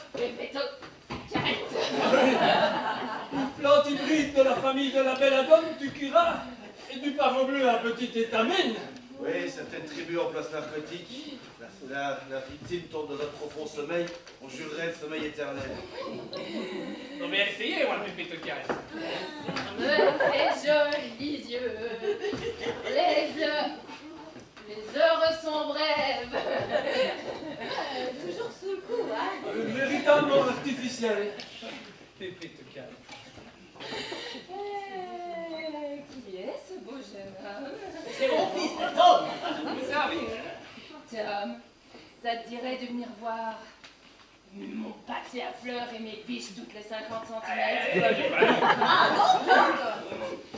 Plante hybride de la famille de la belladone, du Kira et du pavot bleu à petite étamine. Oui, certaines tribus en place narcotique. La victime tombe dans un profond sommeil, on jurerait le sommeil éternel. Non mais essayez, moi, le pépé de caresse. Mes jolis yeux, les heures sont brèves. Toujours sous le coup, hein? Véritablement artificiel. Pépé de caresse. Qui est ce beau jeune homme? C'est mon fils, Tom. Vous savez. Tom, ça te dirait de venir voir mon papier à fleurs et mes biches toutes les 50 cm? Ah non, Tom!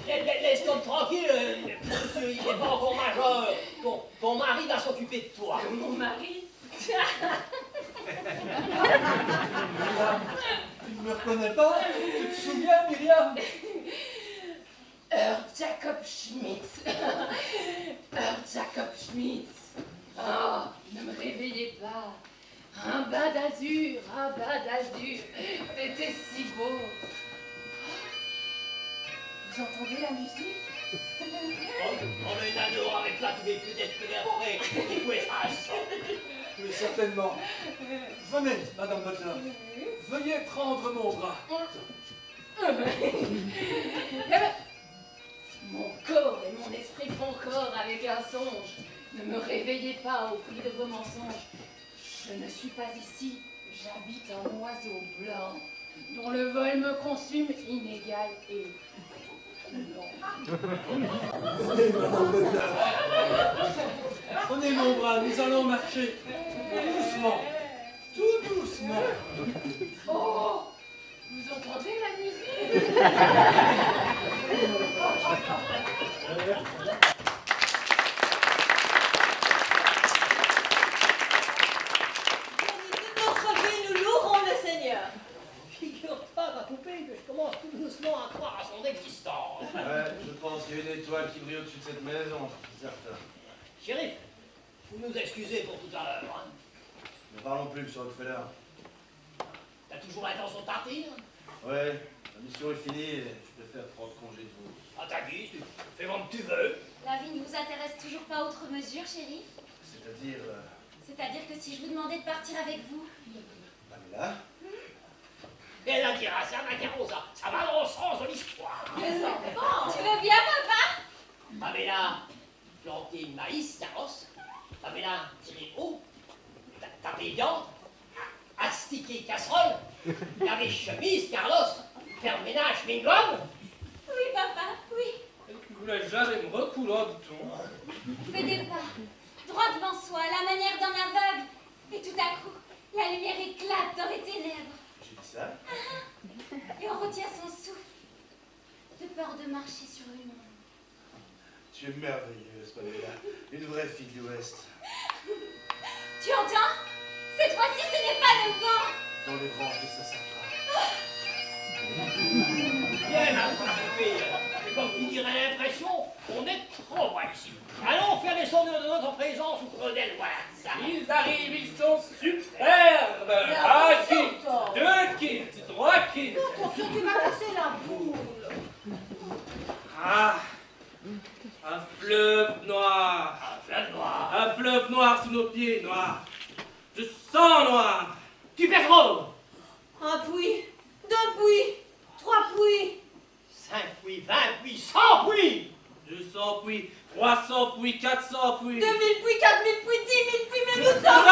Laisse Tom tranquille, monsieur, il n'est pas encore majeur. Ton mari va s'occuper de toi. Mon mari? Myriam, tu ne me reconnais pas? Tu te souviens, Myriam? Jacob Schmitz. Jacob Schmitz. Oh, ne me réveillez pas. Un bas d'azur, un bas d'azur. C'était si beau. Vous entendez la musique? On est d'accord avec la tu vécu d'être perforé. Il faut être Oui, certainement. Venez, Madame Butler. Veuillez prendre mon bras. Mon corps et mon esprit font corps avec un songe. Ne me réveillez pas au prix de vos mensonges. Je ne suis pas ici. J'habite un oiseau blanc dont le vol me consume inégal et long. Venez, Madame Butler. Prenez mon bras, nous allons marcher. Doucement. Tout doucement. Oh, vous entendez la musique? Notre vie, nous louerons le Seigneur. Figure-toi, ma poupée, que je commence tout doucement à croire à son existence. Ouais, je pense qu'il y a une étoile qui brille au-dessus de cette maison, c'est certain. Shérif, vous nous excusez pour tout à l'heure. Hein. Ne parlons plus, Monsieur Rockefeller. T'as toujours l'intention de partir? Ouais, la mission est finie et je préfère prendre congé de vous. À ta guise, tu fais comme tu veux. La vie ne vous intéresse toujours pas outre mesure, chérie? C'est-à-dire... C'est-à-dire que si je vous demandais de partir avec vous... Pamela? Et elle dira ça, Macarosa. Ça va dans le sens de l'histoire. Mais enfants, tu veux bien, papa? Pamela, planter maïs, Carlos. Pamela, tirer haut. Taper viande. Astiquer casserole. Laver chemise, Carlos. Faire ménage, Mingom. Oui, papa, oui. Tu voulais jamais me recouler du tout. Fais des pas, droit devant soi, à la manière d'un aveugle. Et tout à coup, la lumière éclate dans les ténèbres. J'ai dit ça? Et on retient son souffle, de peur de marcher sur une ombre. Tu es merveilleuse, Pamela. Une vraie fille de l'Ouest. Tu entends? Cette fois-ci, ce n'est pas le vent. Dans les branches de sassafras. Bien, ma poupée. Et comme tu dirais l'impression, on est trop loin ici. Allons faire les sonneurs de notre présence ou Claudel, voilà. Ils arrivent, ils sont superbes. Un kit, 2 kits, 3 kits. Attention, tu vas casser la boule. Ah, un fleuve noir. Un fleuve noir. Un fleuve noir sous nos pieds, noir. Je sens noir. Tu perds trop. Un puits, 2 puits, 3 puits. 5 puits, 20 puits, 100 puits. 200 puits, 300 puits, 400 puits. 2000 puits, 4000 puits, 10 000 puits, mais nous sommes...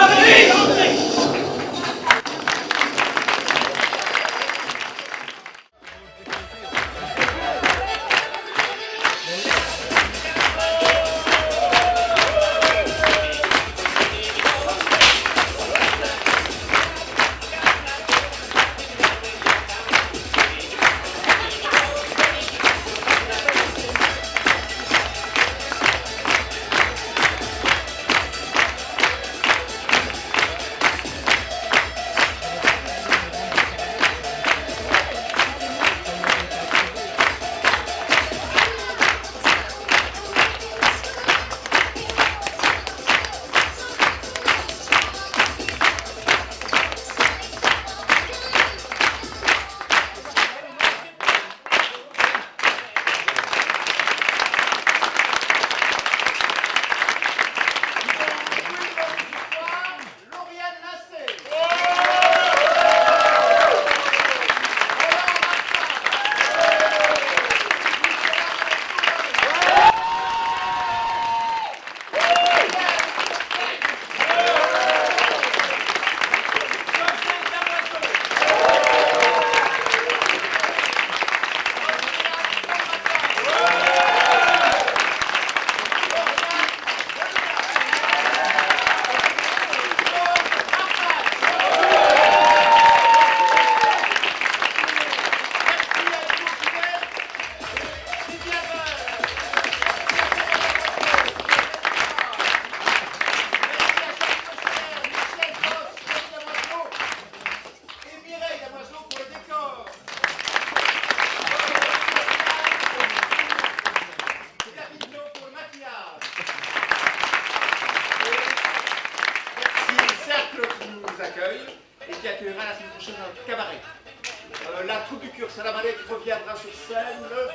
La troupe du Cure Salamalek reviendra sur scène le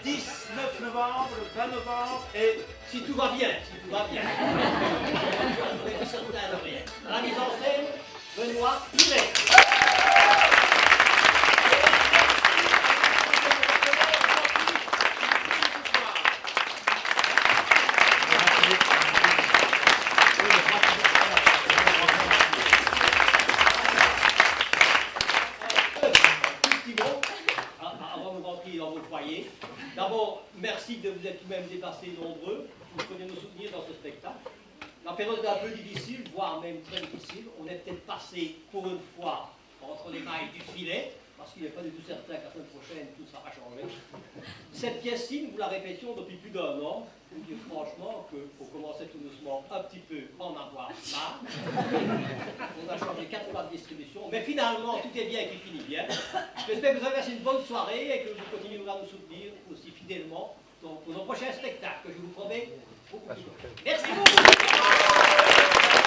19 novembre, le 20 novembre et... Si tout va bien, La mise en scène, Benoît Pivet. D'abord, merci de vous être tout de même dépassés nombreux pour venir nous soutenir dans ce spectacle. La période est un peu difficile, voire même très difficile. On est peut-être passé pour une fois entre les mailles du filet, parce qu'il n'est pas du tout certain qu'à la semaine prochaine tout sera changé. Cette pièce-ci, nous la répétions depuis plus d'un an. Je vous dis franchement qu'il faut commencer tout doucement un petit peu en avoir marre. On a changé 4 fois de distribution, mais finalement tout est bien et qui finit bien. J'espère que vous avez passé une bonne soirée et que vous continuerez à nous soutenir aussi fidèlement pour nos prochains spectacles que je vous promets beaucoup. Merci beaucoup.